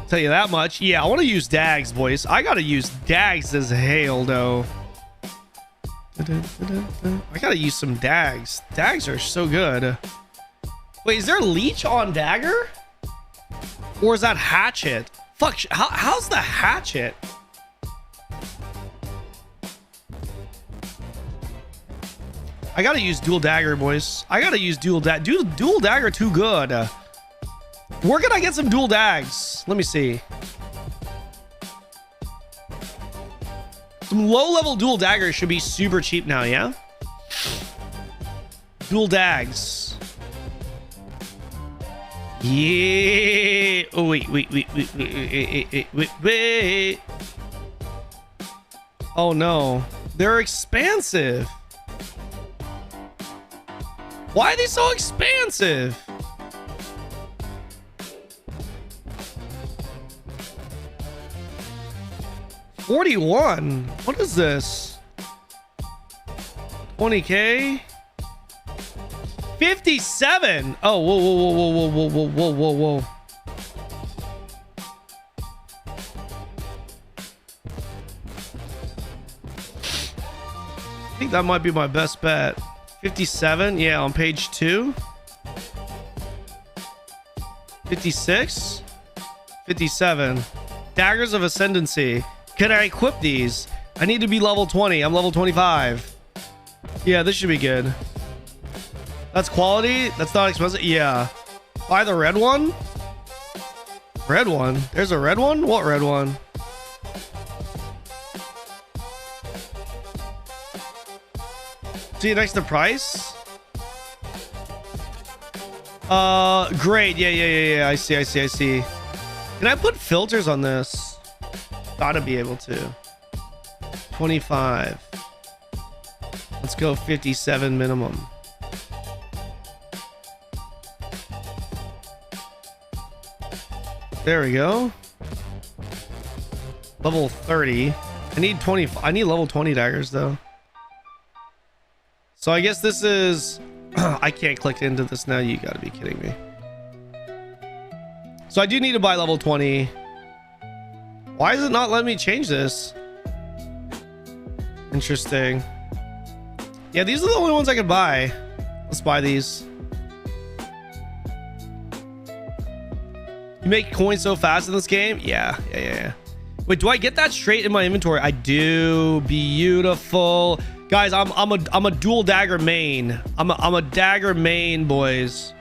B: Tell you that much. Yeah, I want to use Dags, boys. I gotta use Dags as hail, though. I gotta use some Dags. Dags are so good. Wait, is there Leech on Dagger? Or is that Hatchet? Fuck, how's the Hatchet? I gotta use dual dagger, boys. I gotta use dual dagger too good. Where can I get some dual dags? Let me see. Some low-level dual daggers should be super cheap now, yeah? Dual dags. Yeah. Oh, wait. Oh, no. They're expansive. Why are they so expansive? $41. What is this? 20K? 57. Oh, whoa. I think that might be my best bet. 57, yeah, on page 2. 56, 57. Daggers of Ascendancy. Can I equip these? I need to be level 20. I'm level 25. Yeah, this should be good. That's quality. That's not expensive. Yeah. Buy the red one. Red one. There's a red one. What red one? See next to price. Great. Yeah. I see. Can I put filters on this? Gotta be able to. 25. Let's go 57 minimum. There we go. Level 30. I need 20. I need level 20 daggers though. So I guess this is... I can't click into this now. You gotta be kidding me. So I do need to buy level 20. Why is it not letting me change this? Interesting. Yeah, these are the only ones I can buy. Let's buy these. You make coins so fast in this game? Yeah. Wait, do I get that straight in my inventory? I do. Beautiful. Guys, I'm a dual dagger main. I'm a dagger main, boys.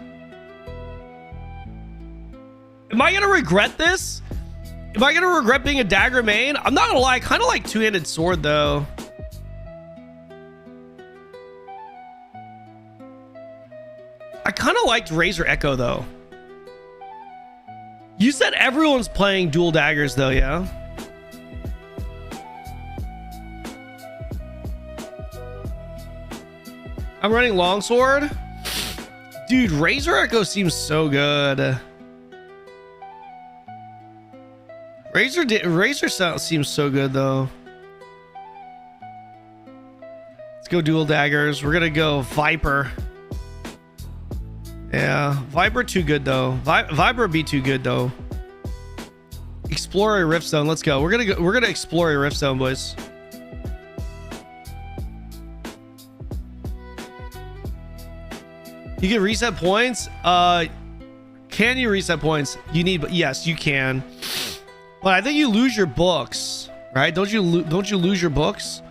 B: Am I gonna regret this? Am I gonna regret being a dagger main? I'm not gonna lie, I kind of like two-handed sword though. I kind of liked Razor Echo though. You said everyone's playing dual daggers though, yeah? I'm running longsword. Dude, Razor Echo seems so good. Razor seems so good though. Let's go dual daggers. We're gonna go Viper. Yeah, Viper too good though. Viper be too good though. Explore a rift zone. Let's go. We're gonna explore a rift zone, boys. You can reset points. Can you reset points? You need, yes, you can. But I think you lose your books, right? Don't you lose your books?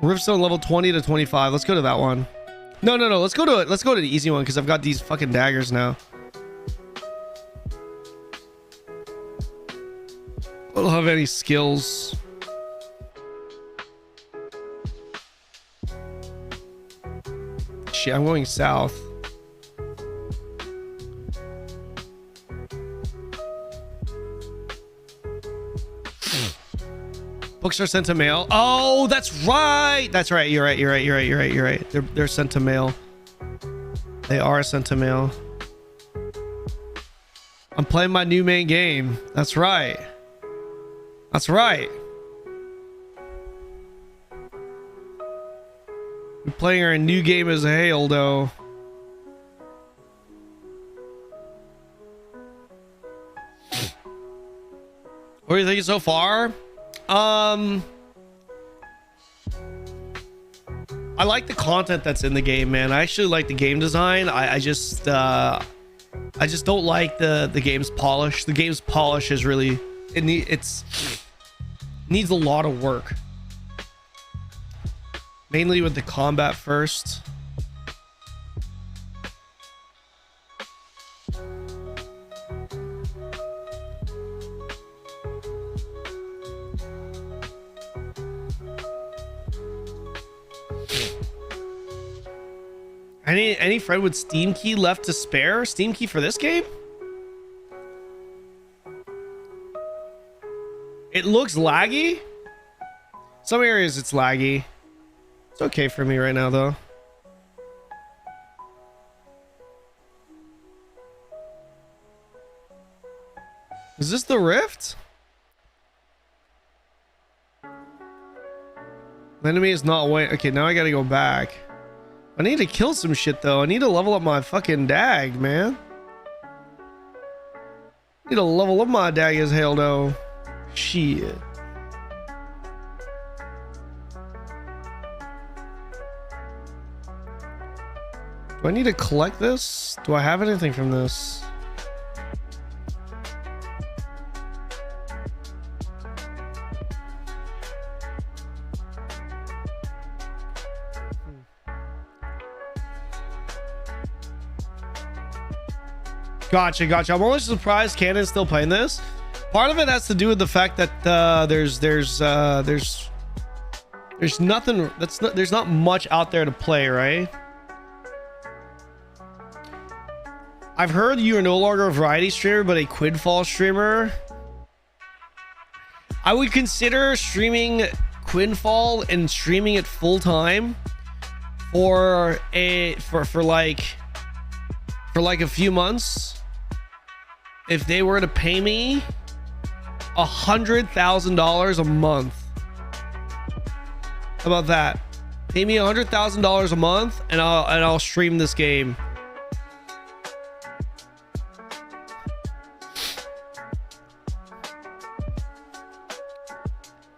B: Rift zone level 20 to 25. Let's go to that one. No. Let's go to the easy one because I've got these fucking daggers now. I don't have any skills. Shit, I'm going south. Books are sent to mail. Oh, that's right. That's right. You're right. They're sent to mail. They are sent to mail. I'm playing my new main game. That's right. That's right. We're playing our new game as Hail, though. What are you thinking so far? I like the content that's in the game, man. I actually like the game design. I just don't like the game's polish. The game's polish is really it needs a lot of work. Mainly with the combat first. Any friend with Steam key left to spare? Steam key for this game? It looks laggy. Some areas it's laggy. It's okay for me right now though. Is this the rift? The enemy is not waiting. Okay, now I gotta go back. I need to kill some shit though. I need to level up my fucking dag, man. I need to level up my dag as hell though. Shit. Do I need to collect this? Do I have anything from this? Gotcha. I'm only surprised Kanon's still playing this. Part of it has to do with the fact that there's nothing there's not much out there to play, right? I've heard you are no longer a variety streamer, but a Quinfall streamer. I would consider streaming Quinfall and streaming it full time for like a few months. If they were to pay me $100,000 a month. How about that? Pay me $100,000 a month and I'll stream this game.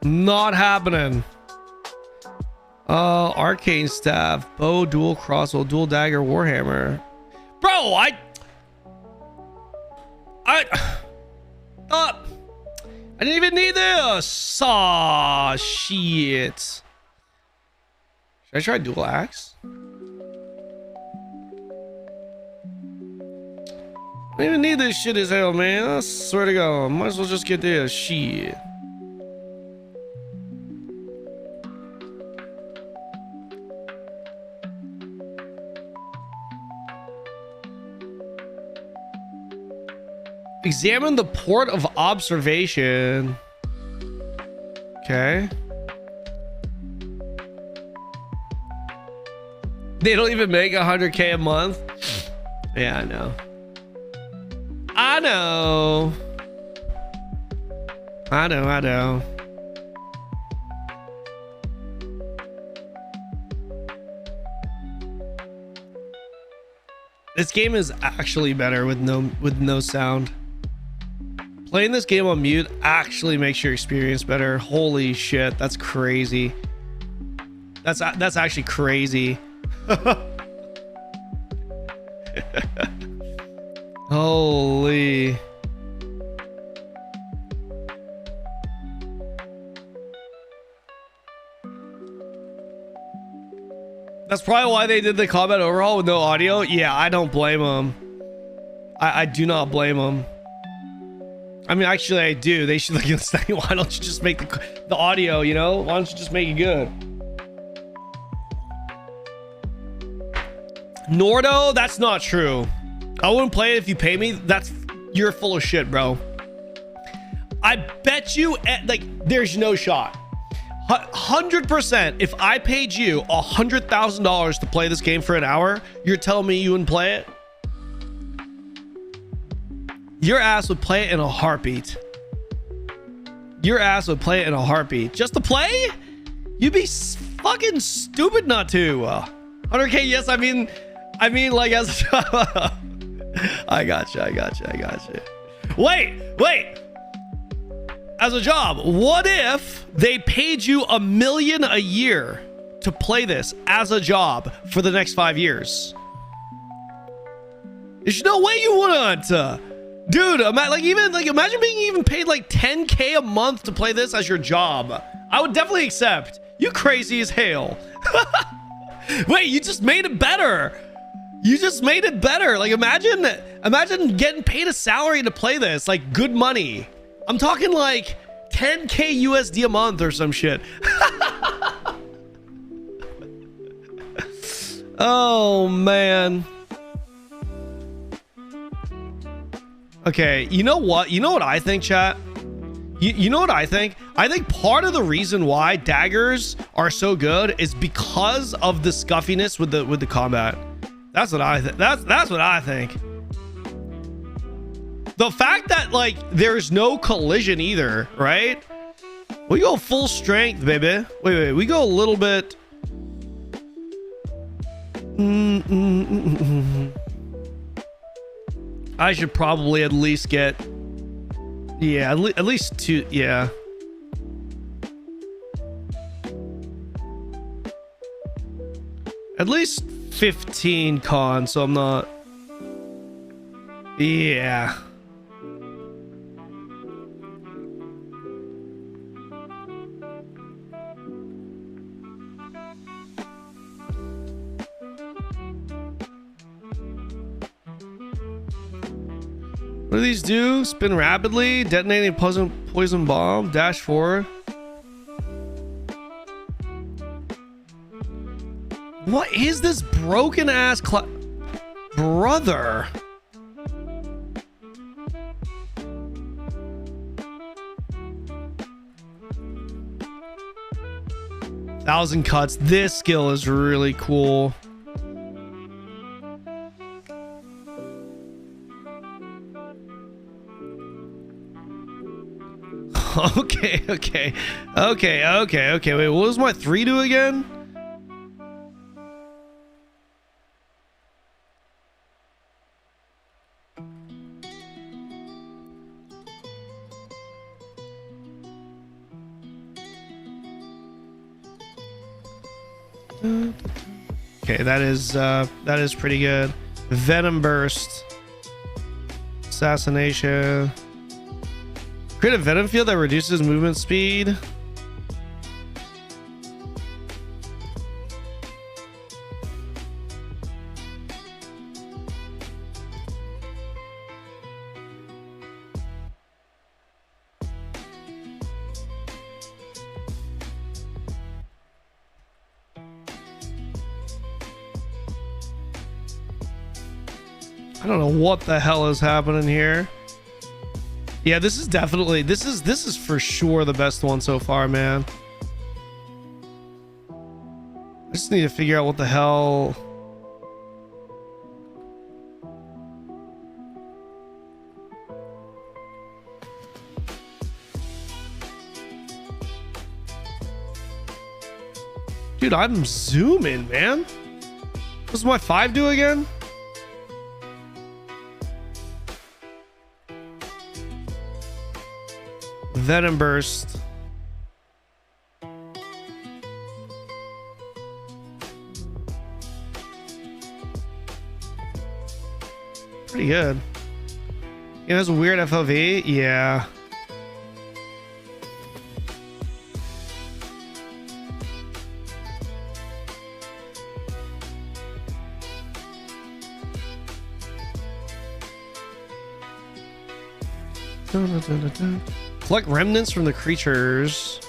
B: Not happening. Arcane staff, bow, dual crossbow, dual dagger, warhammer. Bro, I didn't even need this. Aw, shit. Should I try dual axe? I don't even need this shit as hell, man. I swear to God, might as well just get this shit. Examine the port of observation. Okay. They don't even make 100K a month. Yeah, I know. I know. This game is actually better with no sound. Playing this game on mute actually makes your experience better. Holy shit, that's crazy. That's actually crazy. Holy. That's probably why they did the combat overhaul with no audio. Yeah, I don't blame them. I do not blame them. I mean, actually, I do. They should like, why don't you just make the audio, you know? Why don't you just make it good? Nordo, that's not true. I wouldn't play it if you pay me. You're full of shit, bro. I bet you, there's no shot. 100%. If I paid you $100,000 to play this game for an hour, you're telling me you wouldn't play it? Your ass would play it in a heartbeat. Just to play? You'd be fucking stupid not to. 100K, yes, I mean like as I gotcha. Wait. As a job, what if they paid you $1 million a year to play this as a job for the next 5 years? There's no way you wouldn't. Dude, imagine being even paid like $10K a month to play this as your job. I would definitely accept. You crazy as hell. Wait, you just made it better. Like imagine getting paid a salary to play this, like good money. I'm talking like 10K USD a month or some shit. Oh man. Okay, you know what I think, chat? You know what I think? I think part of the reason why daggers are so good is because of the scuffiness with the combat. That's what I that's what I think. The fact that like there's no collision either, right? We go full strength, baby. Wait, we go a little bit. I should probably at least get, yeah, at least 2, yeah. At least 15 con, so I'm not, yeah. What do these do? Spin rapidly, detonating poison bomb, dash forward. What is this broken ass brother? Thousand cuts. This skill is really cool. Okay. Wait, what does my 3 do again? Okay, that is pretty good. Venom burst, assassination. Create a venom field that reduces movement speed. I don't know what the hell is happening here. Yeah, this is definitely, this is for sure the best one so far, man. I just need to figure out what the hell. Dude, I'm zooming, man. What does my 5 do again? Venom burst. Pretty good. It has a weird FOV. Yeah. Collect remnants from the creatures.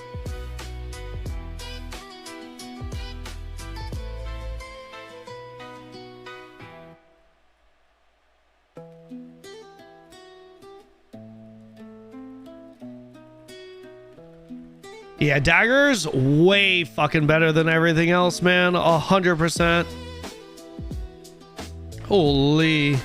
B: Yeah, daggers way fucking better than everything else, man. 100%. Holy.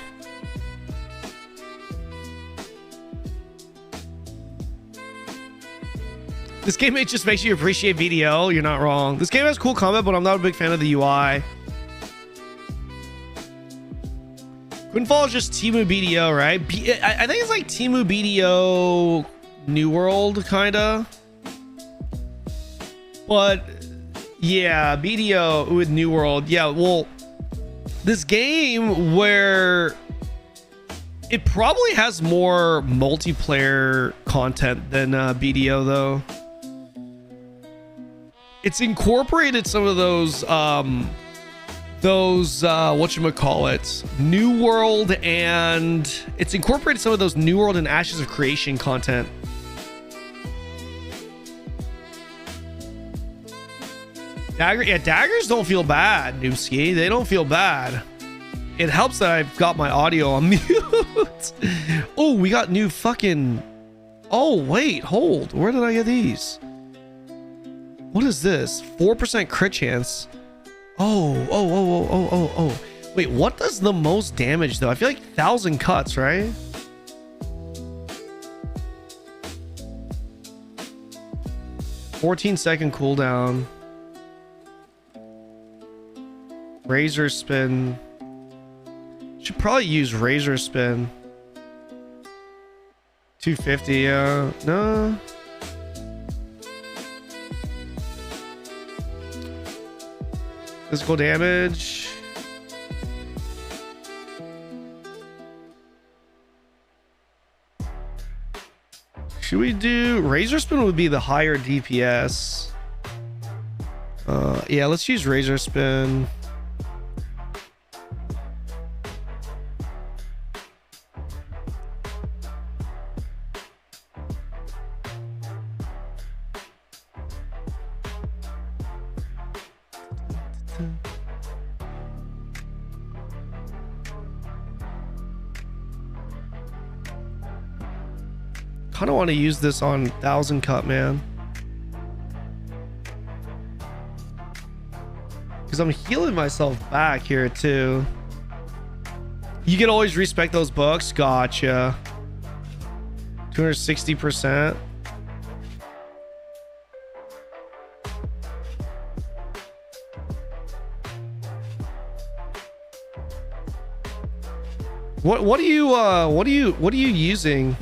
B: This game just makes you appreciate VDO. You're not wrong. This game has cool combat, but I'm not a big fan of the UI. Quinfall is just Temu BDO, right? I think it's like Temu BDO New World, kinda. But yeah, BDO with New World. Yeah, well, this game where it probably has more multiplayer content than BDO though. It's incorporated some of those whatchamacallit, New World, and it's incorporated some of those New World and Ashes of Creation content. Daggers don't feel bad, Noobski. They don't feel bad. It helps that I've got my audio on mute. Oh, we got new fucking... Oh, wait, hold. Where did I get these? What is this? 4% crit chance. Oh. Wait, what does the most damage, though? I feel like 1,000 cuts, right? "14-second cooldown. Razor spin. Should probably use razor spin. 250, no. Physical damage. Should we do razor spin? Would be the higher DPS. Yeah, let's use razor spin. Kind of want to use this on 1000 cut, man. Because I'm healing myself back here too. You can always respec those books. Gotcha. 260%. What are you using?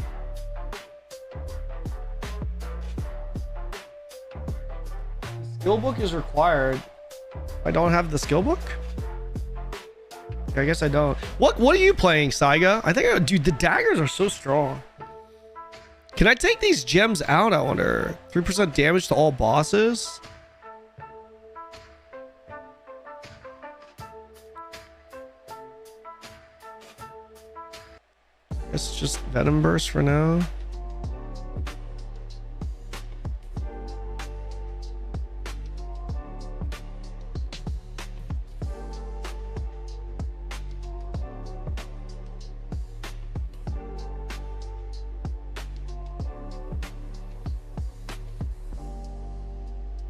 B: Skill book is required. I don't have the skill book. I guess I don't. What are you playing, Saiga? I think, dude, the daggers are so strong. Can I take these gems out? I wonder. 3% damage to all bosses. It's just Venom Burst for now.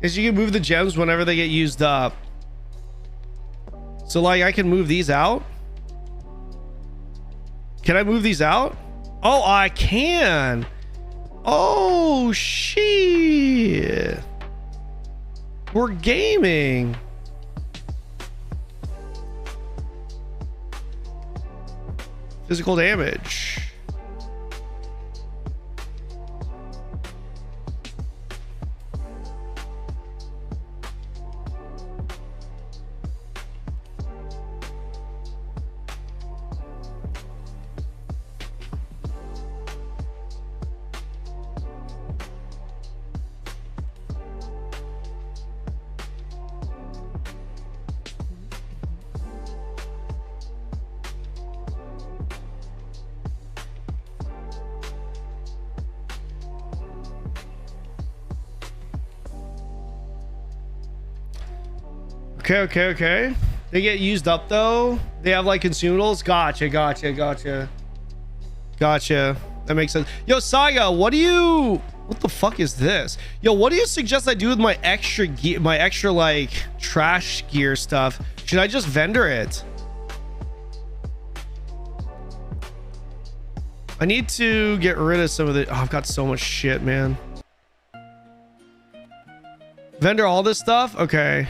B: Is you can move the gems whenever they get used up. So like I can move these out. Can I move these out? Oh, I can. Oh shit. We're gaming. Physical damage. Okay. They get used up though. They have like consumables. Gotcha. That makes sense. Yo, Saiga, what the fuck is this? Yo, what do you suggest I do with my extra gear, my extra like trash gear stuff? Should I just vendor it? I need to get rid of some of the... Oh, I've got so much shit, man. Vendor all this stuff? Okay.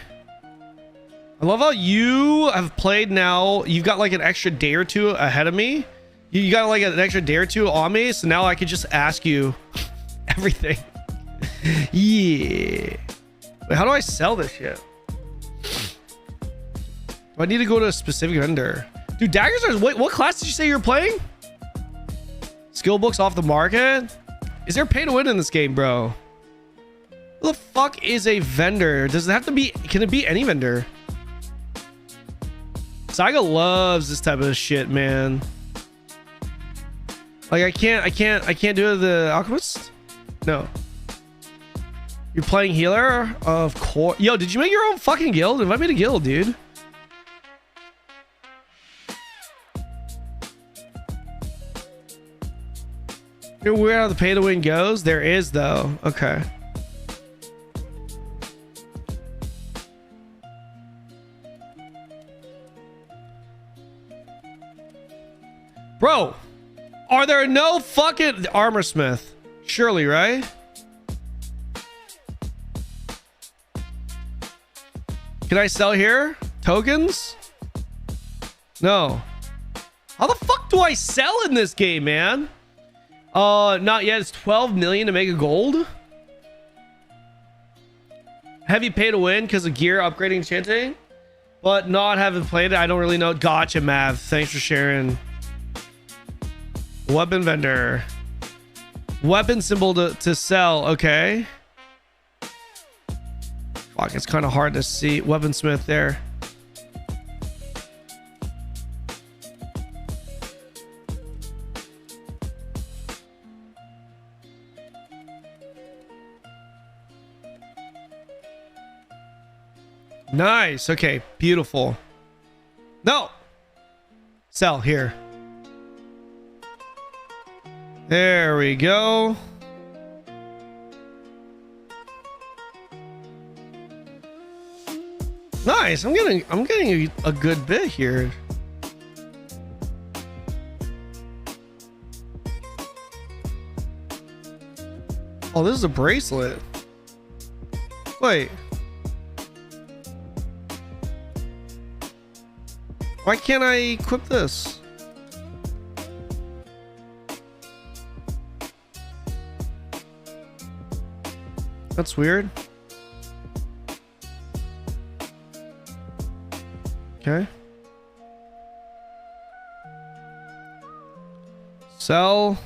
B: I love how you have played now. You've got like an extra day or two ahead of me. You got like an extra day or two on me. So now I could just ask you everything. Yeah. Wait, how do I sell this shit? Do I need to go to a specific vendor? Dude, daggers are... Wait, what class did you say you're playing? Skill books off the market? Is there pay to win in this game, bro? Who the fuck is a vendor? Does it have to be... Can it be any vendor? Saiga loves this type of shit, man. Like I can't do the alchemist? No. You're playing healer? Of course. Yo, did you make your own fucking guild? Invite me to guild, dude. You're weird how the pay to win goes? There is though. Okay. Bro, are there no fucking armor smith? Surely, right? Can I sell here? Tokens? No. How the fuck do I sell in this game, man? Not yet. It's 12 million to make a gold. Heavy pay to win because of gear upgrading enchanting, but not having played it. I don't really know. Gotcha, Mav. Thanks for sharing. Weapon vendor. Weapon symbol to sell. Okay. Fuck, it's kind of hard to see. Weaponsmith there. Nice. Okay, beautiful. No. Sell here. There we go. Nice. I'm getting a good bit here. Oh, this is a bracelet. Wait. Why can't I equip this? That's weird. Okay. Sell.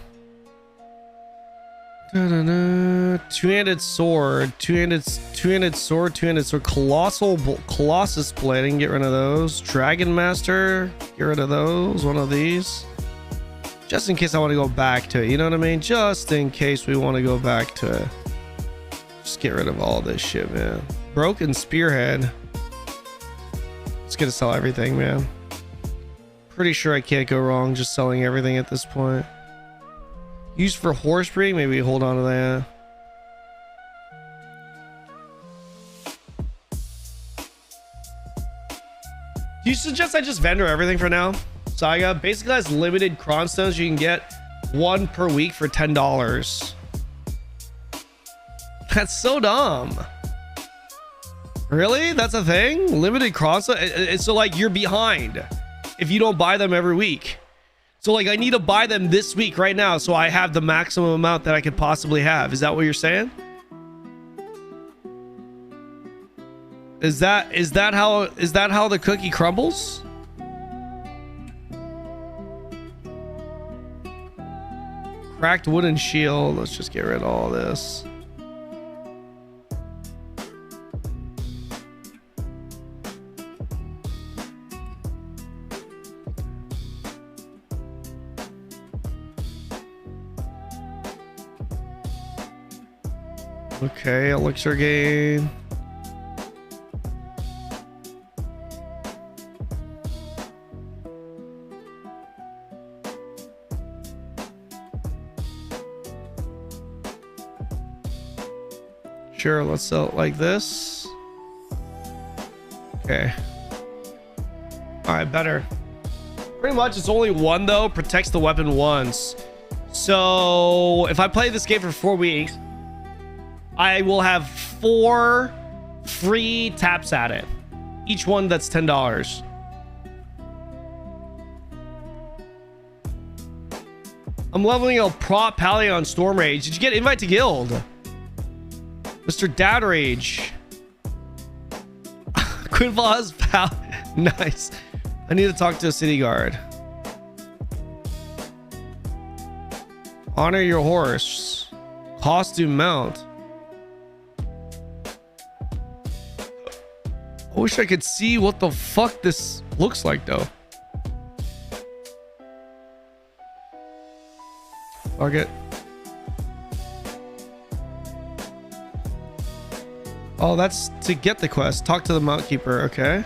B: Two-handed sword, two-handed sword, two-handed sword, colossus blade. I can get rid of those. Dragon master, get rid of those. One of these, just in case I want to go back to it. You know what I mean? Just in case we want to go back to it. Just get rid of all this shit, man. Broken spearhead. It's gonna sell everything, man. Pretty sure I can't go wrong just selling everything at this point. Used for horse breeding, maybe hold on to that. Do you suggest I just vendor everything for now? Saga basically has limited cron stones. You can get one per week for $10. That's so dumb. Really? That's a thing? Limited cron stones? So like you're behind if you don't buy them every week. So like I need to buy them this week right now so I have the maximum amount that I could possibly have. Is that what you're saying? Is that how the cookie crumbles? Cracked wooden shield. Let's just get rid of all this. Okay, elixir gain. Sure, let's sell it like this. Okay. Alright, better. Pretty much it's only one though, protects the weapon once. So if I play this game for 4 weeks, I will have 4 free taps at it. Each one that's $10. I'm leveling a prop pally on Storm Rage. Did you get invite to guild? Mr. Dad Rage. Quinfall has pal. Nice. I need to talk to a city guard. Honor your horse. Costume mount. I wish I could see what the fuck this looks like though. Target. Oh, that's to get the quest. Talk to the Mount Keeper. Okay.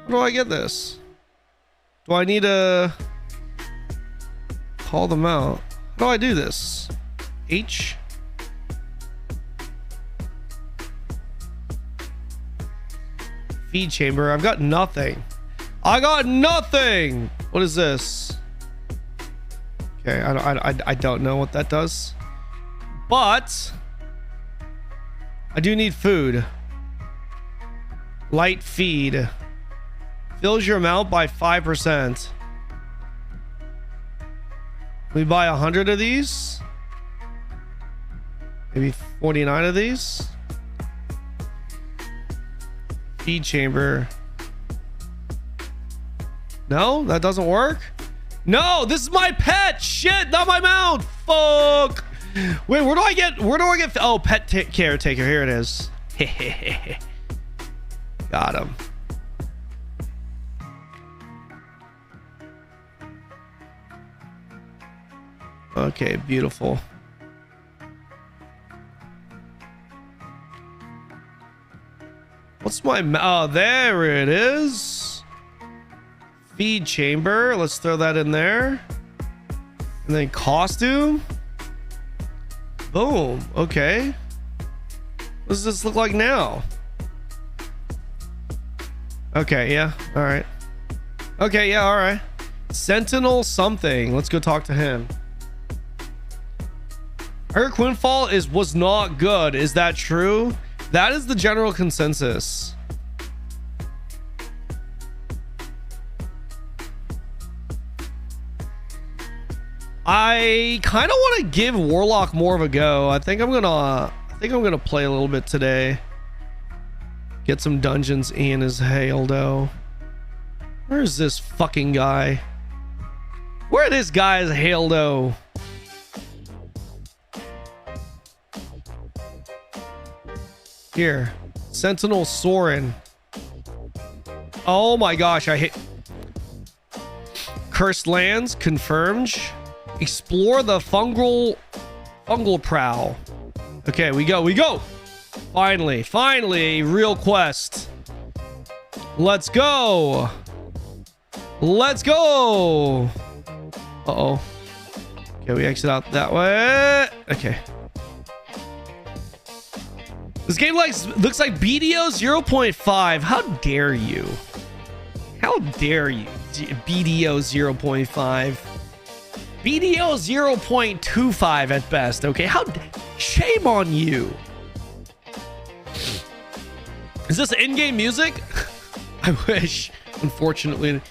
B: How do I get this? Do I need to call them out? How do I do this? H? Feed chamber. I've got nothing. I got nothing. What is this? Okay, I don't know what that does. But I do need food. Light feed. Fills your mount by 5%. We buy 100 of these. Maybe 49 of these. Feed chamber. No, that doesn't work. No, this is my pet. Shit, not my mount. Fuck. Wait, where do I get? Oh, pet caretaker. Here it is. Got him. Okay, beautiful. What's my... Oh, there it is. Feed chamber. Let's throw that in there. And then costume. Boom. Okay. What does this look like now? Okay, yeah. All right. Okay, yeah, all right. Sentinel something. Let's go talk to him. I heard Quinfall was not good. Is that true? That is the general consensus. I kind of want to give Warlock more of a go. I think I'm gonna play a little bit today. Get some dungeons in as Haldo. Where is this fucking guy? Where this guy is Haldo? Here. Sentinel Soren. Oh my gosh, I hate... Cursed lands confirmed. Explore the fungal prow. Okay, we go. Finally, real quest. Let's go. Uh-oh. Okay, we exit out that way. Okay. This game looks like BDO 0.5. How dare you? How dare you? BDO 0.5. BDO 0.25 at best, okay? Shame on you. Is this in-game music? I wish. Unfortunately.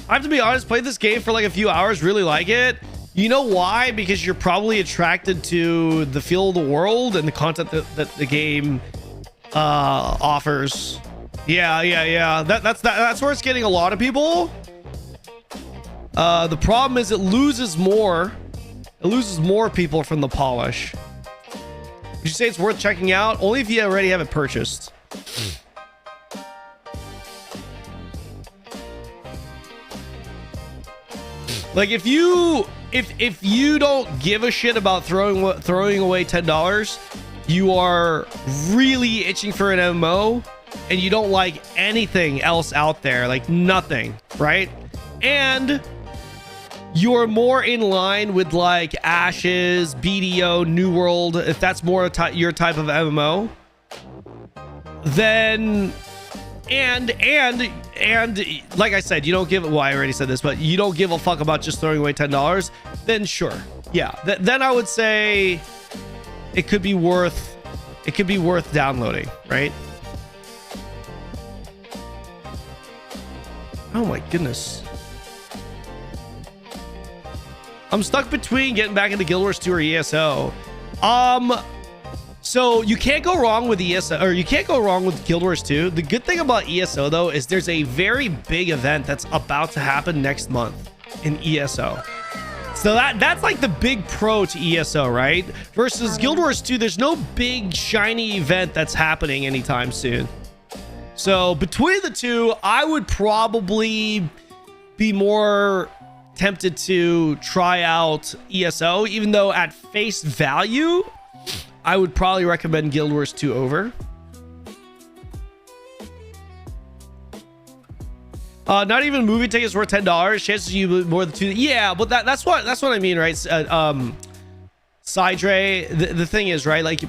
B: I have to be honest, played this game for like a few hours, really like it. You know why? Because you're probably attracted to the feel of the world and the content that the game offers. Yeah. That's where it's getting a lot of people. The problem is it loses more people from the polish. Would you say it's worth checking out? Only if you already have it purchased. Like if you don't give a shit about throwing away $10, you are really itching for an MMO and you don't like anything else out there, like nothing, right? And you're more in line with like Ashes, BDO, New World, if that's more your type of MMO, then and like I said, you don't give, well, I already said this, but you don't give a fuck about just throwing away $10, then sure, yeah, then I would say it could be worth downloading, right? Oh my goodness. I'm stuck between getting back into Guild Wars 2 or ESO. So you can't go wrong with ESO, or you can't go wrong with Guild Wars 2. The good thing about ESO though is there's a very big event that's about to happen next month in ESO. So that's like the big pro to ESO, right? Versus Guild Wars 2, there's no big shiny event that's happening anytime soon. So between the two, I would probably be more tempted to try out ESO, even though at face value, I would probably recommend Guild Wars 2 over. Not even movie tickets worth $10. Chances you more than 2. Yeah, but that's what I mean, right? Sidre, the thing is, right, like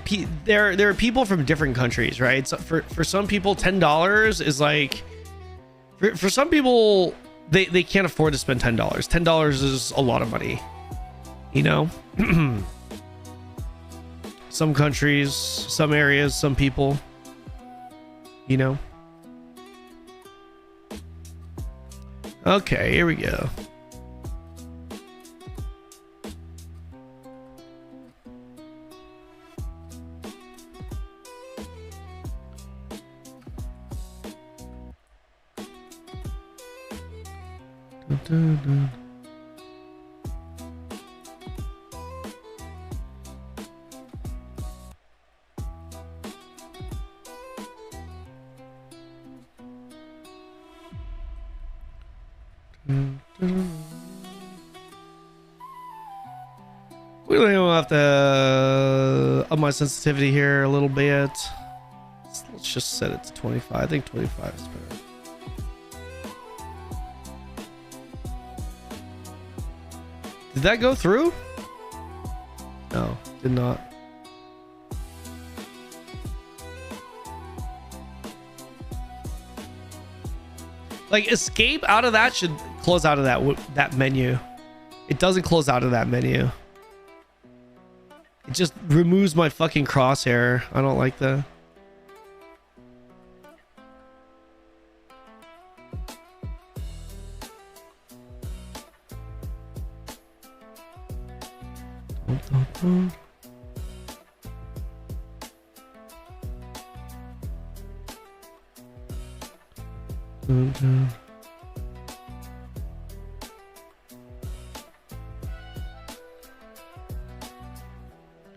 B: there are people from different countries, right? So for some people $10 is like, for some people they can't afford to spend $10. $10 is a lot of money, you know. Some countries, some areas, some people, you know. Okay, here we go. Dun, dun. We don't have to up my sensitivity here a little bit. Let's just set it to 25. I think 25 is better. Did that go through? No, did not. Like, escape out of that should close out of that menu. It doesn't close out of that menu. It just removes my fucking crosshair. I don't like that.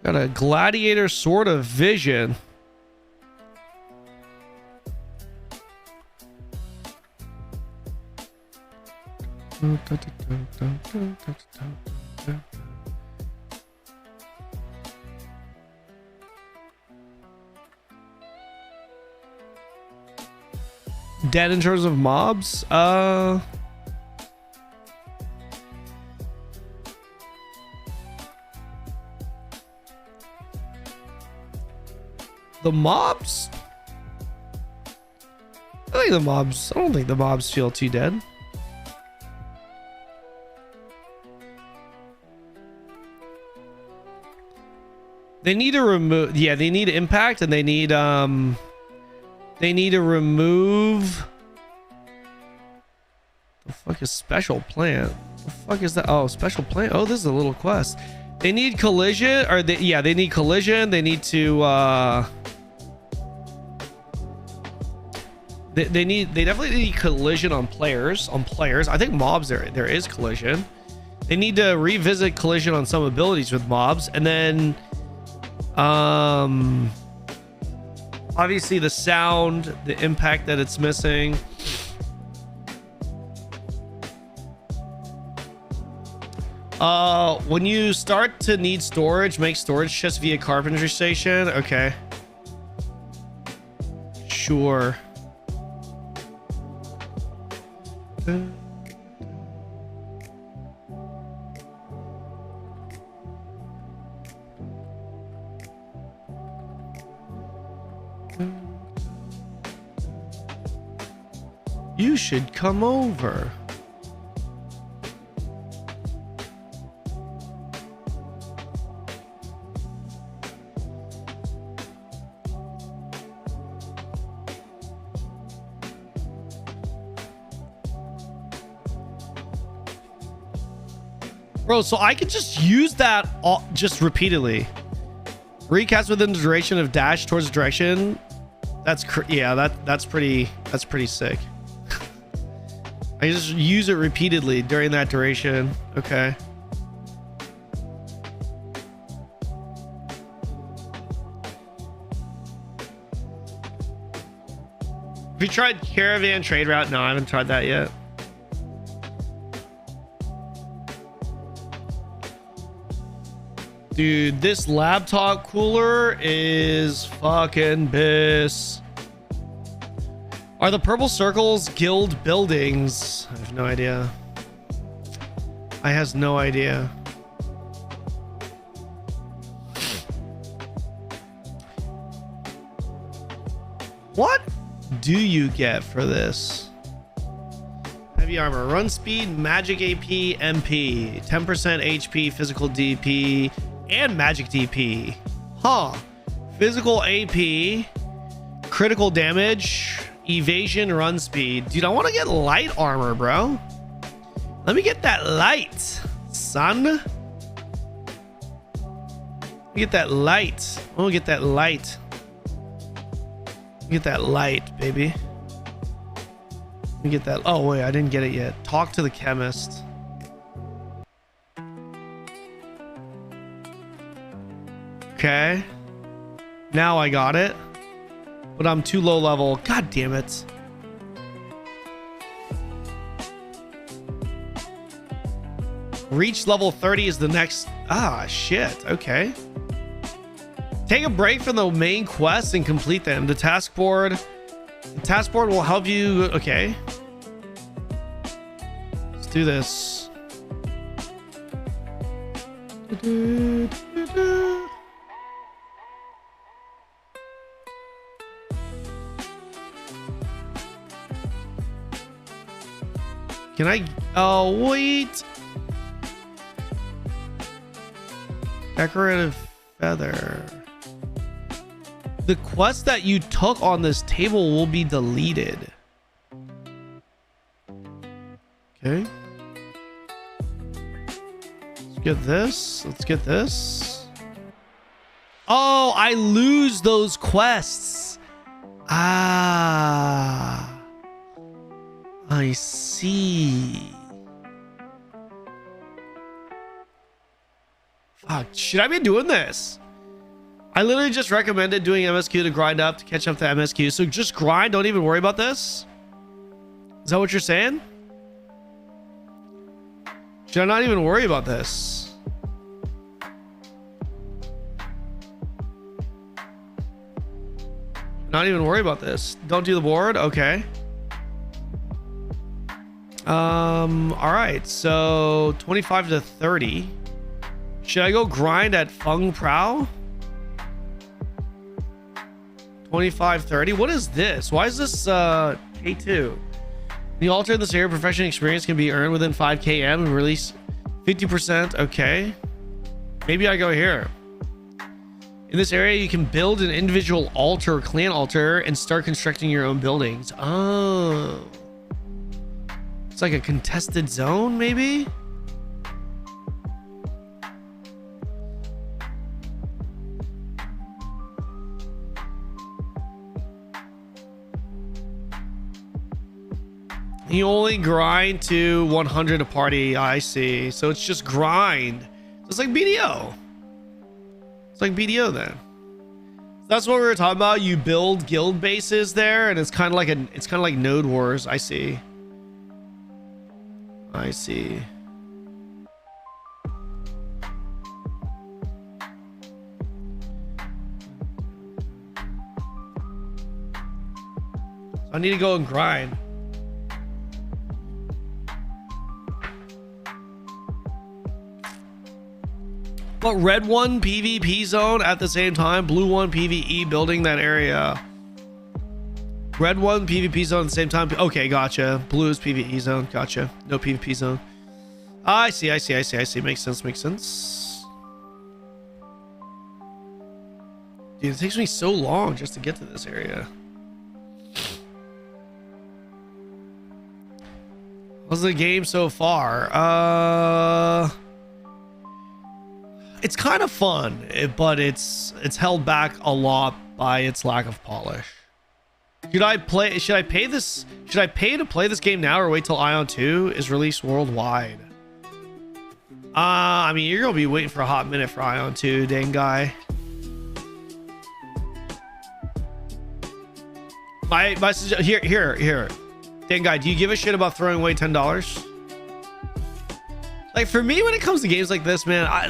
B: Got a gladiator sword of vision. Dead in terms of mobs? The mobs? I don't think the mobs feel too dead. They need to remove, yeah, they need impact, and they need to remove. The fuck is special plant? The fuck is that? Oh, special plant. Oh, this is a little quest. They need collision, or they need collision. They need to they definitely need collision on players. I think mobs there is collision. They need to revisit collision on some abilities with mobs, and then obviously the sound, the impact that it's missing. When you start to need storage, make storage chests via carpentry station. Okay, sure. You should come over. Bro, so I can just use that just repeatedly. Recast within the duration of dash towards the direction. That's that's pretty sick. I just use it repeatedly during that duration. Okay. Have you tried caravan trade route? No, I haven't tried that yet. Dude, this laptop cooler is fucking piss. Are the purple circles guild buildings? I have no idea. I has no idea. What do you get for this? Heavy armor, run speed, magic AP, MP, 10% HP, physical DP, and magic DP. Huh. Physical AP, critical damage, evasion, run speed. Dude, I want to get light armor, bro. Let me get that light, son. Let me get that light. I want to get that light. Get that light, baby. Let me get that. Oh, wait, I didn't get it yet. Talk to the chemist. Okay. Now I got it. But I'm too low level. God damn it. Reach level 30 is the next. Ah, shit. Okay. Take a break from the main quests and complete them. The task board will help you. Okay. Let's do this. Can I? Oh, wait. Decorative feather. The quest that you took on this table will be deleted. Okay. Let's get this. Let's get this. Oh, I lose those quests. Ah. I see. Fuck, should I be doing this? I literally just recommended doing MSQ to grind up to catch up to MSQ. So just grind, don't even worry about this? Is that what you're saying? Should I not even worry about this? Not even worry about this. Don't do the board? Okay. All right, so 25 to 30. Should I go grind at Feng Prao? 25, 30. What is this? Why is this K2? The altar in this area professional experience can be earned within 5 km and release 50%. Okay. Maybe I go here. In this area, you can build an individual altar or clan altar and start constructing your own buildings. Oh. It's like a contested zone, maybe? You only grind to 100 a party. I see. So it's just grind. So it's like BDO. It's like BDO then. That's what we were talking about. You build guild bases there, and it's kind of like Node Wars. I see. I see. I need to go and grind. But red one PvP zone at the same time, blue one PvE building that area. Red one PvP zone at the same time. Okay, gotcha. Blue is PvE zone. Gotcha. No PvP zone. I see. Makes sense. Dude, it takes me so long just to get to this area. How's the game so far? It's kind of fun, but it's held back a lot by its lack of polish. Should I pay to play this game now or wait till Ion 2 is released worldwide? I mean, you're gonna be waiting for a hot minute for Ion 2, dang guy. My here. Dang guy, do you give a shit about throwing away $10? Like, for me, when it comes to games like this, man, I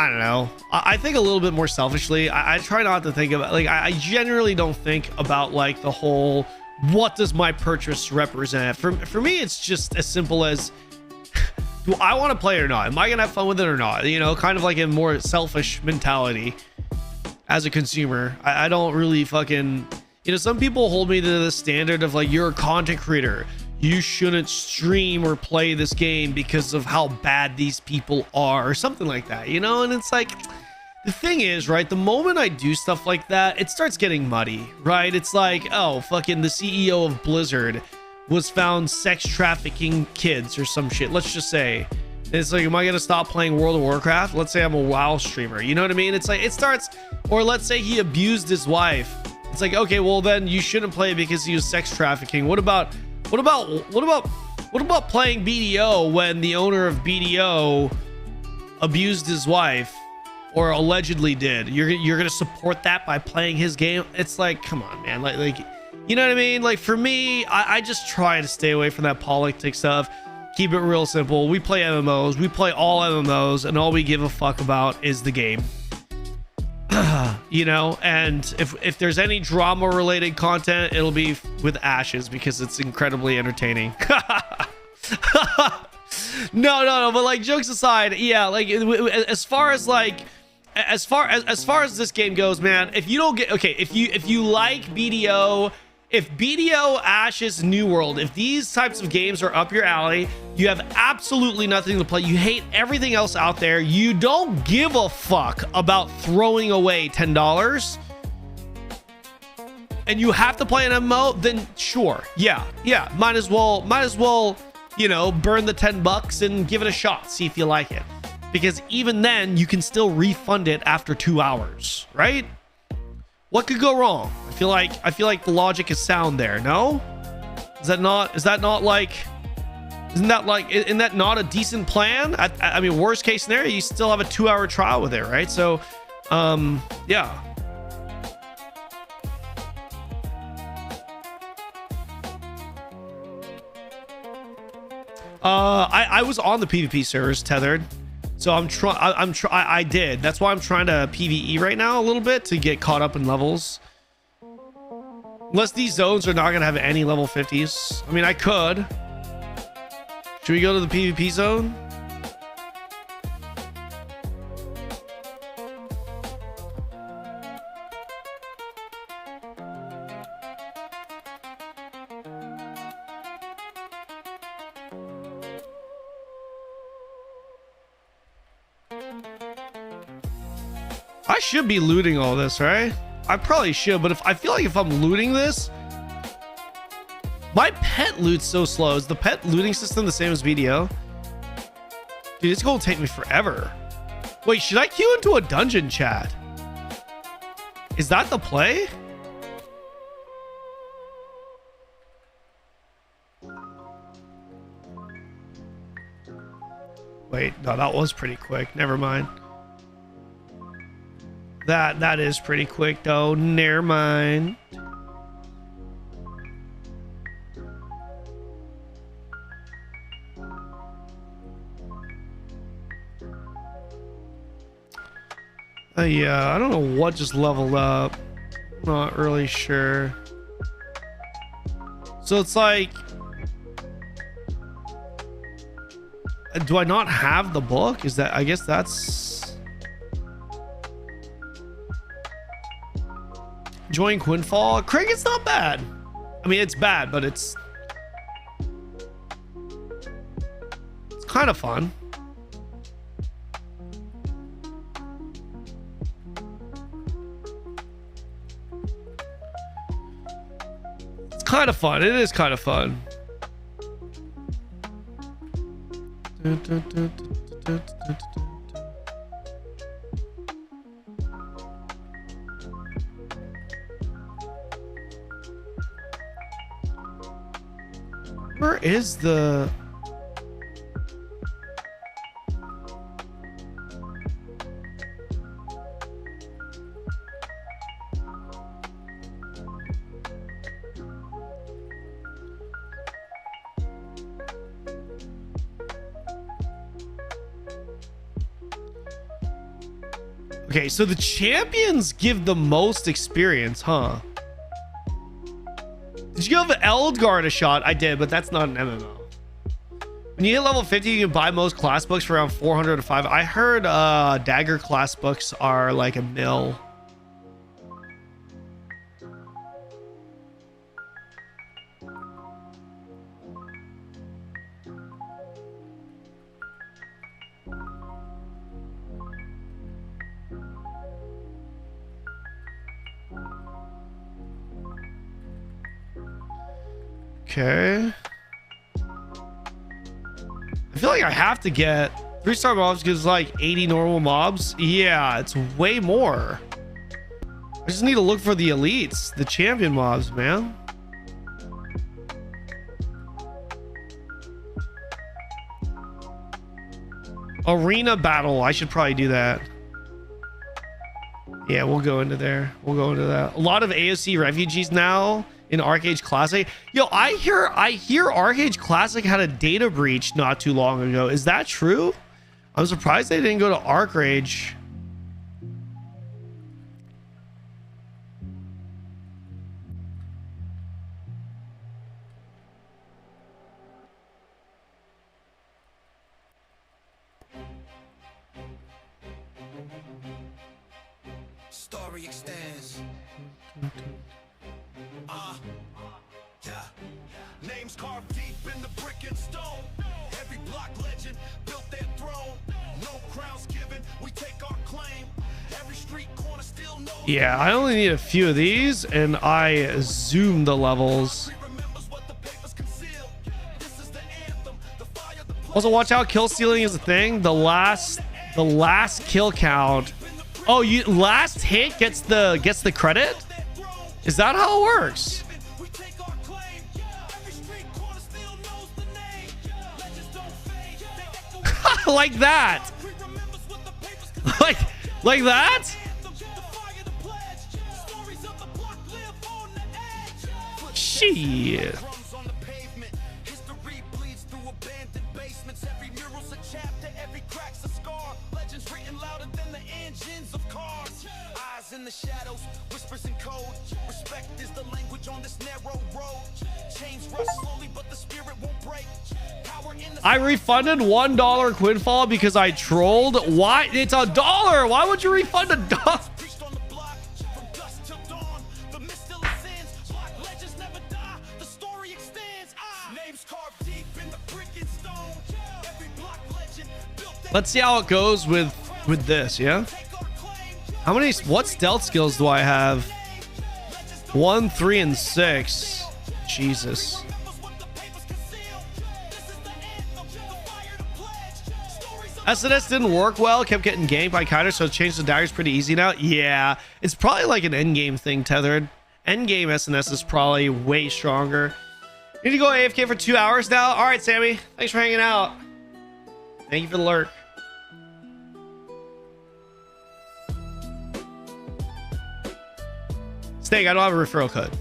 B: don't know. I think a little bit more selfishly. I try not to think about, like, I generally don't think about, like, the whole, what does my purchase represent? For me, it's just as simple as, do I want to play it or not? Am I gonna have fun with it or not? You know, kind of like a more selfish mentality as a consumer. I don't really fucking, you know, some people hold me to the standard of, like, you're a content creator, you shouldn't stream or play this game because of how bad these people are, or something like that, you know? And it's like, the thing is, right, the moment I do stuff like that, it starts getting muddy, right? It's like, oh, fucking the CEO of Blizzard was found sex trafficking kids or some shit, let's just say. It's like, am I gonna stop playing World of Warcraft? Let's say I'm a WoW streamer, you know what I mean? It's like, it starts, or let's say he abused his wife. It's like, okay, well then you shouldn't play because he was sex trafficking. What about playing BDO when the owner of BDO abused his wife, or allegedly did? You're gonna support that by playing his game? It's like, come on, man. Like, you know what I mean? Like, for me, I just try to stay away from that politics stuff. Keep it real simple. We play MMOs. We play all MMOs, and all we give a fuck about is the game. You know, and if there's any drama related content, it'll be with Ashes because it's incredibly entertaining. No, but like, jokes aside, yeah, like as far as this game goes, man, if you don't get, okay, if you like BDO, if BDO, Ashes, New World, if these types of games are up your alley, you have absolutely nothing to play, you hate everything else out there, you don't give a fuck about throwing away $10, and you have to play an MMO, then sure, yeah, might as well, you know, burn the $10 and give it a shot, see if you like it, because even then you can still refund it after 2 hours, right? What could go wrong? I feel like the logic is sound there. No? Isn't that not a decent plan? I mean, worst case scenario, you still have a 2-hour trial with it, right? So, yeah. I was on the PvP servers, tethered. So I did. That's why I'm trying to PvE right now a little bit to get caught up in levels. Unless these zones are not gonna have any level 50s. I mean, I could. Should we go to the PvP zone? I should be looting all this, right? I probably should, but I feel like if I'm looting this, my pet loot's so slow. Is the pet looting system the same as BDO? Dude, it's gonna take me forever. Wait, should I queue into a dungeon, chat? Is that the play? Wait, no, that was pretty quick. Never mind. That is pretty quick though. Never mind. Yeah, I don't know what just leveled up. Not really sure. So it's like, do I not have the book? Is that, I guess that's join Quinfall. Craig, it's not bad. I mean, it's bad, but it's kind of fun. It's kind of fun. It is kind of fun. Where is the... Okay, so the champions give the most experience, huh? Did you give Eldguard a shot? I did, but that's not an MMO. When you hit level 50, you can buy most class books for around 400 to 5. I heard dagger class books are like a mill. Okay. I feel like I have to get 3-star mobs because like 80 normal mobs. Yeah, it's way more. I just need to look for the elites, the champion mobs, man. Arena battle. I should probably do that. Yeah, we'll go into there. We'll go into that. A lot of AOC refugees now in ArcAge Classic. Yo, I hear ArcAge Classic had a data breach not too long ago. Is that true? I'm surprised they didn't go to ArcRage.
A: Story extends. Yeah. Names carved deep in the brick and stone. Every block legend built their throne. No crowns given, we take our claim. Every street corner still knows.
B: Yeah, I only need a few of these, and I zoom the levels. Also, watch out, kill stealing is a thing. The last kill count. Oh, you last hit gets the credit? Is that how it works? Like that. like that? Shit.
A: In the shadows, whispers in code. Respect is the language on this narrow road. Chains rust slowly, but the spirit won't break. Power in the I
B: refunded $1 Quinfall because I trolled. Why? It's $1. Why would you refund $1? Let's see how it goes with this, yeah? How many, what stealth skills do I have? 1, 3, and 6. Jesus. SNS didn't work well, kept getting ganked by Kanon, so changed the daggers pretty easy now. Yeah, it's probably like an endgame thing, Tethered. Endgame SNS is probably way stronger. Need to go AFK for 2 hours now. All right, Sammy, thanks for hanging out. Thank you for the lurk. Snake, I don't have a referral code.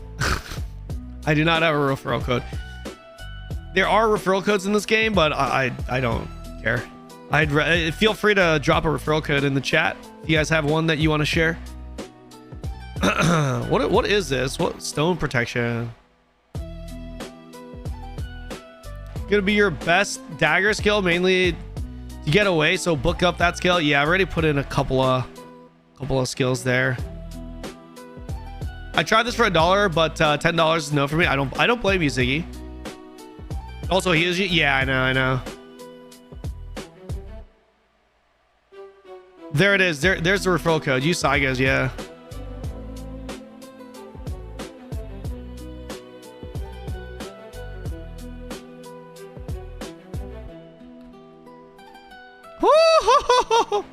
B: I do not have a referral code. There are referral codes in this game, but I don't care. Feel free to drop a referral code in the chat if you guys have one that you want to share. What is this? What stone protection? Gonna be your best dagger skill, mainly to get away. So book up that skill. Yeah, I've already put in a couple of skills there. I tried this for $1, but $10 is no for me. I don't blame you, Ziggy. Also, he is. Yeah, I know. There it is. There's the referral code. Use Saigas, yeah. Woo-hoo-hoo-hoo-hoo.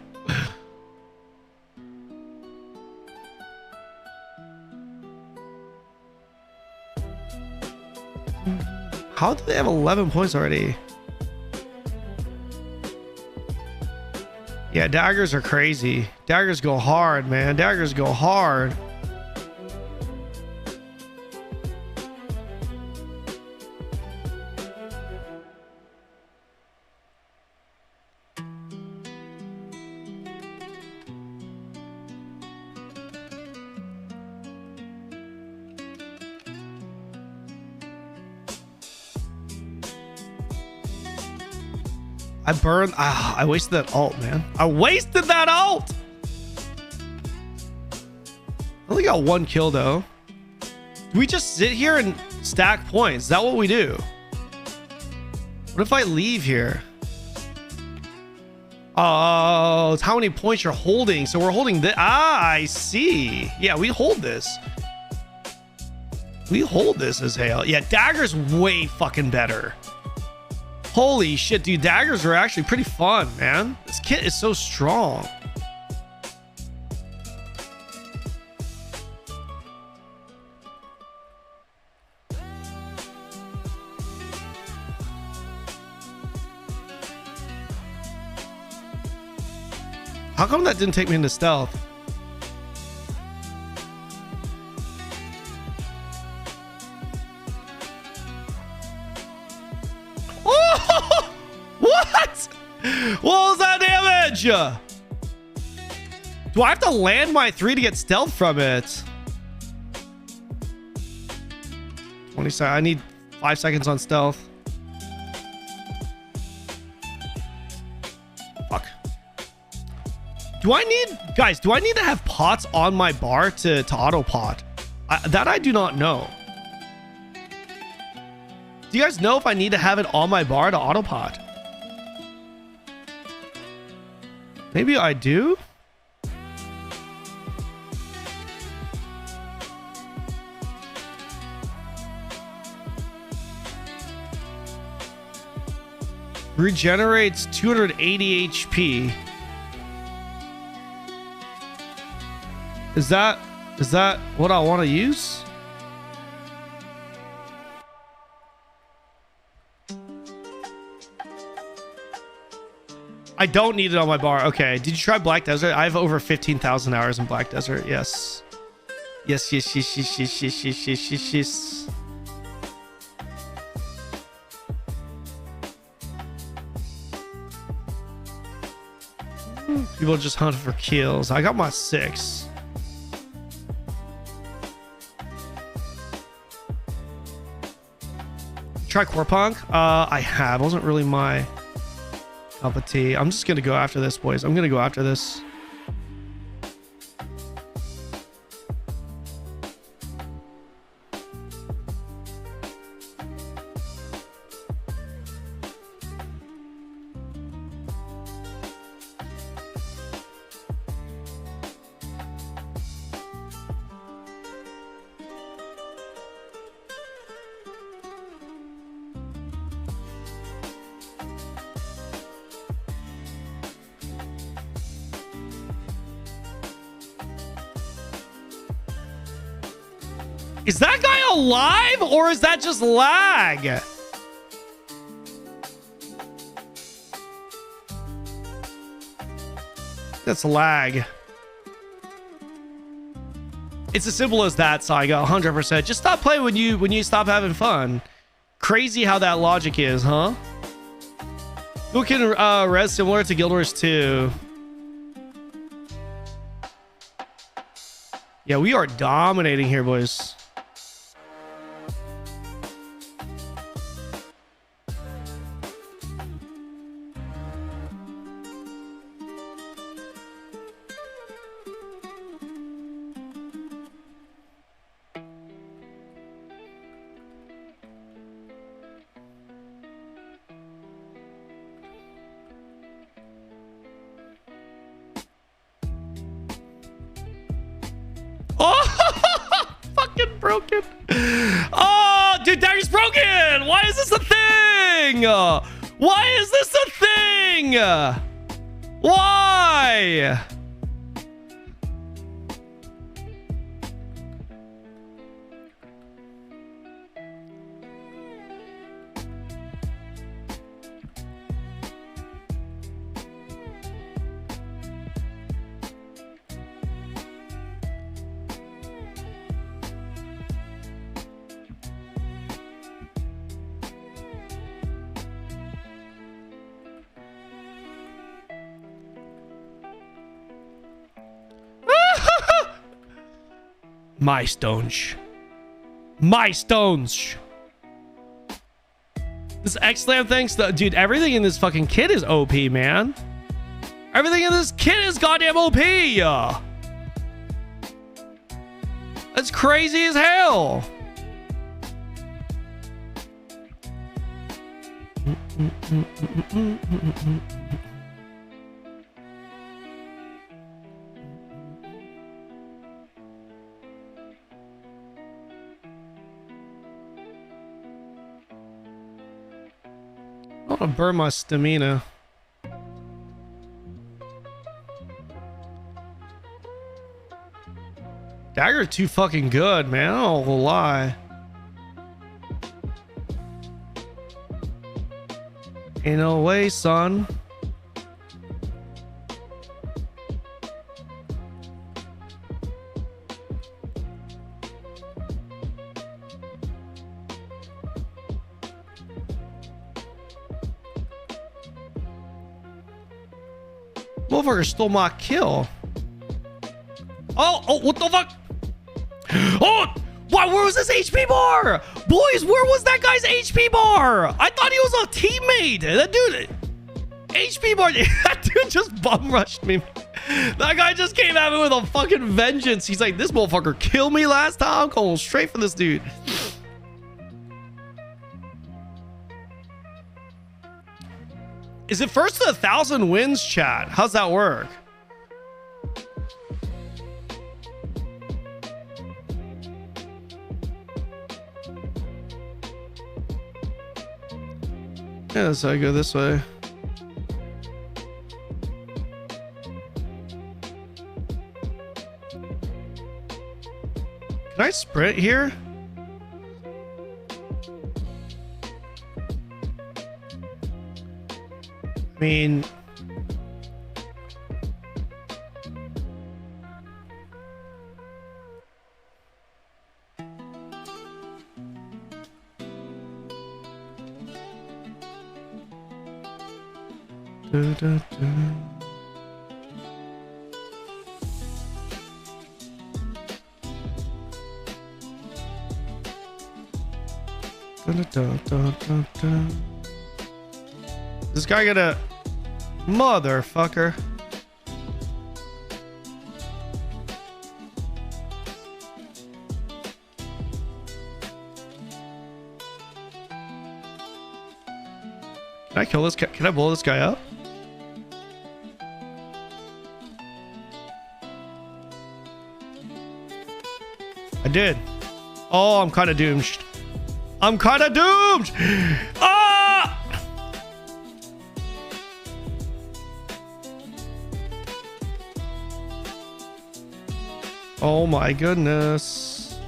B: How do they have 11 points already? Yeah, daggers are crazy. Daggers go hard, man. Daggers go hard. I wasted that ult, man. I wasted that ult. I only got 1 kill though. Do we just sit here and stack points? Is that what we do? What if I leave here? Oh, it's how many points you're holding. So we're holding this. Ah, I see. Yeah, we hold this. We hold this as hell. Yeah, dagger's way fucking better. Holy shit, dude. Daggers are actually pretty fun, man. This kit is so strong. How come that didn't take me into stealth? What was that damage? Do I have to land my 3 to get stealth from it? 20 seconds. I need 5 seconds on stealth. Fuck. Do I need... Guys, do I need to have pots on my bar to auto pot? That I do not know. Do you guys know if I need to have it on my bar to auto pot? Maybe I do? Regenerates 280 HP. Is that what I want to use? I don't need it on my bar. Okay. Did you try Black Desert? I have over 15,000 hours in Black Desert. Yes. Yes. People just hunting for kills. I got my 6. Try Corpunk? I have. It wasn't really my cup of tea. I'm just gonna go after this, boys. I'm gonna go after this. Is that guy alive or is that just lag? That's lag. It's as simple as that, Saiga. 100%. Just stop playing when you stop having fun. Crazy how that logic is, huh? Who can res similar to Guild Wars 2? Yeah, we are dominating here, boys. Broken. Oh, dude, dagger's broken. Why is this a thing? Why is this a thing? Why? My stones. My stones. This X-Slam thing, dude, everything in this fucking kit is OP, man. Everything in this kit is goddamn OP. That's crazy as hell. I want to burn my stamina. Dagger too fucking good, man. I don't gonna lie. Ain't no way, son. Motherfucker stole my kill. Oh, what the fuck? Oh, why? Where was this HP bar? Boys, where was that guy's HP bar? I thought he was a teammate. That dude, HP bar. That dude just bum rushed me. That guy just came at me with a fucking vengeance. He's like, this motherfucker killed me last time. I'm going straight for this dude. Is it first to 1,000 wins, chat? How's that work? Yeah, so I go this way. Can I sprint here? I mean, this guy got a motherfucker. Can I kill this guy? Can I blow this guy up? I did. Oh, I'm kind of doomed. I'm kind of doomed. Ah! Oh my goodness.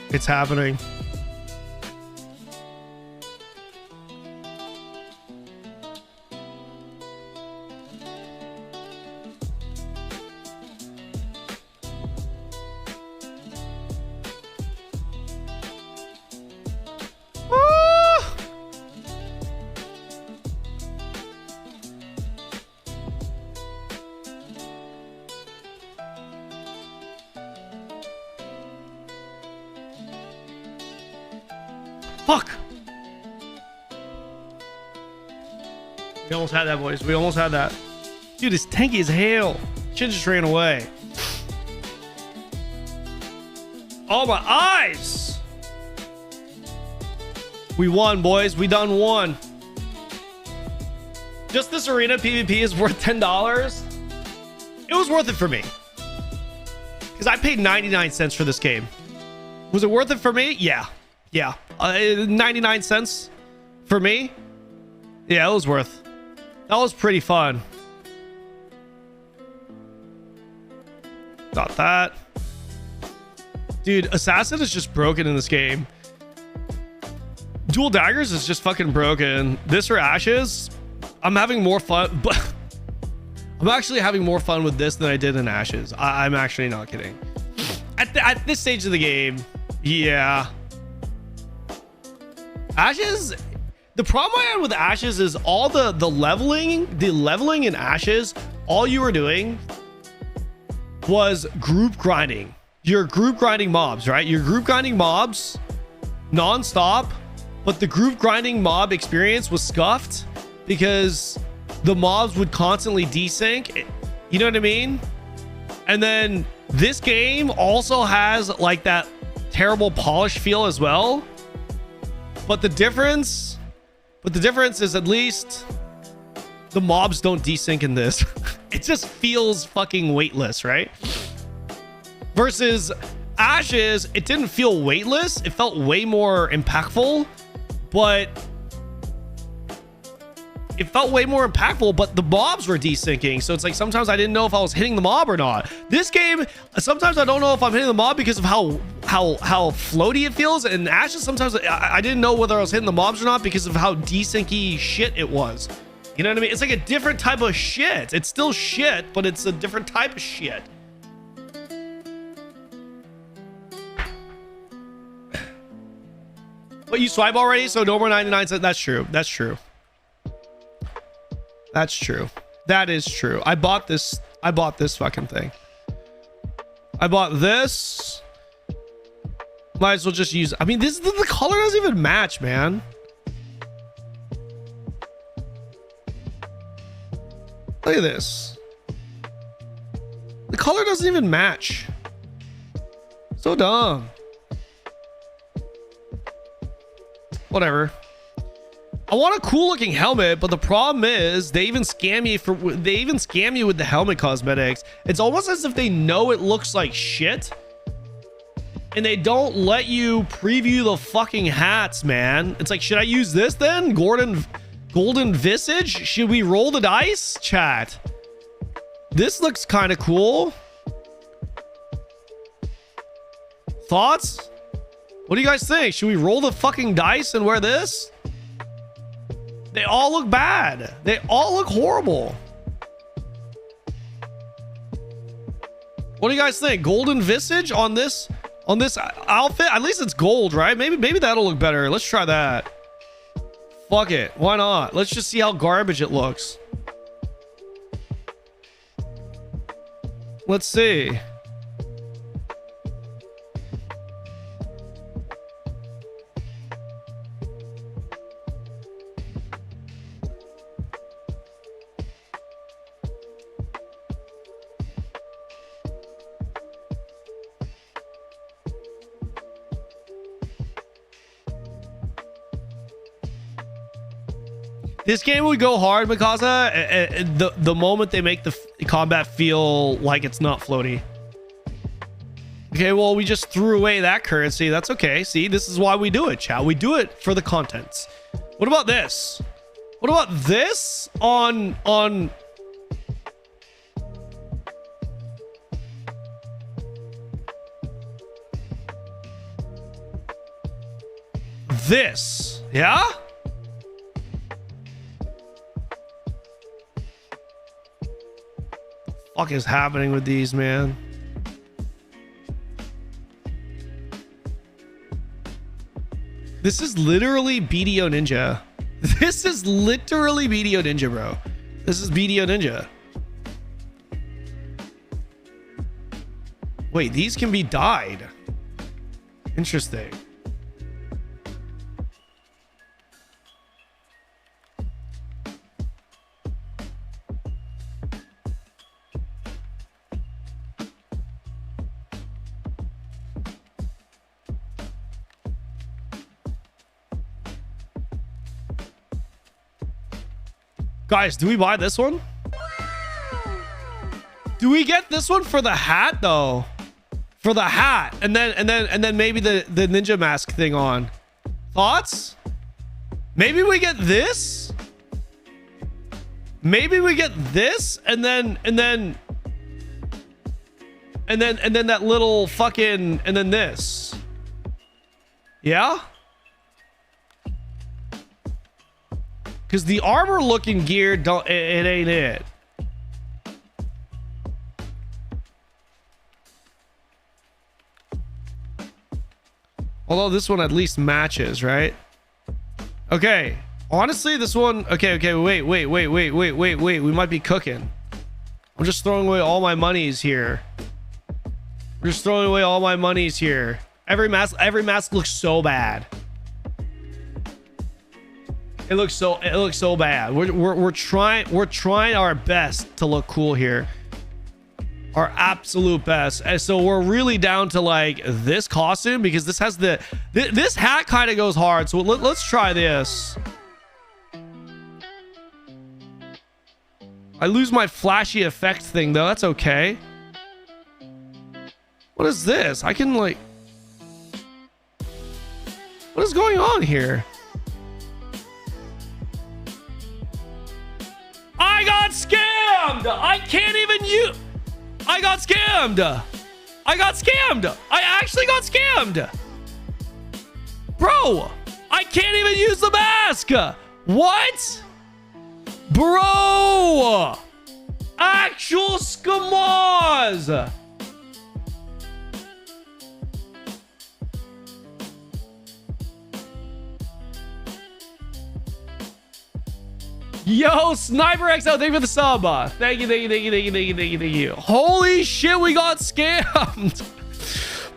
B: It's happening. Fuck! We almost had that, boys. We almost had that. Dude, it's tanky as hell. Shit just ran away. Oh, my eyes! We won, boys. We done won. Just this arena PvP is worth $10. It was worth it for me. Because I paid 99 cents for this game. Was it worth it for me? Yeah. Yeah. 99 cents for me. Yeah, it was worth. That was pretty fun. Got that. Dude, Assassin is just broken in this game. Dual Daggers is just fucking broken. This or Ashes, I'm having more fun, but I'm actually having more fun with this than I did in Ashes. I'm actually not kidding. At this stage of the game, yeah. Ashes, the problem I had with Ashes is all the leveling in Ashes, all you were doing was group grinding. You're group grinding mobs, right? You're group grinding mobs non-stop, but the group grinding mob experience was scuffed because the mobs would constantly desync. You know what I mean? And then this game also has like that terrible polish feel as well. But the difference is at least the mobs don't desync in this. It just feels fucking weightless, right? Versus Ashes, it didn't feel weightless. It felt way more impactful, but the mobs were desyncing. So it's like sometimes I didn't know if I was hitting the mob or not. This game, sometimes I don't know if I'm hitting the mob because of how floaty it feels. And Ashes, sometimes I didn't know whether I was hitting the mobs or not because of how desyncy shit it was. You know what I mean? It's like a different type of shit. It's still shit, but it's a different type of shit. But you swipe already, so no more 99 cents. That's true. That's true. That's true. That is true. I bought this fucking thing. I bought this. Might as well just use, I mean, the color doesn't even match, man. Look at this. The color doesn't even match. So dumb. Whatever. I want a cool looking helmet, but the problem is they even scam you with the helmet cosmetics. It's almost as if they know it looks like shit and they don't let you preview the fucking hats, man. It's like, should I use this then? Golden Visage? Should we roll the dice? Chat. This looks kind of cool. Thoughts? What do you guys think? Should we roll the fucking dice and wear this? They all look bad. They all look horrible. What do you guys think? Golden Visage on this outfit? At least it's gold, right? Maybe that'll look better. Let's try that. Fuck it. Why not? Let's just see how garbage it looks. Let's see. This game would go hard, Mikasa, the moment they make the combat feel like it's not floaty. Okay, well, we just threw away that currency. That's okay. See, this is why we do it, chat. We do it for the contents. What about this? What about this on this? Yeah? Fuck is happening with these, man? This is literally BDO Ninja. This is literally BDO Ninja, bro. This is BDO Ninja. Wait, these can be dyed. Interesting. Guys, do we buy this one? Do we get this one for the hat though? For the hat, and then maybe the ninja mask thing on. Thoughts? Maybe we get this. Maybe we get this, and then that little fucking, and then this. Yeah. Because the armor looking gear, it ain't it. Although this one at least matches, right? Okay. Honestly, this one... Okay, wait. We might be cooking. I'm just throwing away all my monies here. We're just throwing away all my monies here. Every mask looks so bad. It looks so bad. We're trying our best to look cool here. Our absolute best. And so we're really down to like this costume because this has this hat kind of goes hard. So let's try this. I lose my flashy effect thing though. That's okay. What is this? I can like... What is going on here? I got scammed! I can't even use... I got scammed! I got scammed! I actually got scammed! Bro! I can't even use the mask! What? Bro! Actual scammers! Yo, Sniper XL, thank you for the sub. Thank you, thank you, thank you, thank you, thank you, thank you, thank you. Holy shit, we got scammed.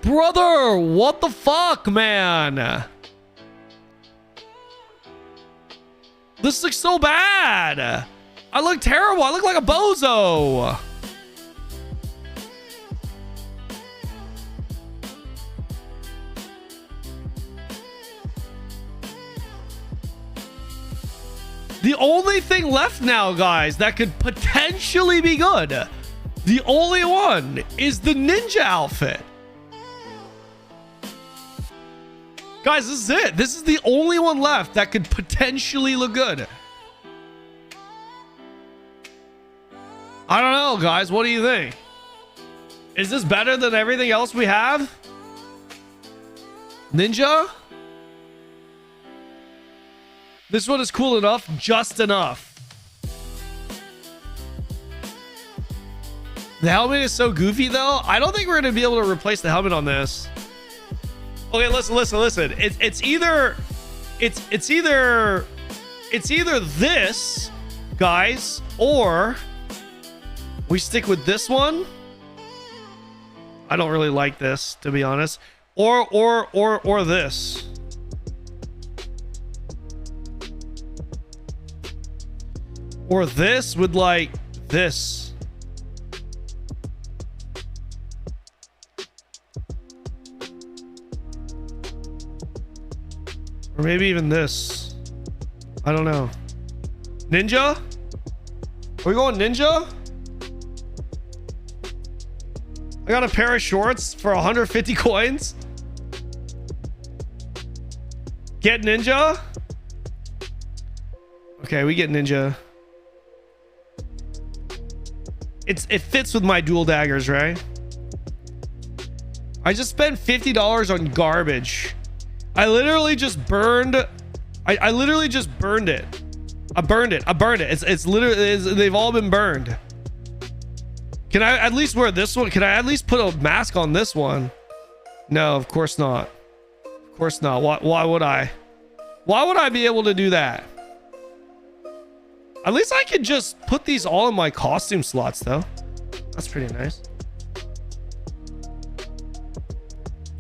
B: Brother, what the fuck, man? This looks so bad. I look terrible. I look like a bozo. The only thing left now, guys, that could potentially be good, the only one is the ninja outfit. Guys, this is it. This is the only one left that could potentially look good. I don't know, guys. What do you think? Is this better than everything else we have? Ninja? This one is cool enough, just enough. The helmet is so goofy, though. I don't think we're going to be able to replace the helmet on this. Okay, listen. It's either this, guys, or we stick with this one. I don't really like this, to be honest. Or this. Or this with like this. Or maybe even this. I don't know. Ninja? Are we going ninja? I got a pair of shorts for 150 coins. Get ninja? Okay, we get ninja. It fits with my dual daggers, right? I just spent $50 on garbage. I literally just burned. I literally just burned it. I burned it. It's literally, they've all been burned. Can I at least wear this one? Can I at least put a mask on this one? No, of course not. Of course not. Why would I? Why would I be able to do that? At least I could just put these all in my costume slots, though. That's pretty nice.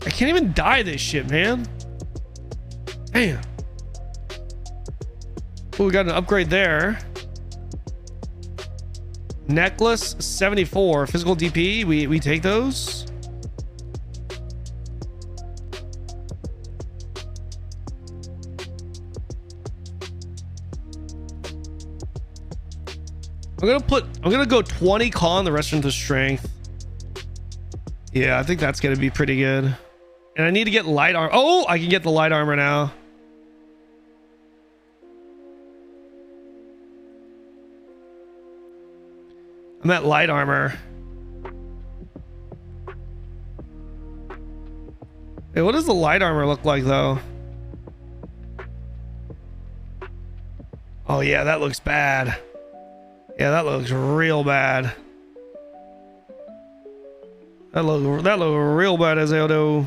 B: I can't even dye this shit, man. Damn. Oh, we got an upgrade there. Necklace 74. Physical DP. We take those. I'm gonna go 20 con, the rest into strength. Yeah, I think that's gonna be pretty good. And I need to get light armor. Oh, I can get the light armor now. I'm at light armor. Hey, what does the light armor look like though? Oh yeah, that looks bad. Yeah, that looks real bad. That look real bad as hell though.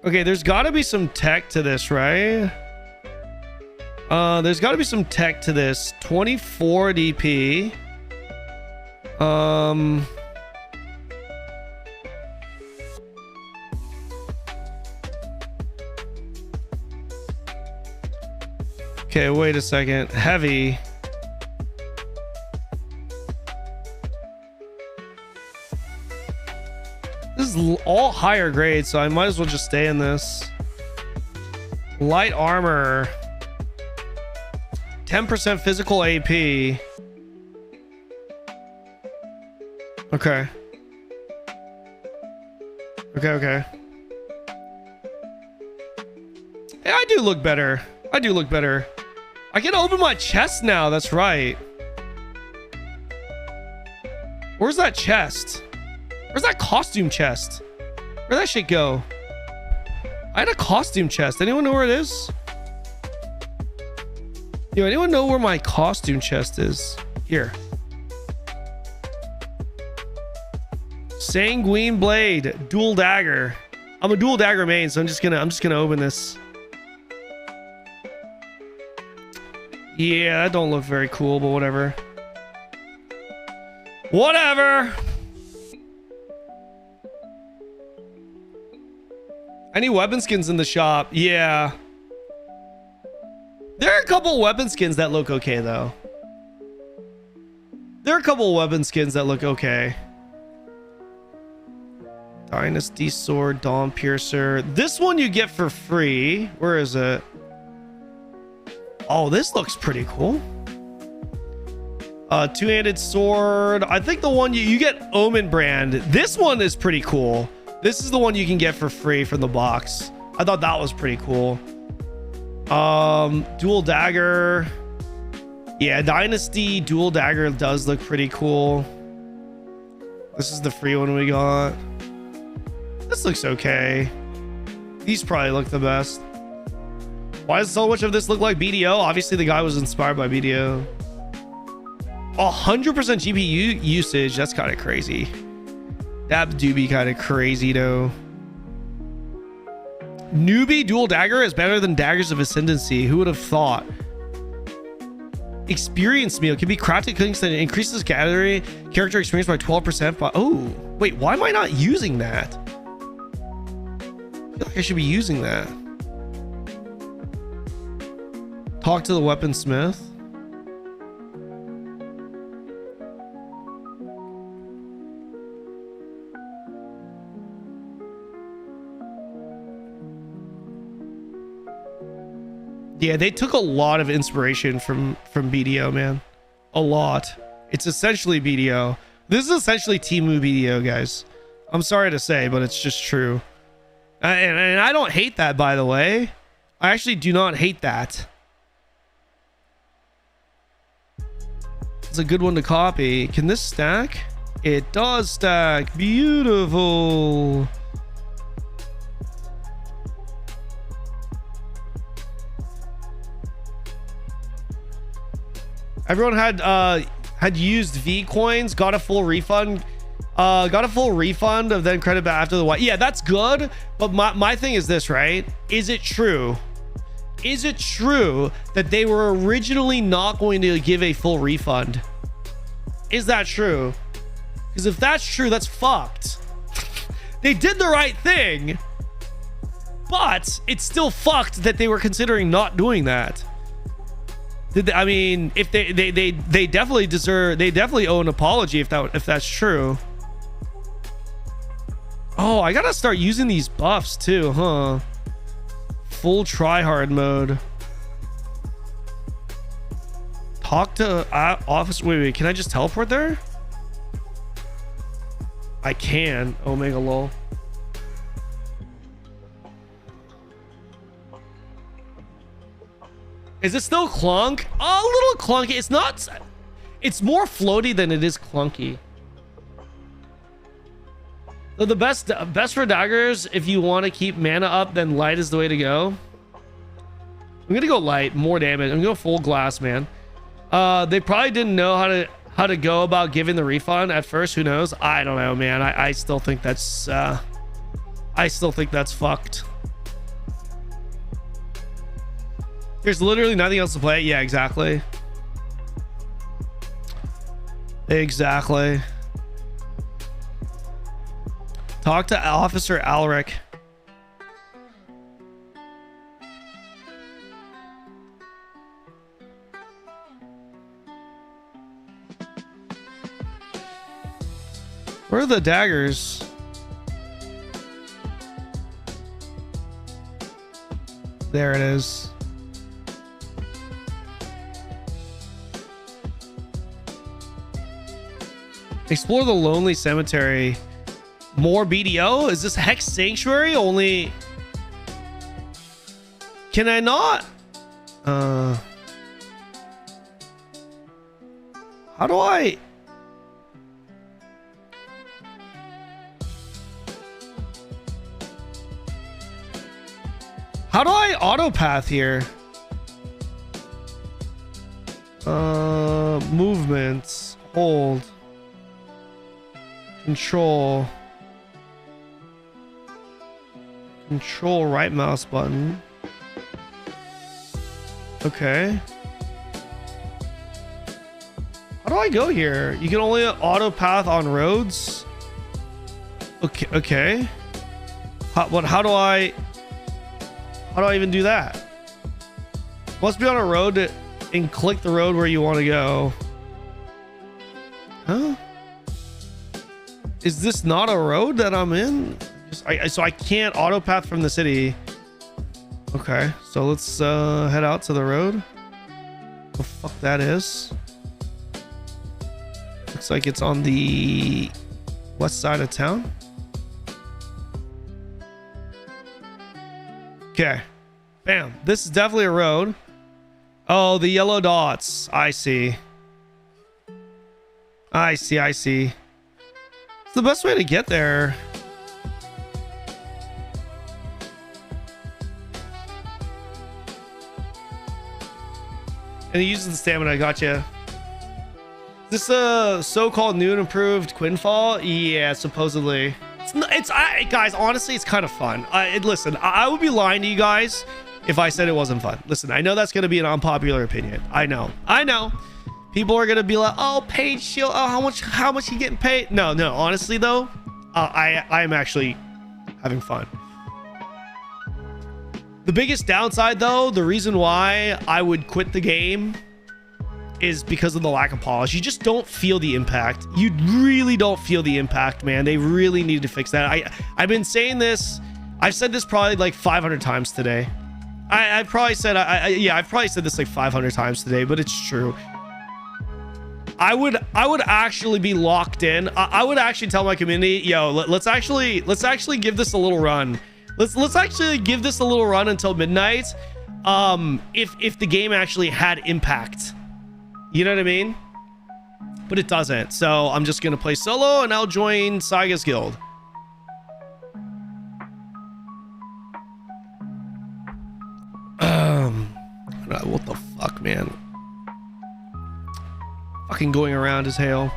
B: Okay, there's got to be some tech to this, right? There's got to be some tech to this. 24 DP. Okay, wait a second. Heavy. This is all higher grade, so I might as well just stay in this. Light armor. 10% physical AP. Okay. Okay. Hey, I do look better. I can open my chest now. That's right. Where's that chest? Where's that costume chest? Where'd that shit go? I had a costume chest. Anyone know where it is? Yo, anyone know where my costume chest is? Here. Sanguine blade, dual dagger. I'm a dual dagger main, so I'm just gonna open this. Yeah, that don't look very cool, but whatever. Whatever. Any weapon skins in the shop? Yeah. There are a couple weapon skins that look okay, though. There are a couple weapon skins that look okay. Dynasty Sword, Dawn Piercer. This one you get for free. Where is it? Oh, this looks pretty cool. Two-handed sword. I think the one you get Omen brand. This one is pretty cool. This is the one you can get for free from the box. I thought that was pretty cool. Dual dagger. Yeah, Dynasty dual dagger does look pretty cool. This is the free one we got. This looks okay. These probably look the best. Why does so much of this look like BDO? Obviously the guy was inspired by BDO. 100% GPU usage. That's kind of crazy. That do be kind of crazy though. Newbie dual dagger is better than daggers of ascendancy. Who would have thought? Experience meal can be crafted cooking that increases gallery character experience by 12%. But oh wait, why am I not using that? I feel like I should be using that. Talk to the weaponsmith. Yeah, they took a lot of inspiration from BDO, man. A lot. It's essentially BDO. This is essentially Temu BDO, guys. I'm sorry to say, but it's just true. And I don't hate that, by the way. I actually do not hate that. It's a good one to copy. Can this stack? It does stack. Beautiful. Everyone had used V coins, got a full refund. Got a full refund of then credit back after the white. Yeah, that's good. But my thing is this, right? Is it true? Is it true that they were originally not going to give a full refund? Is that true? Because if that's true, that's fucked. They did the right thing, but it's still fucked that they were considering not doing that. I mean, if they definitely deserve, they definitely owe an apology if that's true. Oh, I gotta start using these buffs too, huh? Full tryhard mode. Talk to office. Wait, can I just teleport there? I can. Omega lol. Is it still clunk? A little clunky. It's not. It's more floaty than it is clunky. So the best for daggers, if you want to keep mana up, then light is the way to go. I'm gonna go light, more damage. I'm gonna go full glass, man. They probably didn't know how to go about giving the refund at first. Who knows? I don't know, man. I still think that's fucked. There's literally nothing else to play. Yeah, exactly. Exactly. Talk to Officer Alric. Where are the daggers? There it is. Explore the Lonely Cemetery. More BDO? Is this Hex Sanctuary only? Can I not? How do I? How do I autopath here? Movements. Hold. Control right mouse button. Okay. do I go here? You can only auto path on roads. Okay. How do I even do that? Must be on a road and click the road where you want to go. Huh? Is this not a road that I'm in? So I can't auto path from the city. Okay, so let's head out to the road. What the fuck that is? Looks like it's on the west side of town. Okay. Bam. This is definitely a road. Oh, the yellow dots. I see. I see. It's the best way to get there. And he uses the stamina. I gotcha. This so-called new and improved Quinfall? Yeah, supposedly. Guys, honestly, it's kind of fun. Listen, I would be lying to you guys if I said it wasn't fun. Listen, I know that's going to be an unpopular opinion. I know. People are going to be like, oh, paid shield. Oh, how much you getting paid? No. Honestly, though, I'm actually having fun. The biggest downside, though, the reason why I would quit the game is because of the lack of polish. You just don't feel the impact. You really don't feel the impact, man. They really need to fix that. I've been saying this. I've said this probably like 500 times today. I've probably said this like 500 times today, but it's true. I would actually be locked in. I would actually tell my community, yo, let's actually give this a little run. Let's actually give this a little run until midnight. If the game actually had impact. You know what I mean? But it doesn't. So I'm just gonna play solo and I'll join Saiga's guild. What the fuck, man? Fucking going around as hell.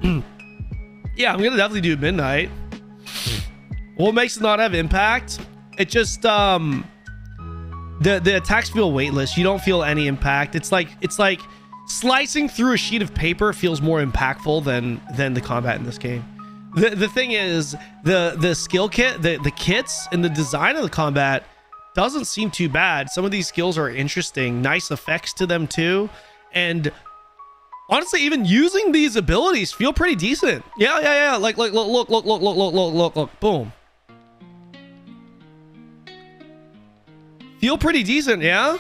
B: Yeah, I'm gonna definitely do midnight. What makes it not have impact? It just the attacks feel weightless. You don't feel any impact. It's like slicing through a sheet of paper feels more impactful than the combat in this game. The thing is, the skill kit, the kits and the design of the combat doesn't seem too bad. Some of these skills are interesting, nice effects to them too, and honestly, even using these abilities feel pretty decent. Yeah. Like look, boom. Feel pretty decent, yeah.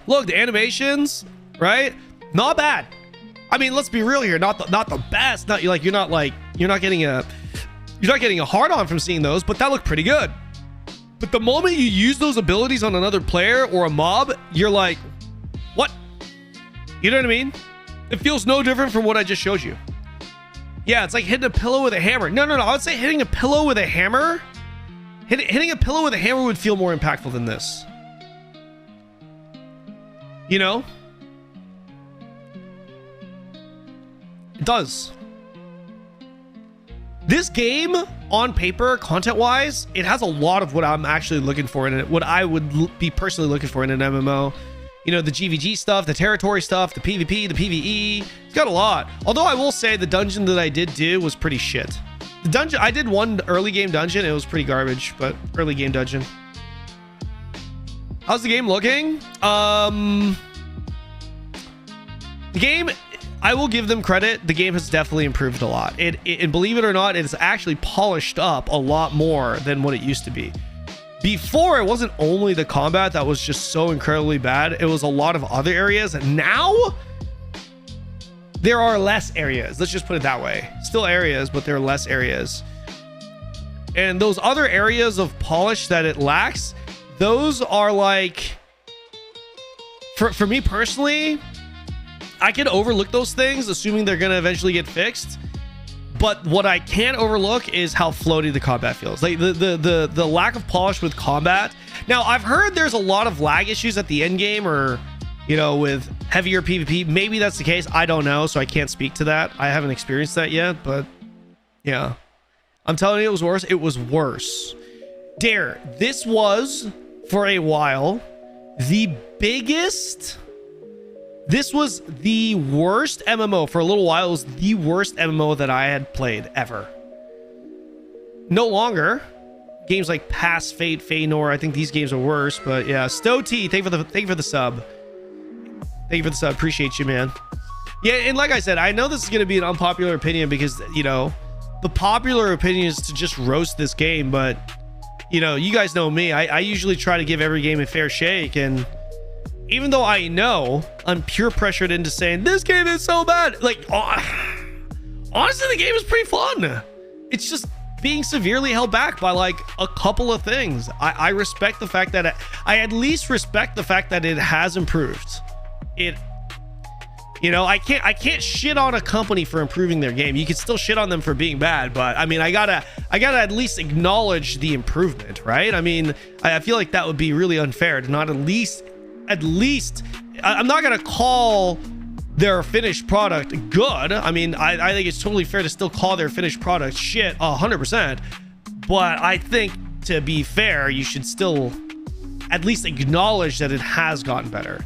B: Look, the animations, right? Not bad. I mean, let's be real here. Not the best. You're not getting a hard on from seeing those, but that looked pretty good. But the moment you use those abilities on another player or a mob, you're like, what? You know what I mean? It feels no different from what I just showed you. Yeah, it's like hitting a pillow with a hammer. No. I would say hitting a pillow with a hammer. Hitting a pillow with a hammer would feel more impactful than this. You know? It does. This game, on paper, content-wise, it has a lot of what I'm actually looking for in it. What I would be personally looking for in an MMO. You know, the GVG stuff, the territory stuff, the PvP, the PvE. It's got a lot. Although I will say the dungeon that I did do was pretty shit. The dungeon, I did one early game dungeon. It was pretty garbage, but early game dungeon. How's the game looking? The game, I will give them credit. The game has definitely improved a lot. And believe it or not, it's actually polished up a lot more than what it used to be. Before, it wasn't only the combat that was just so incredibly bad. It was a lot of other areas. And now there are less areas. Let's just put it that way. Still areas, but there are less areas. And those other areas of polish that it lacks, those are like, for me personally, I can overlook those things, assuming they're going to eventually get fixed. But what I can't overlook is how floaty the combat feels. Like the lack of polish with combat. Now, I've heard there's a lot of lag issues at the end game, or, you know, with heavier PvP. Maybe that's the case. I don't know, so I can't speak to that. I haven't experienced that yet, but yeah. I'm telling you, it was worse. It was worse. Dare, this was, for a while, the biggest This was the worst MMO for a little while. It was the worst MMO that I had played ever. No longer. Games like Pass, Fate, Feanor, I think these games are worse, but yeah. Stow T, thank you for the sub. Thank you for the sub. Appreciate you, man. Yeah, and like I said, I know this is going to be an unpopular opinion because, you know, the popular opinion is to just roast this game, but, you know, you guys know me. I usually try to give every game a fair shake, and even though I know I'm peer pressured into saying this game is so bad, like, honestly, the game is pretty fun. It's just being severely held back by like a couple of things. I respect the fact that I at least respect the fact that it has improved. You know, I can't shit on a company for improving their game. You can still shit on them for being bad, but I mean, I gotta at least acknowledge the improvement, right? I mean, I feel like that would be really unfair to not at least I'm not gonna call their finished product good. I mean, I think it's totally fair to still call their finished product shit 100%, but I think to be fair, you should still at least acknowledge that it has gotten better.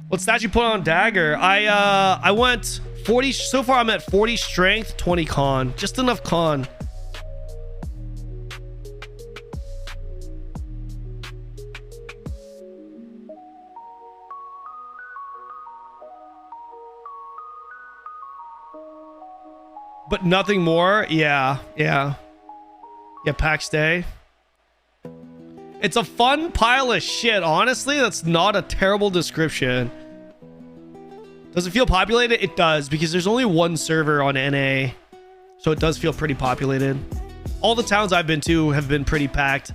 B: What stat you put on Dagger? I went 40 so far. I'm at 40 strength, 20 con, just enough con. But nothing more. Yeah, PAX Day. It's a fun pile of shit. Honestly, that's not a terrible description. Does it feel populated? It does, because there's only one server on NA, so it does feel pretty populated. All the towns I've been to have been pretty packed,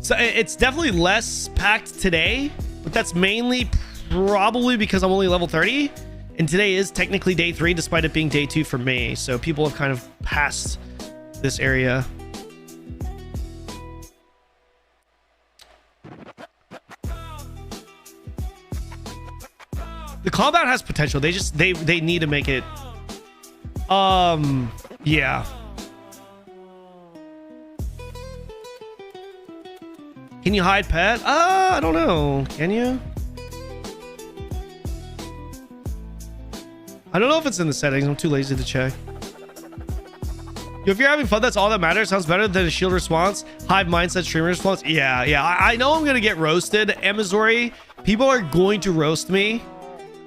B: so it's definitely less packed today, but that's mainly probably because I'm only level 30, and today is technically day 3 despite it being day 2 for me, so people have kind of passed this area. The combat has potential. They just they need to make it yeah. Can you hide pet? I don't know. Can you? I don't know if it's in the settings. I'm too lazy to check. If you're having fun, that's all that matters. Sounds better than a shield response. Hive mindset streamer response. Yeah. I know I'm gonna get roasted, Amazori. People are going to roast me.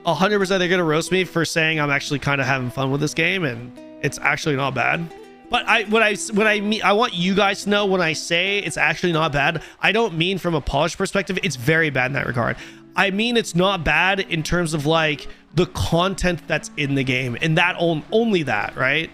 B: 100% they're gonna roast me for saying I'm actually kind of having fun with this game, and it's actually not bad. But I want you guys to know, when I say it's actually not bad, I don't mean from a polished perspective. It's very bad in that regard. I mean, it's not bad in terms of like the content that's in the game, and that only that, right?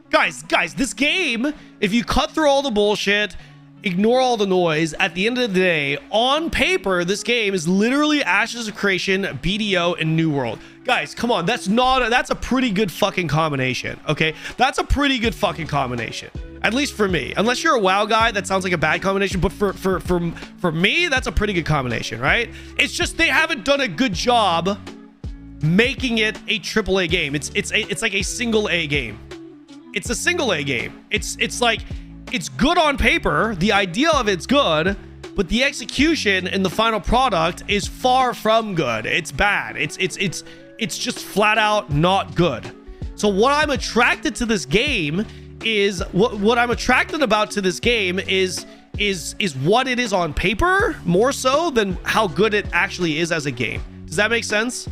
B: Guys, this game, if you cut through all the bullshit, ignore all the noise, at the end of the day, on paper, this game is literally Ashes of Creation, BDO, and New World. Guys, come on, that's a pretty good fucking combination, okay? That's a pretty good fucking combination, at least for me. Unless you're a WoW guy, that sounds like a bad combination, but for me, that's a pretty good combination, right? It's just they haven't done a good job making it a AAA game. It's like a single A game. It's a single A game. It's like, it's good on paper, the idea of it's good, but the execution in the final product is far from good. It's bad. It's just flat out not good. So what I'm attracted to this game is what I'm attracted about to this game is what it is on paper, more so than how good it actually is as a game. Does that make sense?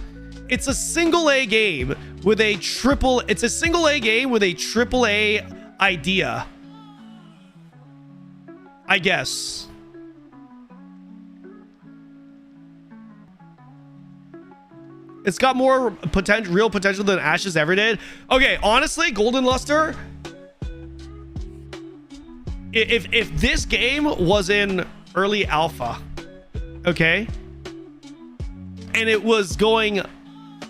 B: It's a single A game with a triple A idea, I guess. It's got more real potential than Ashes ever did. Okay, honestly, Golden Luster, if this game was in early alpha, okay, and it was going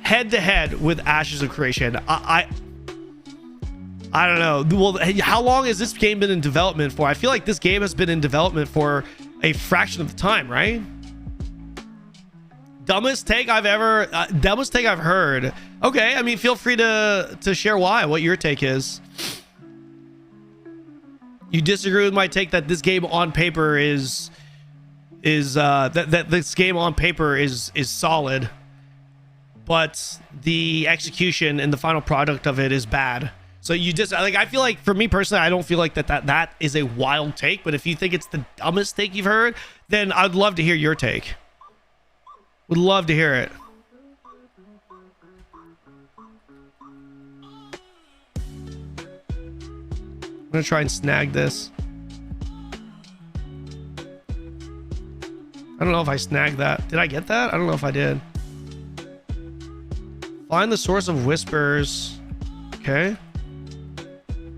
B: head to head with Ashes of Creation, I don't know. Well, how long has this game been in development for? I feel like this game has been in development for a fraction of the time, right? Dumbest take I've heard. Okay, I mean, feel free to share what your take is. You disagree with my take that this game on paper is is that this game on paper is solid, but the execution and the final product of it is bad. So you just like, I feel like for me personally, I don't feel like that is a wild take, but if you think it's the dumbest take you've heard, then I'd love to hear your take. Would love to hear it. I'm gonna try and snag this. I don't know if I snagged that. Did I get that? I don't know if I did. Find the source of whispers. Okay.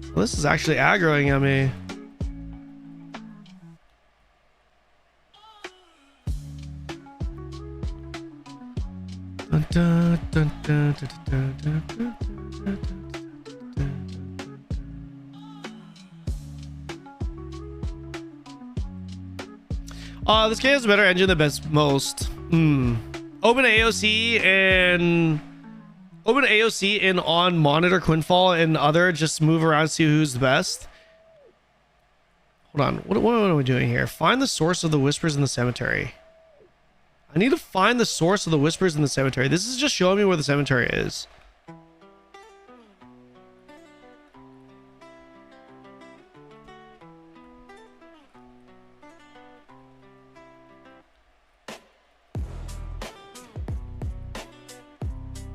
B: Well, this is actually aggroing at me. Dun, dun, dun, dun, dun, dun, dun, dun, dun, dun. This game has a better engine than most. Open AOC and on monitor Quinfall and other, just move around, see who's the best. Hold on, what are we doing here? Find the source of the whispers in the cemetery. I need to find the source of the whispers in the cemetery. This is just showing me where the cemetery is.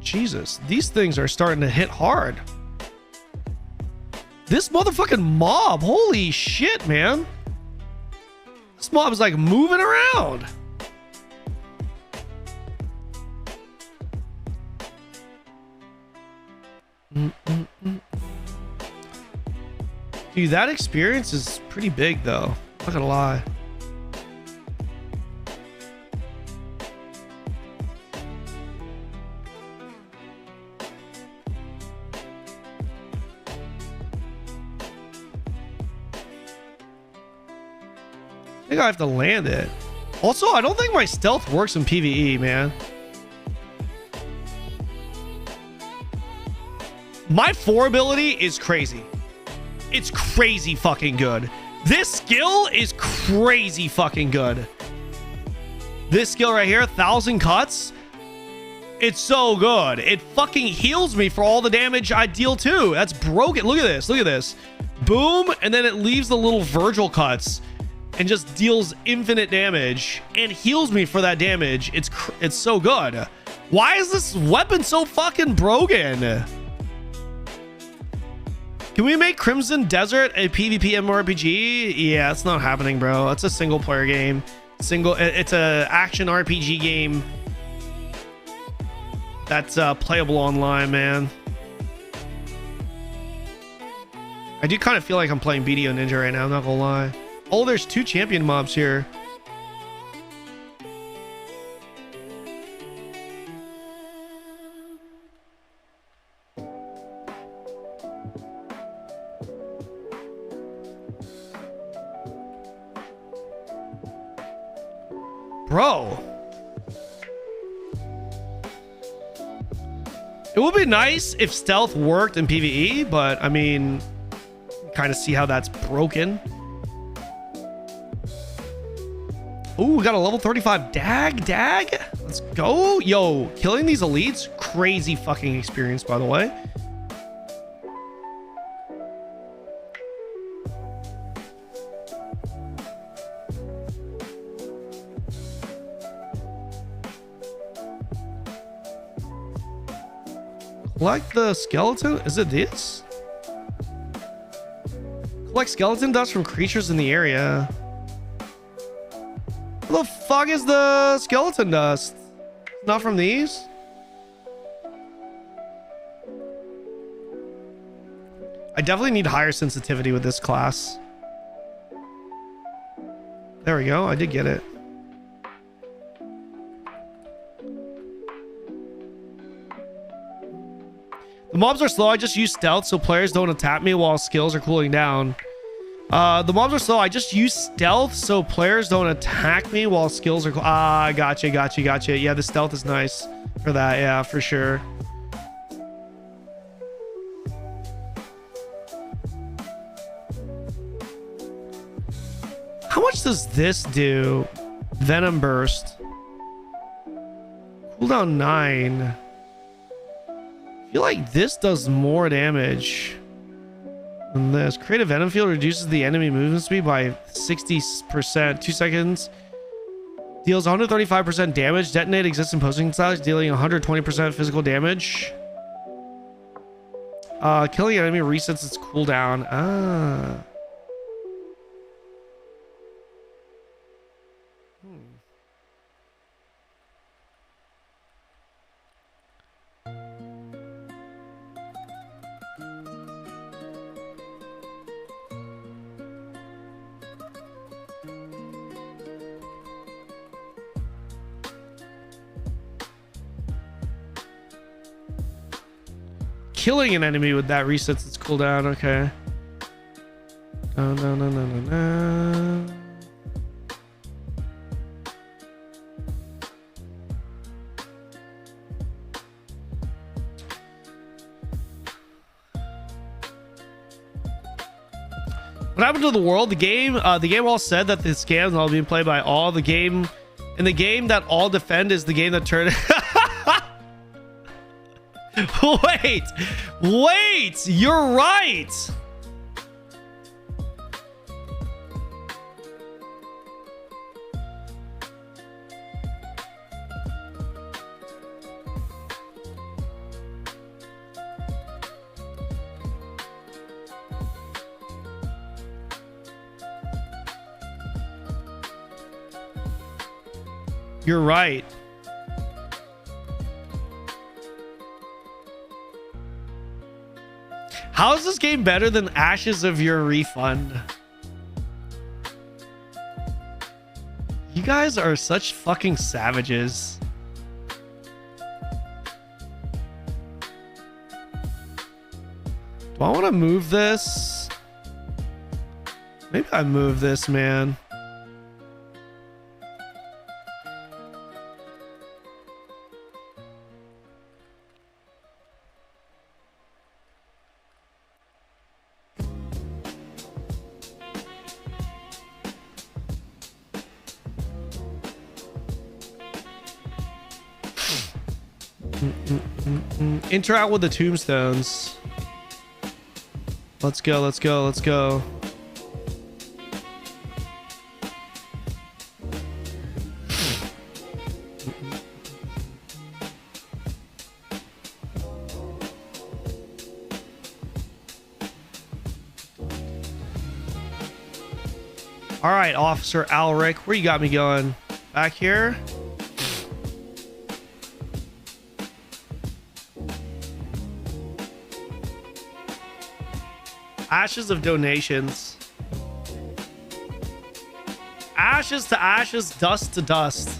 B: Jesus, these things are starting to hit hard. This motherfucking mob, holy shit, man. This mob is like moving around. Dude, that experience is pretty big though. Not gonna lie. I think I have to land it. Also, I don't think my stealth works in PvE, man. My 4 ability is crazy. It's crazy fucking good. This skill is crazy fucking good. This skill right here, 1,000 cuts. It's so good. It fucking heals me for all the damage I deal too. That's broken. Look at this. Look at this. Boom. And then it leaves the little Virgil cuts and just deals infinite damage and heals me for that damage. It's so good. Why is this weapon so fucking broken? Can we make Crimson Desert a PvP MMORPG? Yeah, it's not happening, bro. It's a single player game. It's a action RPG game that's playable online, man. I do kind of feel like I'm playing BDO Ninja right now, I'm not gonna lie. Oh, there's 2 champion mobs here. Bro. It would be nice if stealth worked in PvE, but I mean, kind of see how that's broken. Ooh, we got a level 35 dag. Let's go. Yo, killing these elites, crazy fucking experience, by the way. Collect the skeleton. Is it this? Collect skeleton dust from creatures in the area. What the fuck is the skeleton dust? Not from these? I definitely need higher sensitivity with this class. There we go. I did get it. The mobs are slow. I just use stealth so players don't attack me while skills are cooling down. The mobs are slow. I just use stealth so players don't attack me while skills are gotcha. Yeah, the stealth is nice for that. Yeah, for sure. How much does this do? Venom Burst. Cooldown 9. I feel like this does more damage than this. Create a Venom Field reduces the enemy movement speed by 60%. 2 seconds. Deals 135% damage. Detonate existing posting styles, dealing 120% physical damage. Killing an enemy resets its cooldown. Killing an enemy with that resets its cooldown. Okay. No. What happened to the world? The game all said that the scams all being played by all. The game, and the game that all defend is the game that turned. Wait, you're right. You're right. How is this game better than Ashes of Your Refund? You guys are such fucking savages. Do I want to move this? Maybe I move this, man. Interact with the tombstones. Let's go. All right, Officer Alric, where you got me going? Back here? Ashes of donations. Ashes to ashes, dust to dust.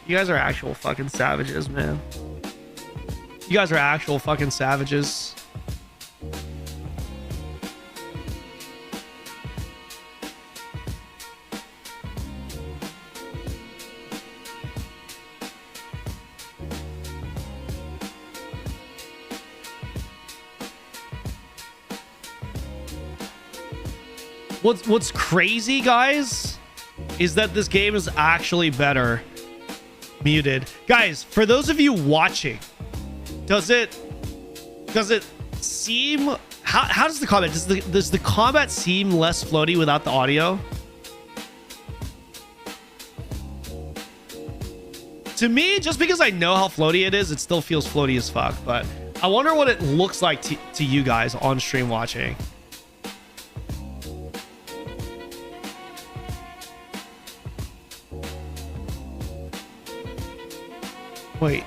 B: You guys are actual fucking savages, man. You guys are actual fucking savages. What's crazy, guys, is that this game is actually better muted. Guys, for those of you watching, does it seem how does the combat does the combat seem less floaty without the audio? To me, just because I know how floaty it is, it still feels floaty as fuck, but I wonder what it looks like to you guys on stream watching. Wait.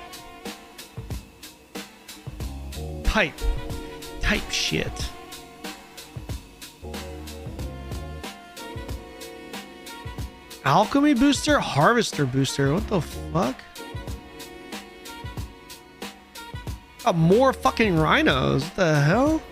B: Type shit. Alchemy booster? Harvester booster? What the fuck? Got more fucking rhinos. What the hell?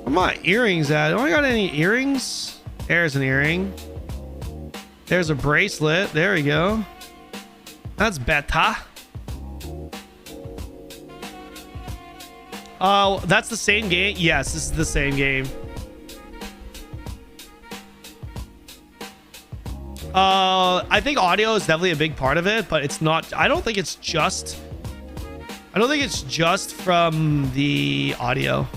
B: Where my earrings at? Don't I got any earrings? There's an earring. There's a bracelet. There we go. That's better. Oh, that's the same game? Yes, this is the same game. I think audio is definitely a big part of it, but it's not. I don't think it's just from the audio.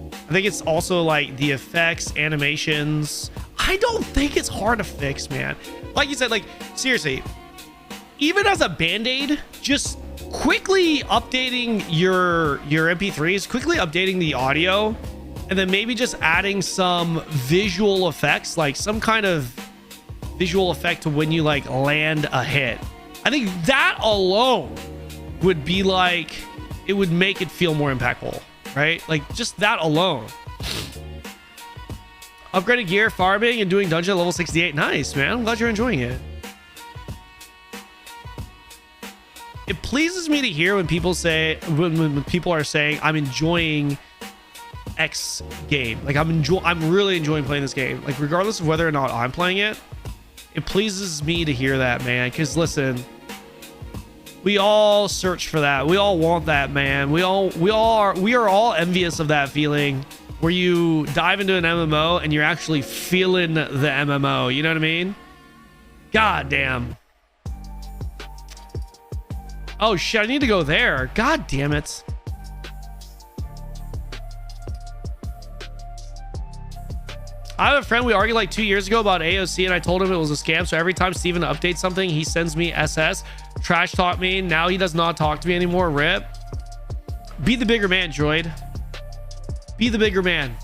B: I think it's also like the effects, animations. I don't think it's hard to fix, man. Like you said, like seriously, even as a band-aid, just quickly updating your MP3s, quickly updating the audio, and then maybe just adding some visual effects, like some kind of visual effect to when you like land a hit. I think that alone would be like, it would make it feel more impactful, right? Like just that alone. Upgraded gear, farming, and doing dungeon level 68. Nice, man. I'm glad you're enjoying it. It pleases me to hear when people say, when people are saying, I'm enjoying X game. Like I'm really enjoying playing this game. Like regardless of whether or not I'm playing it, it pleases me to hear that, man. Because listen, we all search for that. We all want that, man. We are all envious of that feeling where you dive into an MMO and you're actually feeling the MMO. You know what I mean? God damn. Oh shit, I need to go there. God damn it. I have a friend, we argued like 2 years ago about AOC and I told him it was a scam. So every time Steven updates something, he sends me SS. Trash talk me. Now he does not talk to me anymore. RIP. Be the bigger man, droid. Be the bigger man.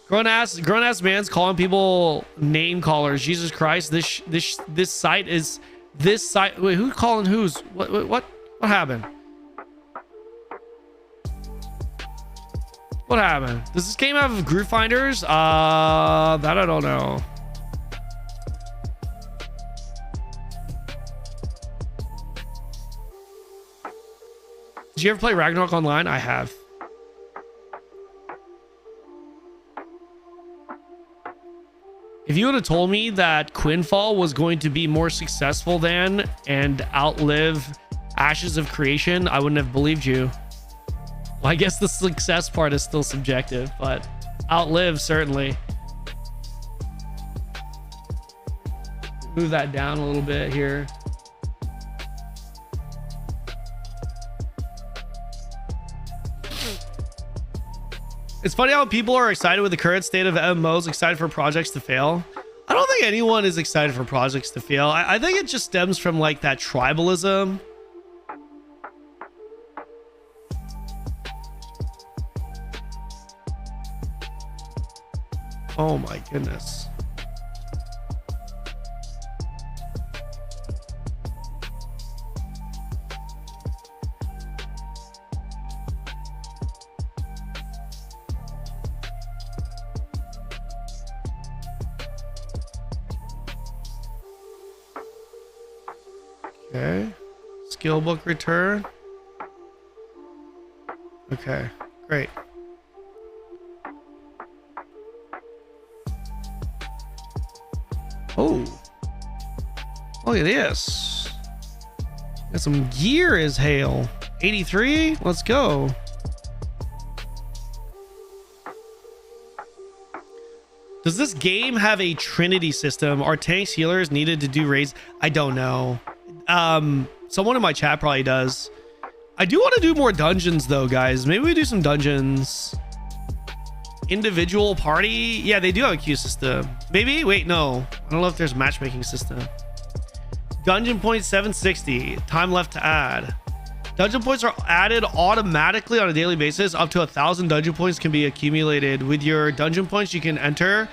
B: Grown ass man's calling people name callers. Jesus Christ. This site is this site. Wait, who's calling who's? What happened? What happened? Does this game have group finders? That I don't know. Did you ever play Ragnarok Online? I have. If you would have told me that Quinfall was going to be more successful than and outlive Ashes of Creation, I wouldn't have believed you. Well, I guess the success part is still subjective, but outlive certainly. Move that down a little bit here. It's funny how people are excited with the current state of MMOs, excited for projects to fail. I don't think anyone is excited for projects to fail. I think it just stems from like that tribalism. Oh my goodness. Okay. Skill book return. Okay, great. Oh, look at this. Got some gear as hail. 83. Let's go. Does this game have a Trinity system? Are tanks healers needed to do raids? I don't know. Someone in my chat probably does. I do want to do more dungeons though, guys. Maybe we do some dungeons. Individual party. Yeah, they do have a queue system. Maybe. Wait, no. I don't know if there's a matchmaking system. Dungeon points 760. Time left to add. Dungeon points are added automatically on a daily basis. Up to 1,000 dungeon points can be accumulated. With your dungeon points, you can enter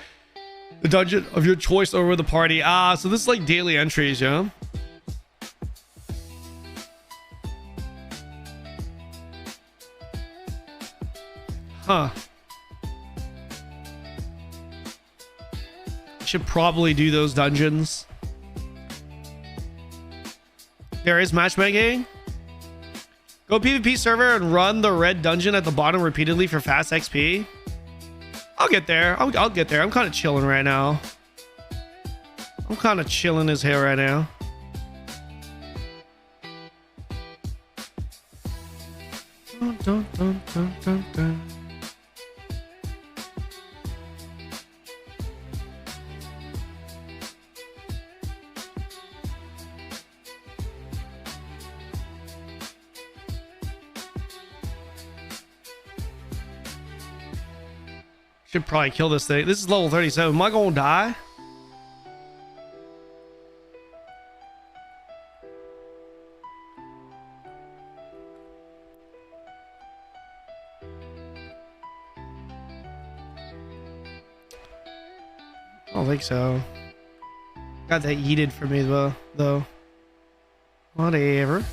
B: the dungeon of your choice over the party. So this is like daily entries, yeah? Huh. Should probably do those dungeons. There is matchmaking. Go PvP server and run the red dungeon at the bottom repeatedly for fast XP. I'll get there. I'll get there. I'm kind of chilling right now. I'm kind of chilling his hair right now. Dun, dun, dun, dun, dun, dun. Should probably kill this thing. This is level 37. Am I gonna die? I don't think so. Got that yeeted for me though. Whatever.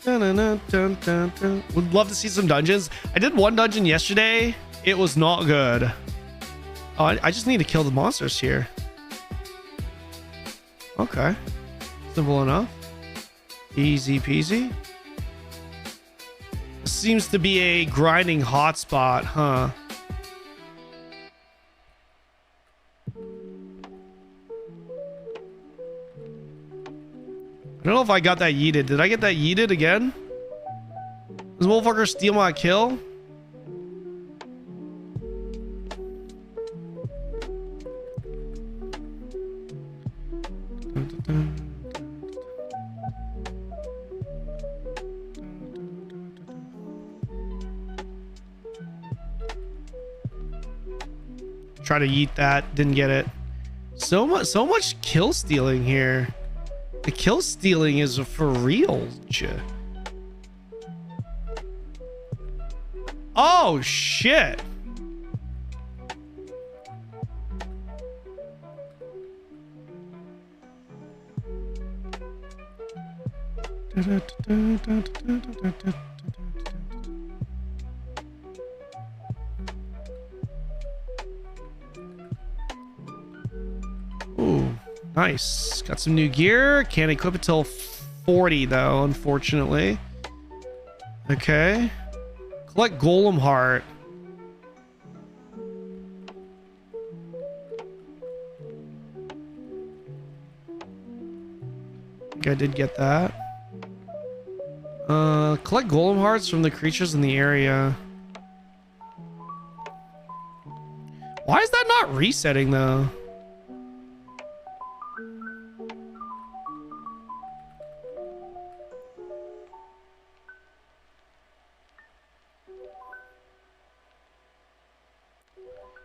B: Dun, dun, dun, dun, dun, dun. Would love to see some dungeons. I did one dungeon yesterday. It was not good. Oh, I just need to kill the monsters here. Okay. Simple enough. Easy peasy. This seems to be a grinding hotspot, huh? I don't know if I got that yeeted. Did I get that yeeted again? Does motherfucker steal my kill? Try to yeet that, didn't get it. So much kill stealing here. The kill stealing is for real. Oh shit. Ooh, nice. Got some new gear. Can't equip it till 40 though, unfortunately. Okay. Collect Golem Heart. I think I did get that. Collect Golem Hearts from the creatures in the area. Why is that not resetting though?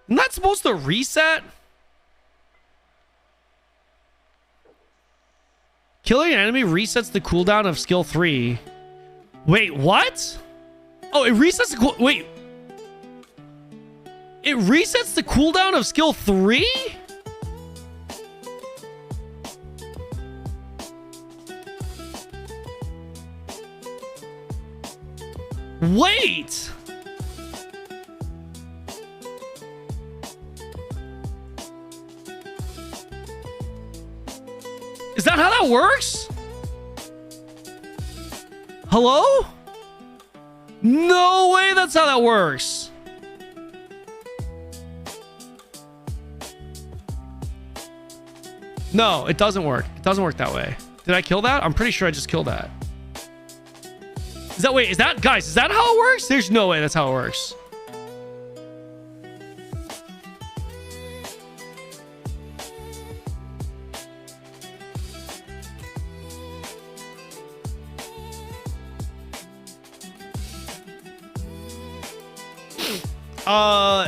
B: Isn't that supposed to reset? Killing an enemy resets the cooldown of skill 3. Wait, what? Oh, it resets the wait. It resets the cooldown of skill 3? Wait. Is that how that works? Hello? No way that's how that works. No, it doesn't work. It doesn't work that way. Did I kill that? I'm pretty sure I just killed that. Is that, wait, is that, guys, is that how it works? There's no way that's how it works.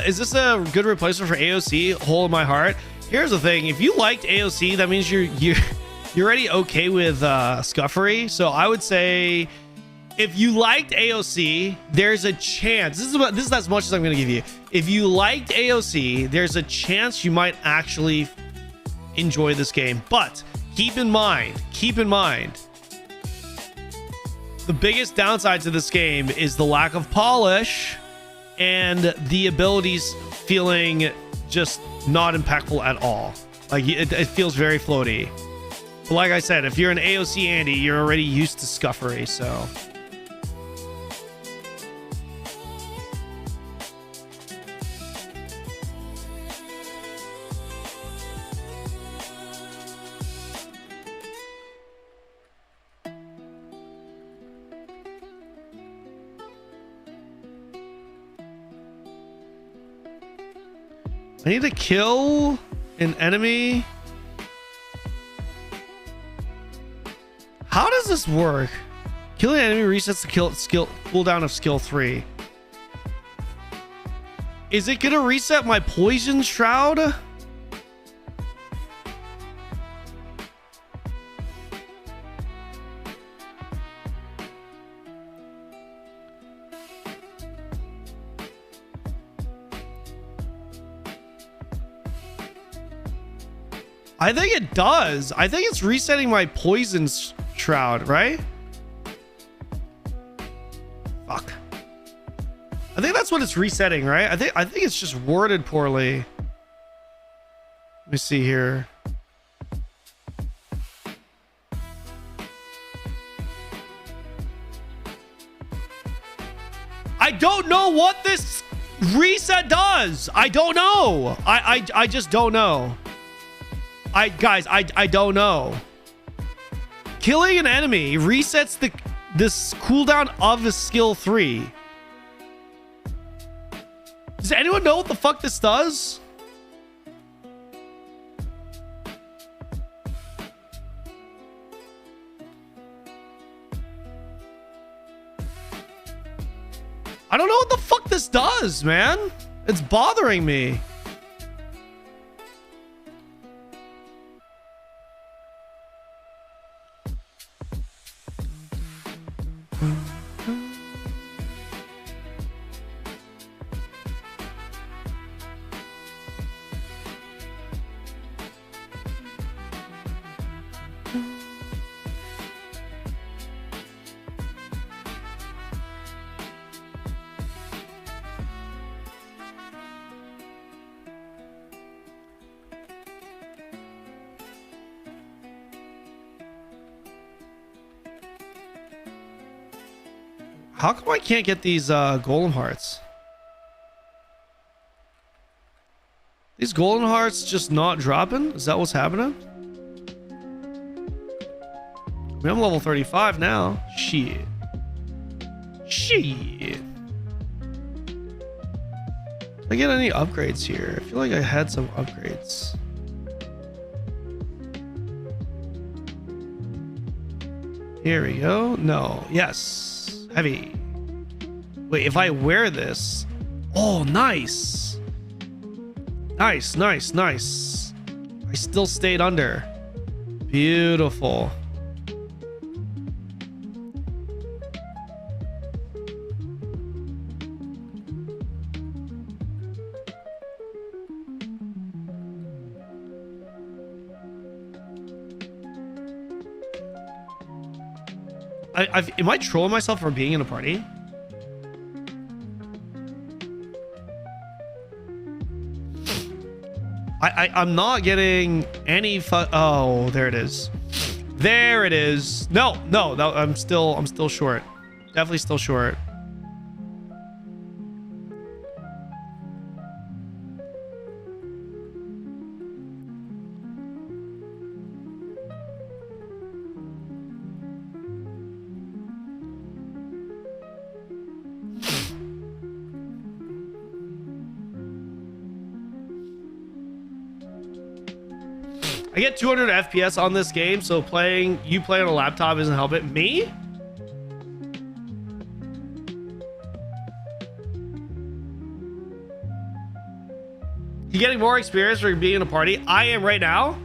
B: Is this a good replacement for AOC? Hole in my heart. Here's the thing: if you liked AOC, that means you're already okay with Scuffery. So I would say, if you liked AOC, there's a chance. This is as much as I'm gonna give you. If you liked AOC, there's a chance you might actually enjoy this game. But keep in mind, the biggest downside to this game is the lack of polish and the abilities feeling just not impactful at all. Like it feels very floaty. But like I said, if you're an AOC Andy, you're already used to Scuffery, so. I need to kill an enemy. How does this work? Killing an enemy resets the cooldown of skill 3. Is it gonna reset my poison shroud? I think it does. I think it's resetting my poison shroud, right? Fuck. I think that's what it's resetting, right? I think it's just worded poorly. Let me see here. I don't know what this reset does. I don't know. I just don't know. Guys, I don't know. Killing an enemy resets this cooldown of a skill 3. Does anyone know what the fuck this does? I don't know what the fuck this does, man. It's bothering me. How come I can't get these golem hearts? These golden hearts just not dropping? Is that what's happening? I mean, I'm level 35 now. Shit. Shit. Did I get any upgrades here? I feel like I had some upgrades. Here we go. No. Yes. Heavy. Wait, if I wear this... Oh, nice. Nice, nice, nice. I still stayed under. Beautiful. Am I trolling myself for being in a party? I'm not getting any oh, there it is. There it is. No, I'm still short. Definitely still short. I get 200 FPS on this game, so you play on a laptop isn't helping me. You getting more experience for being in a party? I am right now.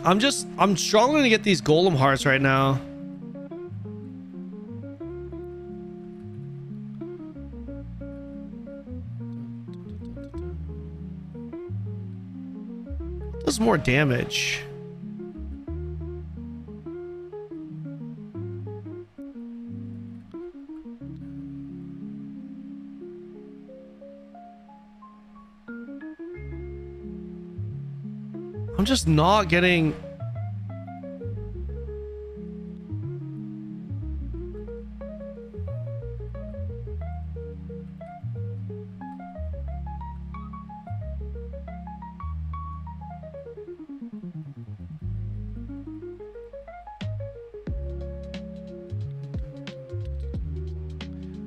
B: I'm struggling to get these golem hearts right now. Does more damage. I'm just not getting...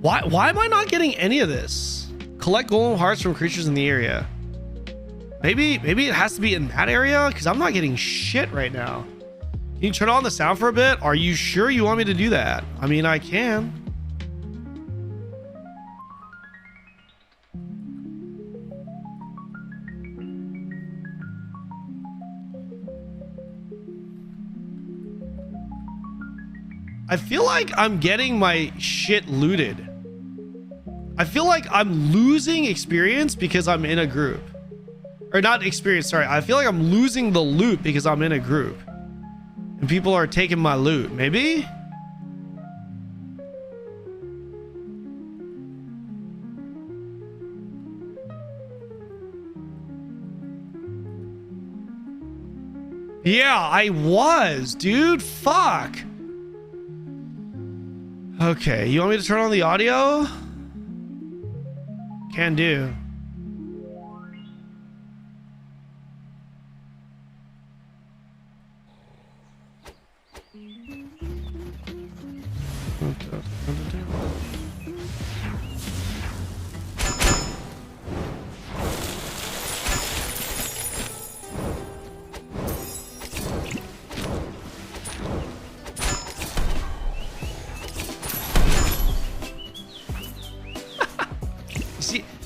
B: Why am I not getting any of this? Collect golem hearts from creatures in the area. Maybe it has to be in that area because I'm not getting shit right now. Can you turn on the sound for a bit? Are you sure you want me to do that? I mean, I can. I feel like I'm getting my shit looted. I feel like I'm losing experience because I'm in a group. Or not experience, sorry. I feel like I'm losing the loot because I'm in a group. And people are taking my loot. Maybe? Yeah, I was, dude. Fuck. Okay, you want me to turn on the audio? Can do.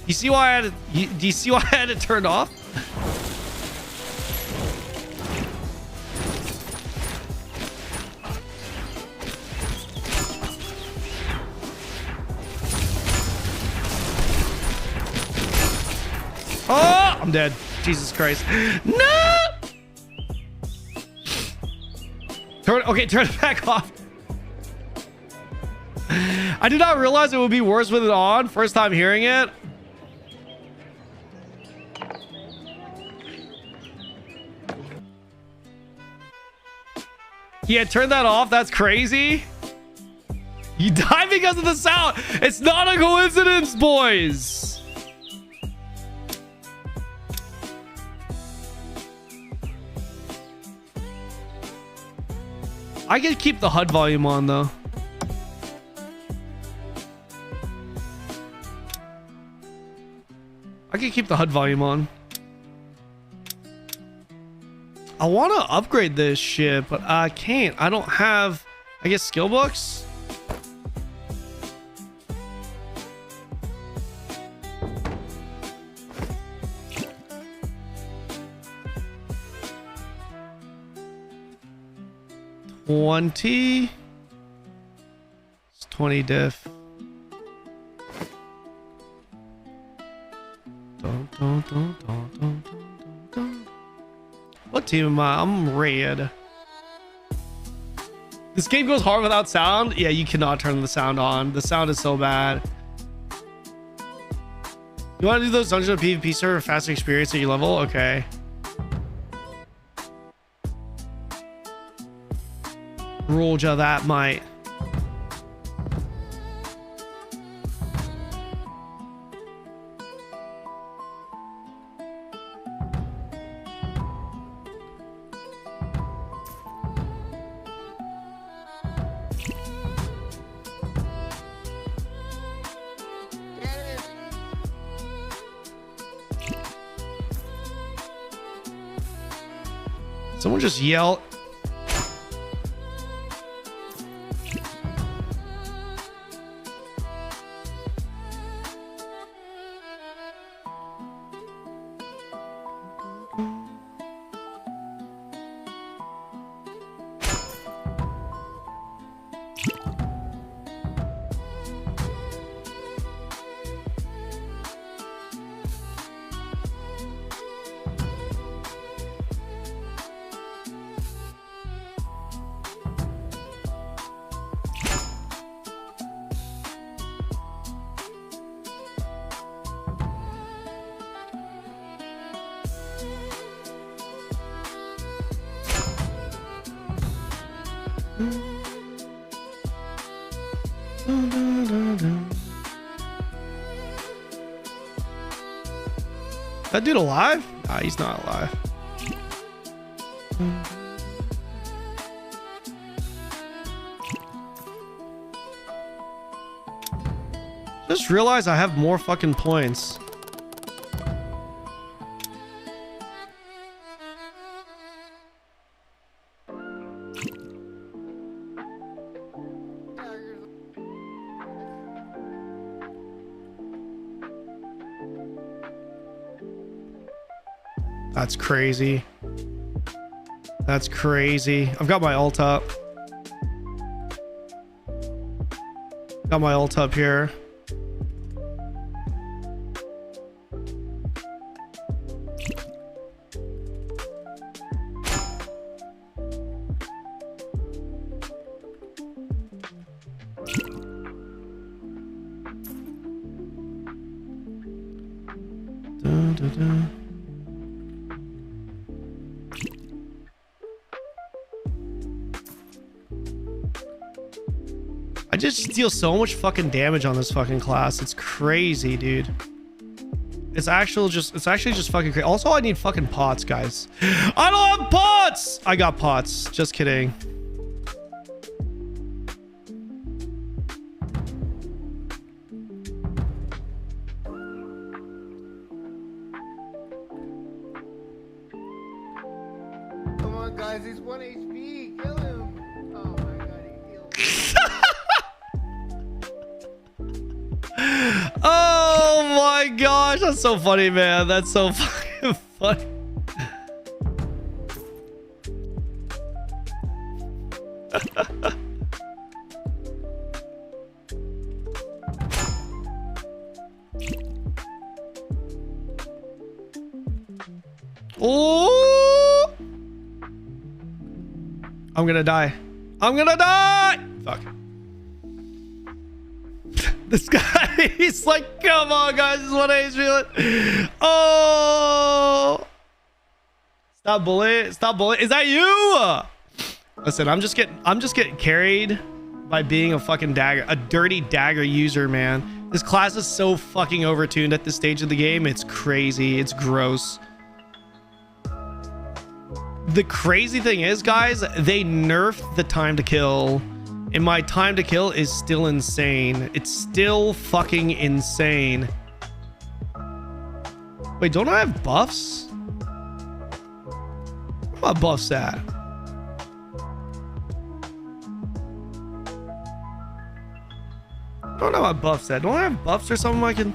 B: You see why I had it? Do you see why I had it turned off? Oh, I'm dead. Jesus Christ. No! Turn it back off. I did not realize it would be worse with it on. First time hearing it. Yeah, turn that off. That's crazy. You die because of the sound. It's not a coincidence, boys. I can keep the HUD volume on, though. I can keep the HUD volume on. I want to upgrade this shit, but I can't. I don't have, I guess, skill books. It's 20 diff. What team am I? I'm red. This game goes hard without sound. Yeah, you cannot turn the sound on. The sound is so bad. You want to do those dungeon PvP server faster experience at your level? Okay. Roger that, mate. Someone just yell. That dude alive? Nah, he's not alive. Just realized I have more fucking points. That's crazy. That's crazy. I've got my ult up. Got my ult up here. Dun, dun, dun. I just deal so much fucking damage on this fucking class. It's crazy, dude. It's actually just fucking crazy. Also, I need fucking pots, guys. I don't have pots! I got pots. Just kidding.
G: Come on, guys. He's 1 HP. Kill him. Oh my god, he healed.
B: Oh my gosh, that's so funny, man. That's so fucking funny. Oh, I'm gonna die. I'm gonna die. Fuck. This guy, he's like, come on, guys, this is what he's feeling. Oh, stop bullying, stop bullying. Is that you? Listen, I'm just getting carried by being a fucking dagger, a dirty dagger user, man. This class is so fucking overtuned at this stage of the game. It's crazy. It's gross. The crazy thing is, guys, they nerfed the time to kill. And my time to kill is still insane. It's still fucking insane. Wait, don't I have buffs? Where my buffs at? I don't know my buffs at. Don't I have buffs or something I can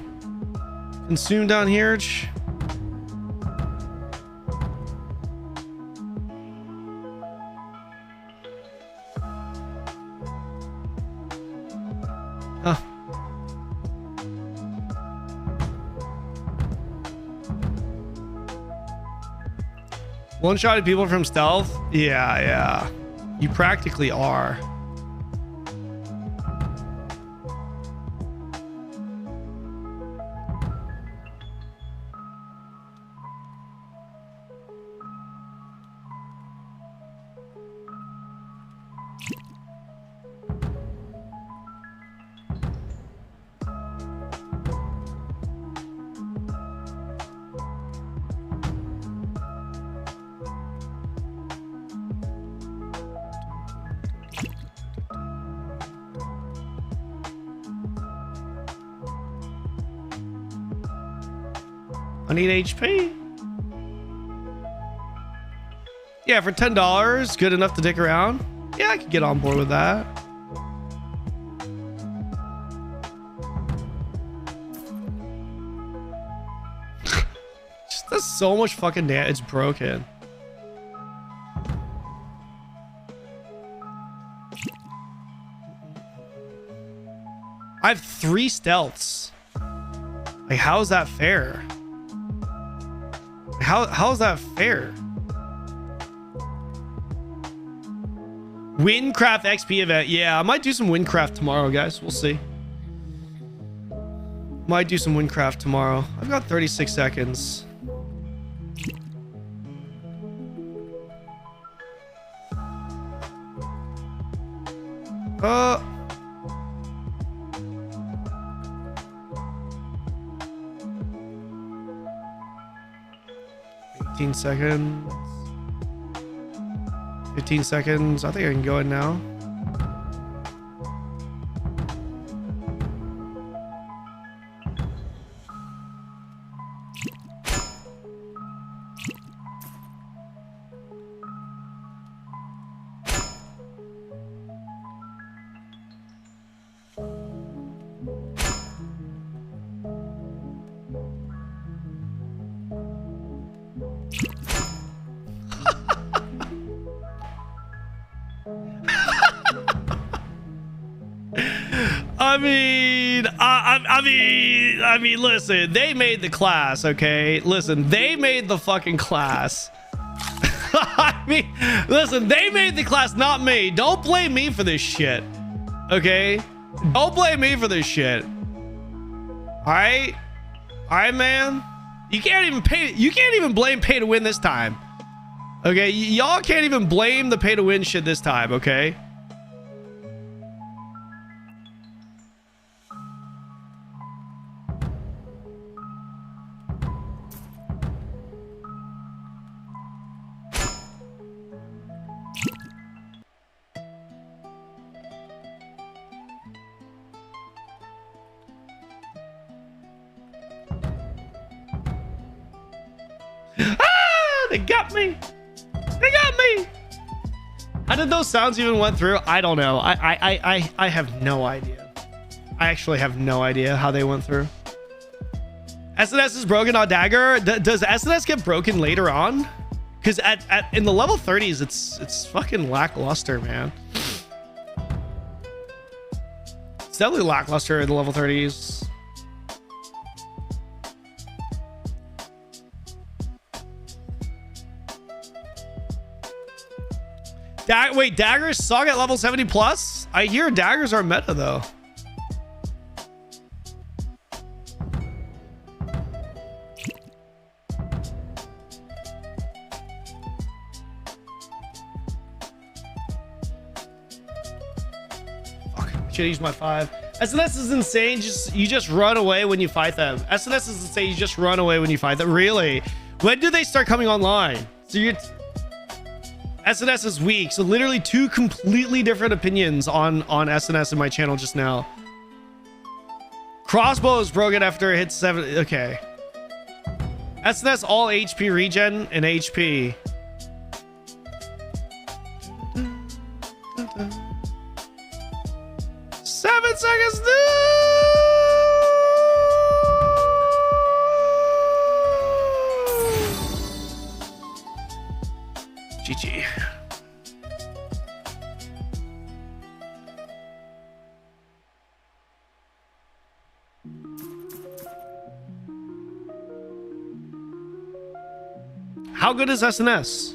B: consume down here? Huh. One-shotted people from stealth? Yeah. You practically are. I need HP. Yeah, for $10, good enough to dick around. Yeah, I could get on board with that. Just does so much fucking damage. It's broken. I have 3 stealths. Like, how is that fair? How is that fair? Windcraft XP event. Yeah, I might do some Windcraft tomorrow, guys. We'll see. Might do some Windcraft tomorrow. I've got 36 seconds. Seconds. 15 seconds. I think I can go in now. I mean, listen, they made the class, okay? Listen, they made the fucking class. I mean, listen, they made the class, not me. Don't blame me for this shit, okay? Don't blame me for this shit. All right, man. You can't even blame pay to win this time. Okay, y'all can't even blame the pay to win shit this time, okay? They got me. They got me. How did those sounds even went through? I don't know. I have no idea. I actually have no idea how they went through. SNS is broken on Dagger. Does SNS get broken later on? Because in the level 30s, it's fucking lackluster, man. It's definitely lackluster in the level 30s. Wait, daggers suck at level 70 plus? I hear daggers are meta though. Fuck, I should use my 5. SNS is insane. You just run away when you fight them. SNS is insane. You just run away when you fight them. Really? When do they start coming online? So you're... SNS is weak. So literally 2 completely different opinions on SNS in my channel just now. Crossbow is broken after it hits 7. Okay. SNS all HP regen and HP. Seven seconds. GG. How good is SNS?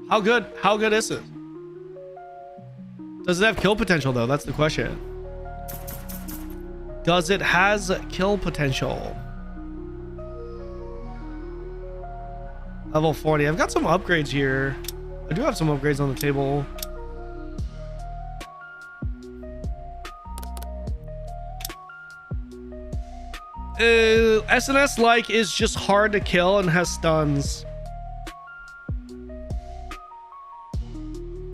B: How good is it? Does it have kill potential though? That's the question. Does it has kill potential? Level 40. I've got some upgrades here. I do have some upgrades on the table. SNS like is just hard to kill and has stuns.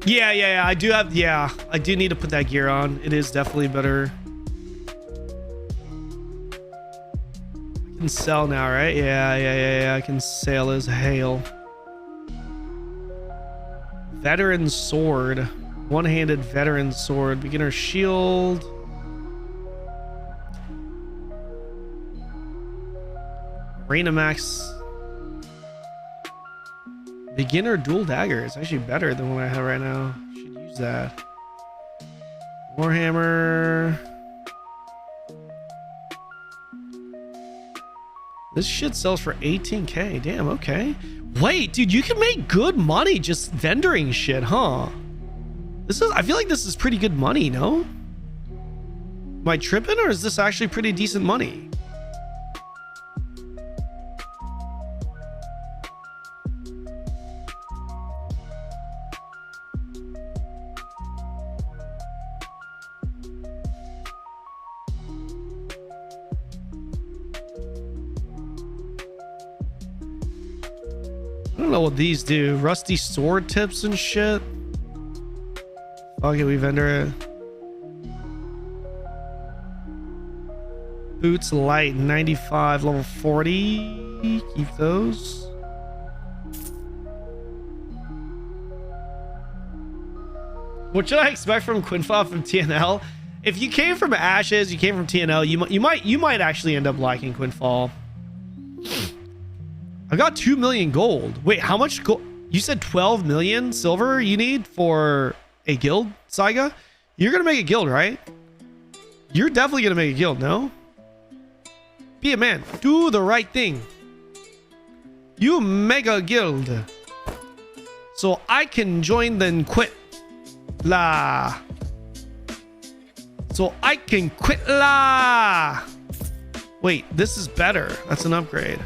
B: Yeah. I do have. Yeah, I do need to put that gear on. It is definitely better. I can sell now, right? Yeah. I can sail as hail. Veteran sword. One-handed veteran sword. Beginner shield. Arena max. Beginner dual dagger is actually better than what I have right now. Should use that. Warhammer. This shit sells for 18k. Damn, okay. Wait, dude, you can make good money just vendoring shit, huh? I feel like this is pretty good money, no? Am I tripping, or is this actually pretty decent money? I don't know what these do. Rusty sword tips and shit. Fuck it, we vendor it. Boots light 95, level 40. Keep those. What should I expect from Quinfall from TNL? If you came from Ashes, you came from TNL, you might actually end up liking Quinfall. I got 2 million gold. Wait, how much gold? You said 12 million silver you need for a guild, Saiga? You're gonna make a guild, right? You're definitely gonna make a guild, no? Be a man. Do the right thing. You make a guild. So I can join then quit. La. So I can quit la. Wait, this is better. That's an upgrade.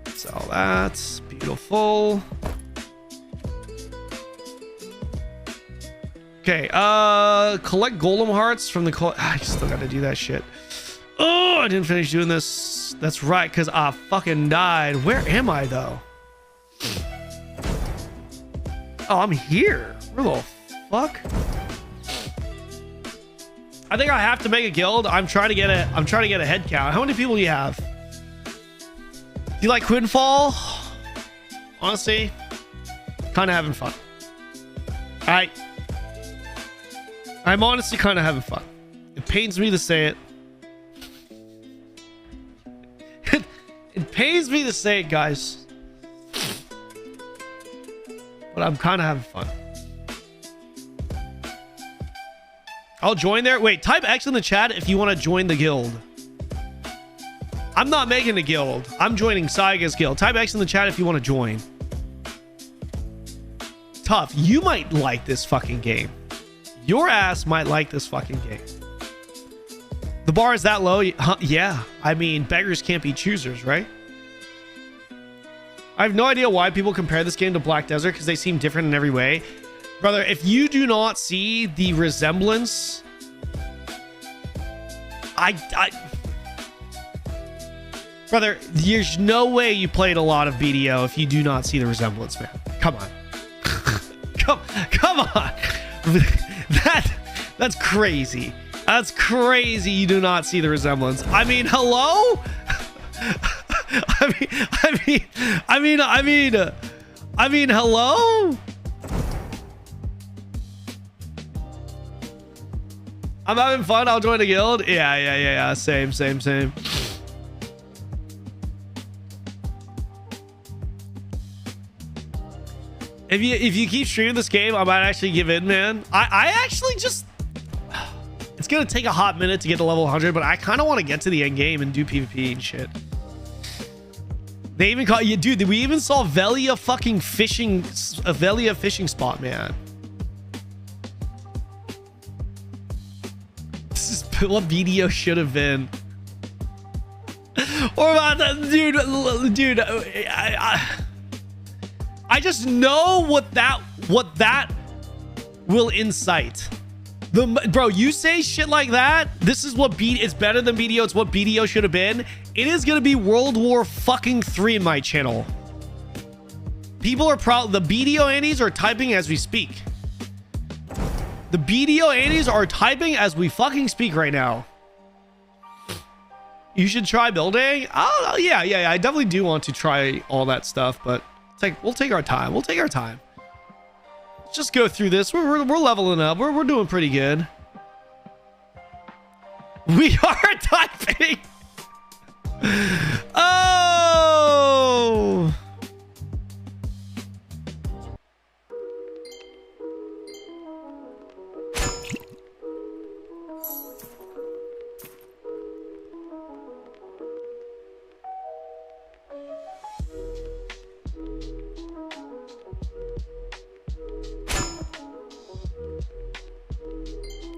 B: So that's beautiful. Okay, collect golem hearts from the I still gotta do that shit. Oh, I didn't finish doing this. That's right, because I fucking died. Where am I, though? Oh, I'm here. Where the fuck? I think I have to make a guild. I'm trying to get a head count. How many people do you have? Do you like Quinfall? Honestly, kind of having fun. I'm honestly kind of having fun. It pains me to say it. It pains me to say it, guys. But I'm kind of having fun. I'll join there. Wait, type X in the chat if you want to join the guild. I'm not making a guild. I'm joining Saiga's guild. Type X in the chat if you want to join. Tough. You might like this fucking game. Your ass might like this fucking game. The bar is that low? Yeah. I mean, beggars can't be choosers, right? I have no idea why people compare this game to Black Desert because they seem different in every way. Brother, if you do not see the resemblance... Brother, there's no way you played a lot of BDO if you do not see the resemblance, man. Come on. Come on. That's crazy. That's crazy you do not see the resemblance. I mean, hello? I mean, hello? I'm having fun. I'll join a guild. Yeah. Same. If you keep streaming this game, I might actually give in, man. I actually just... It's gonna take a hot minute to get to level 100, but I kind of want to get to the end game and do PvP and shit. They even call you, dude. We even saw Velia fucking fishing, a Velia fishing spot, man. This is what BDO should have been. Or about that, dude. I just know what that will incite. Bro, you say shit like that. This is what it's better than BDO. It's what BDO should have been. It is gonna be World War fucking 3 in my channel. People are proud. The BDO annies are typing as we speak. The BDO annies are typing as we fucking speak right now. You should try building. Oh yeah. I definitely do want to try all that stuff, but we'll take our time. Let's just go through this. We're leveling up. We're doing pretty good. We are typing. Oh.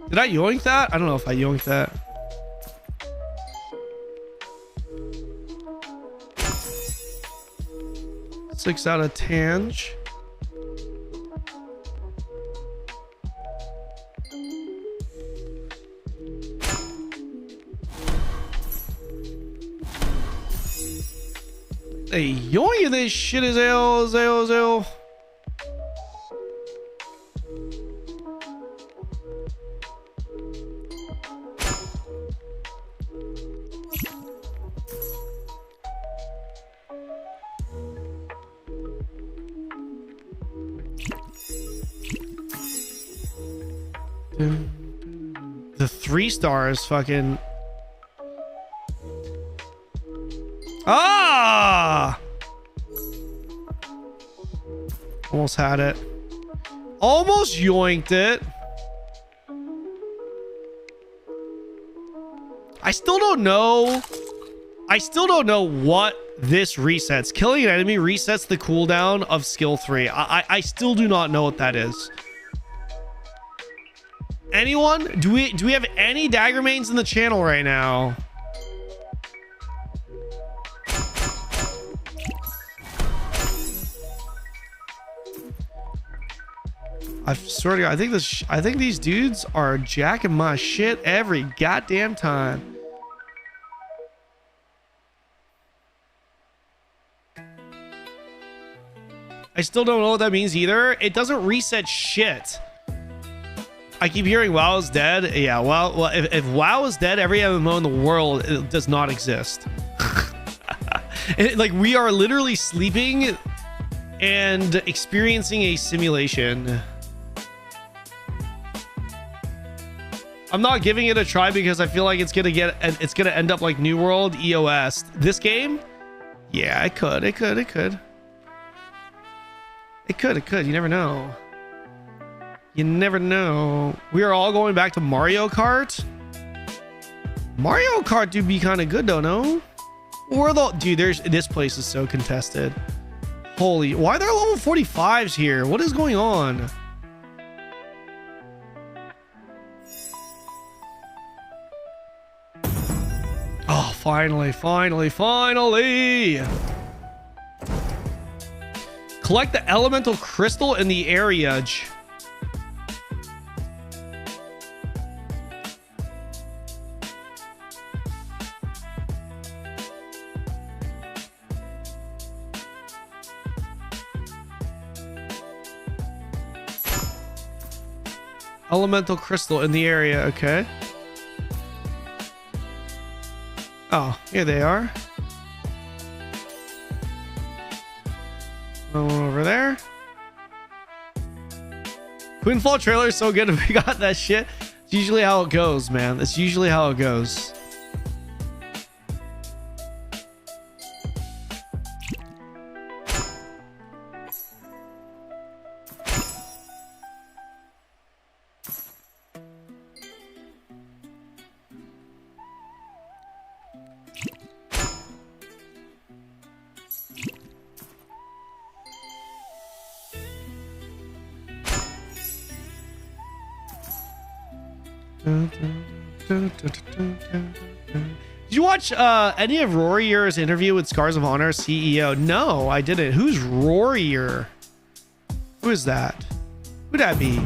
B: Did I yoink that? I don't know if I yoinked that. Six out of Tange. Hey, yoinking this shit is L. The 3 stars fucking... Ah! Almost had it. Almost yoinked it. I still don't know. I still don't know what this resets. Killing an enemy resets the cooldown of skill 3. I still do not know what that is. Anyone? Do we have any dagger mains in the channel right now? I swear to God, I think these dudes are jacking my shit every goddamn time. I still don't know what that means either. It doesn't reset shit. I keep hearing WoW is dead. Yeah, well, if WoW is dead, every MMO in the world it does not exist. Like, we are literally sleeping and experiencing a simulation. I'm not giving it a try because I feel like it's gonna end up like New World EOS. This game, yeah, it could. You never know. You never know. We are all going back to Mario Kart. Mario Kart do be kind of good though, no? Dude, this place is so contested. Holy, why are there level 45s here? What is going on? Oh, finally. Collect the elemental crystal in the area. Elemental crystal in the area, okay. Oh, here they are. One over there. Quinfall trailer is so good if we got that shit. It's usually how it goes, man. That's usually how it goes. Did you watch any of Rorier's interview with Scars of Honor CEO? No, I didn't. Who's Rorier? Who is that? Who'd that be?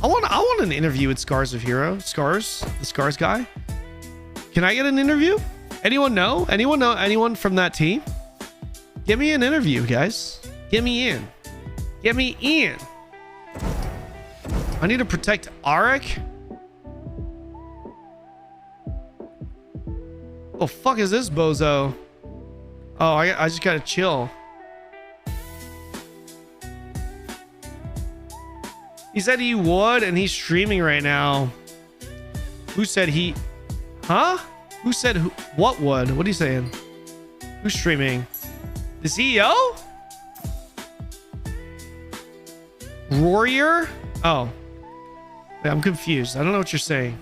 B: I want an interview with Scars of Hero. Scars? The Scars guy? Can I get an interview? Anyone know? Anyone know anyone from that team? Give me an interview, guys. Get me in. Get me in. I need to protect Arik. Oh, fuck is this bozo? Oh, I just gotta chill. He said he would, and he's streaming right now. Who said he... Huh? Who said who? What would? What are you saying? Who's streaming? The CEO? Rorier? Oh. Wait, I'm confused. I don't know what you're saying.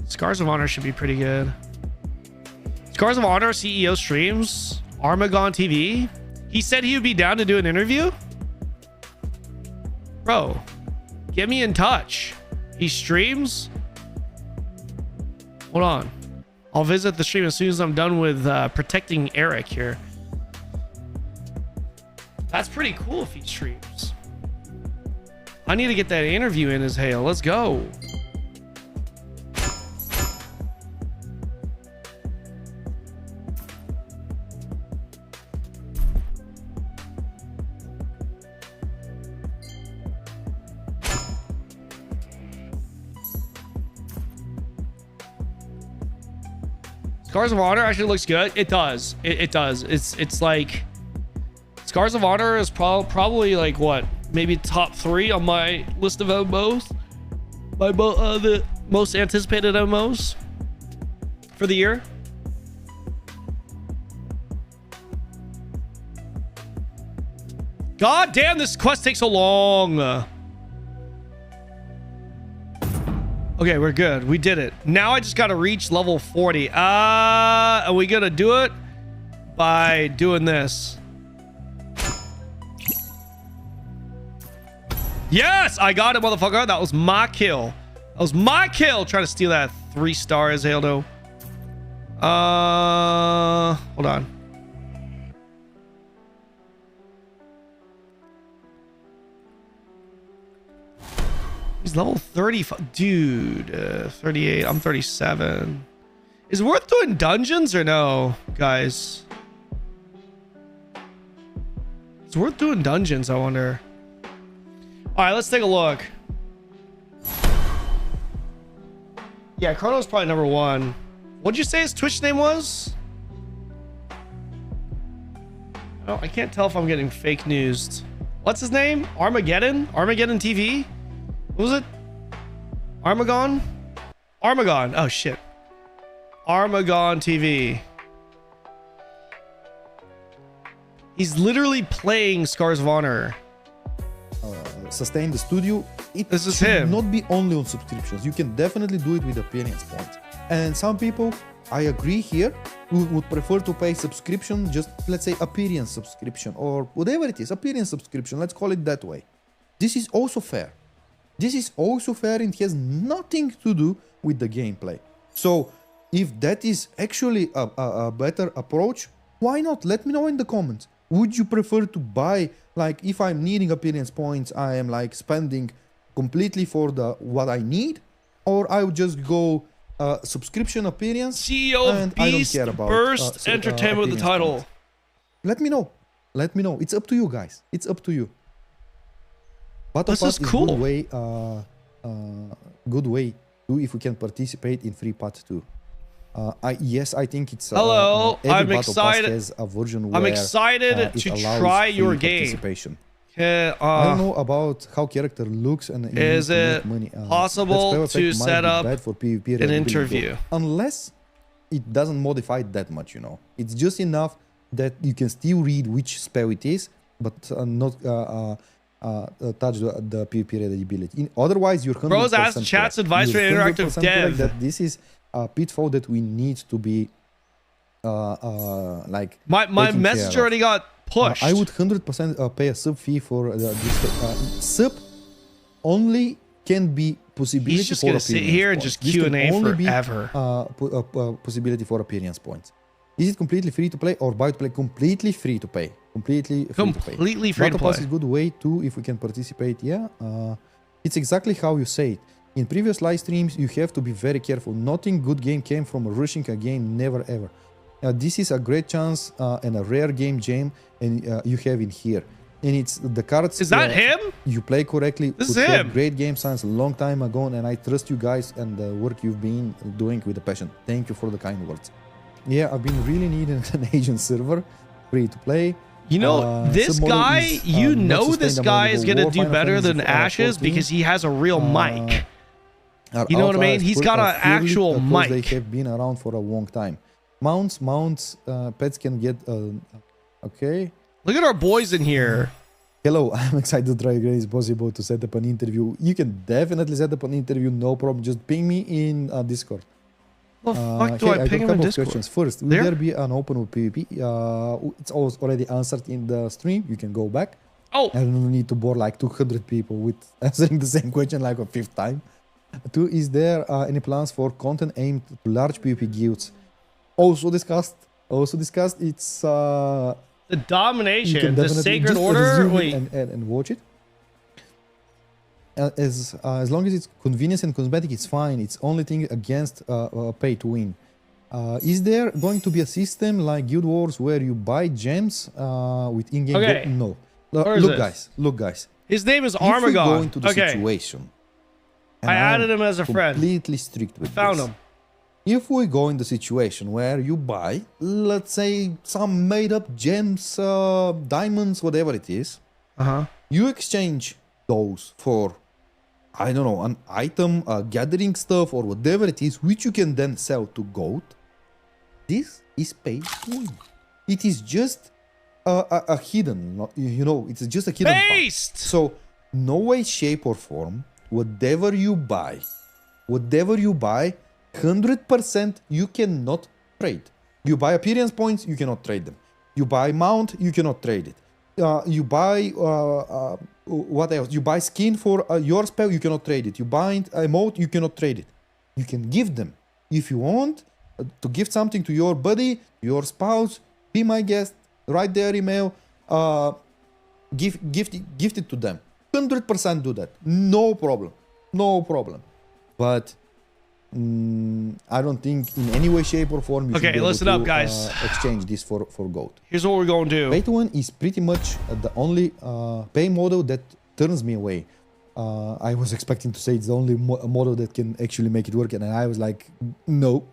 B: Scars of Honor should be pretty good. Scars of Honor CEO streams. Armagon TV. He said he would be down to do an interview. Bro, get me in touch. He streams. Hold on. I'll visit the stream as soon as I'm done with protecting Eric here. That's pretty cool if he streams. I need to get that interview in as hell. Let's go. Scars of Honor actually looks good. It does. It does. It's like Scars of Honor is probably like what, maybe top 3 on my list of MMOs. The most anticipated MMOs for the year. God damn, this quest takes so long. Okay, we're good. We did it. Now I just got to reach level 40. Are we going to do it by doing this? Yes, I got it, motherfucker. That was my kill. That was my kill. Trying to steal that 3 stars, Haldo. Hold on. He's level 35. Dude, 38. I'm 37. Is it worth doing dungeons or no, guys? It's worth doing dungeons, I wonder. All right, let's take a look. Yeah, Chrono's probably number 1. What'd you say his Twitch name was? Oh, I can't tell if I'm getting fake news. What's his name? Armageddon? Armageddon TV? What was it? Armagon? Armagon. Oh, shit. Armagon TV. He's literally playing Scars of Honor.
H: Sustain the studio.
B: This is
H: should
B: him.
H: Not be only on subscriptions. You can definitely do it with appearance points. And some people, I agree here, who would prefer to pay subscription, just let's say appearance subscription or whatever it is, appearance subscription, let's call it that way. This is also fair. This is also fair and has nothing to do with the gameplay. So if that is actually a better approach, why not? Let me know in the comments. Would you prefer to buy, like if I'm needing appearance points, I am like spending completely for the what I need, or I would just go subscription appearance
B: CEO
H: and
B: of
H: I don't
B: Beast
H: care about
B: Burst Entertainment with the title.
H: Points. Let me know. Let me know. It's up to you guys. It's up to you. Battle
B: This
H: Pass
B: is cool.
H: Good way to if we can participate in free part 2. Yes, I think it's
B: hello.
H: every
B: I'm
H: Battle Pass
B: excited.
H: has a version
B: I'm
H: where,
B: excited
H: it
B: to
H: allows
B: try
H: free
B: your game.
H: participation.
B: I
H: don't know about how character looks and
B: is it
H: money.
B: possible to set up
H: for PvP
B: an interview?
H: Unless it doesn't modify that much, you know. It's just enough that you can still read which spell it is, but not touch the PvP readability. Otherwise, you're 100%
B: Bros asked chat's advice for interactive dev.
H: That this is a pitfall that we need to be like.
B: My message already got pushed.
H: I would 100% pay a sub fee for this. Sub only can be possibility.
B: He's just
H: for
B: gonna sit here and
H: points.
B: just Q&A forever.
H: Possibility for appearance points. Is it completely free to play or buy to play? Completely free to pay. Completely free to play.
B: Completely free to
H: Battle Pass
B: play.
H: is a good way too if we can participate. Yeah, it's exactly how you say it. In previous live streams, you have to be very careful. Nothing good game came from rushing a game. Never ever. This is a great chance and a rare game jam, and you have in here. And it's the cards.
B: Is that him?
H: You play correctly.
B: This is him.
H: Great game science a long time ago, and I trust you guys and the work you've been doing with a passion. Thank you for the kind words. Yeah, I've been really needing an Asian server, free to play.
B: You know, this guy, is, this guy is going to do better than Ashes because he has a real mic. You know what I mean? He's got an actual mic.
H: They have been around for a long time. Mounts, pets can get... okay.
B: Look at our boys in here.
H: Hello, I'm excited to try again. It's possible to set up an interview. You can definitely set up an interview, no problem. Just ping me in Discord.
B: The fuck do I ping him in Discord?
H: Questions. First, will there be an open with PvP? It's already answered in the stream. You can go back.
B: Oh.
H: I don't need to bore like 200 people with answering the same question like a 5th time. 2, is there any plans for content aimed to large PvP guilds? Also discussed. It's...
B: the Domination, the Sacred Order. Wait.
H: And watch it. As long as it's convenience and cosmetic, it's fine. It's only thing against pay to win. Is there going to be a system like Guild Wars where you buy gems with in-game?
B: Okay.
H: No. Look, guys.
B: His name is
H: Armagon. If we go
B: Armagon.
H: into the situation,
B: I added him as a friend.
H: Completely strict with
B: Found
H: this.
B: him.
H: If we go in the situation where you buy, let's say, some made-up gems, diamonds, whatever it is, You exchange those for, I don't know, an item, gathering stuff, or whatever it is, which you can then sell to gold. This is pay to win. It is just a hidden, you know, it's just a hidden
B: Based!
H: So, no way, shape, or form, whatever you buy, 100% you cannot trade. You buy appearance points, you cannot trade them. You buy mount, you cannot trade it. You buy what else? You buy skin for your spell, you cannot trade it. You buy emote, you cannot trade it. You can give them. If you want to give something to your buddy, your spouse, be my guest, write their email, gift it to them. 100% do that. No problem. But I don't think in any way, shape, or form you should be able
B: listen
H: to
B: up, guys.
H: exchange this for gold.
B: Here's what we're going to do.
H: Pay to win is pretty much the only pay model that turns me away. I was expecting to say it's the only model that can actually make it work, and I was like, no.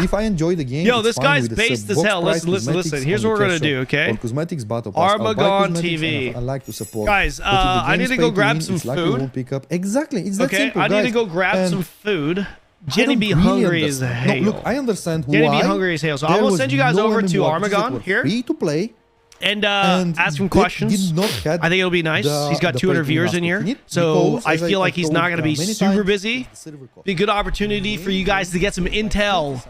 H: If I enjoy the game,
B: yo, this guy's based as hell. Listen. Here's what we're gonna do, okay?
H: Cosmetics battle pass.
B: Armagon TV.
H: I like to support.
B: Guys, I need to go grab some food.
H: Exactly, it's that simple,
B: I need to go grab some food. Jenny be hungry as hell.
H: No, look, I understand why.
B: Jenny be hungry as hell. So I'm gonna send you guys over to Armagon here.
H: Free to play.
B: And ask him questions. I think it'll be nice. He's got 200 viewers in here, so I feel like he's not going to be super busy. Be a good opportunity for you guys to get some intel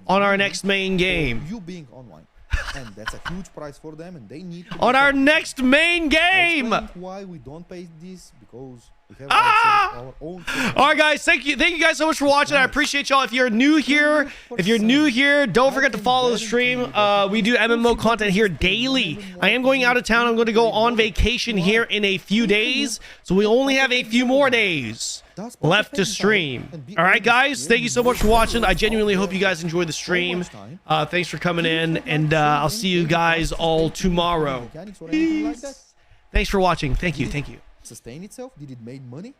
B: on our next main game.
H: You being online, and that's a huge price for them, and they need
B: on our next main game.
H: Why we don't pay this? Because we have our own.
B: All right, guys. Thank you guys so much for watching. I appreciate y'all. If you're new here, don't forget to follow the stream. We do MMO content here daily. I am going out of town. I'm going to go on vacation here in a few days, so we only have a few more days left to stream. All right, guys. Thank you so much for watching. I genuinely hope you guys enjoyed the stream. Thanks for coming in, and I'll see you guys all tomorrow. Peace. Thanks for watching. Thank you.
H: Sustain itself? Did it make money?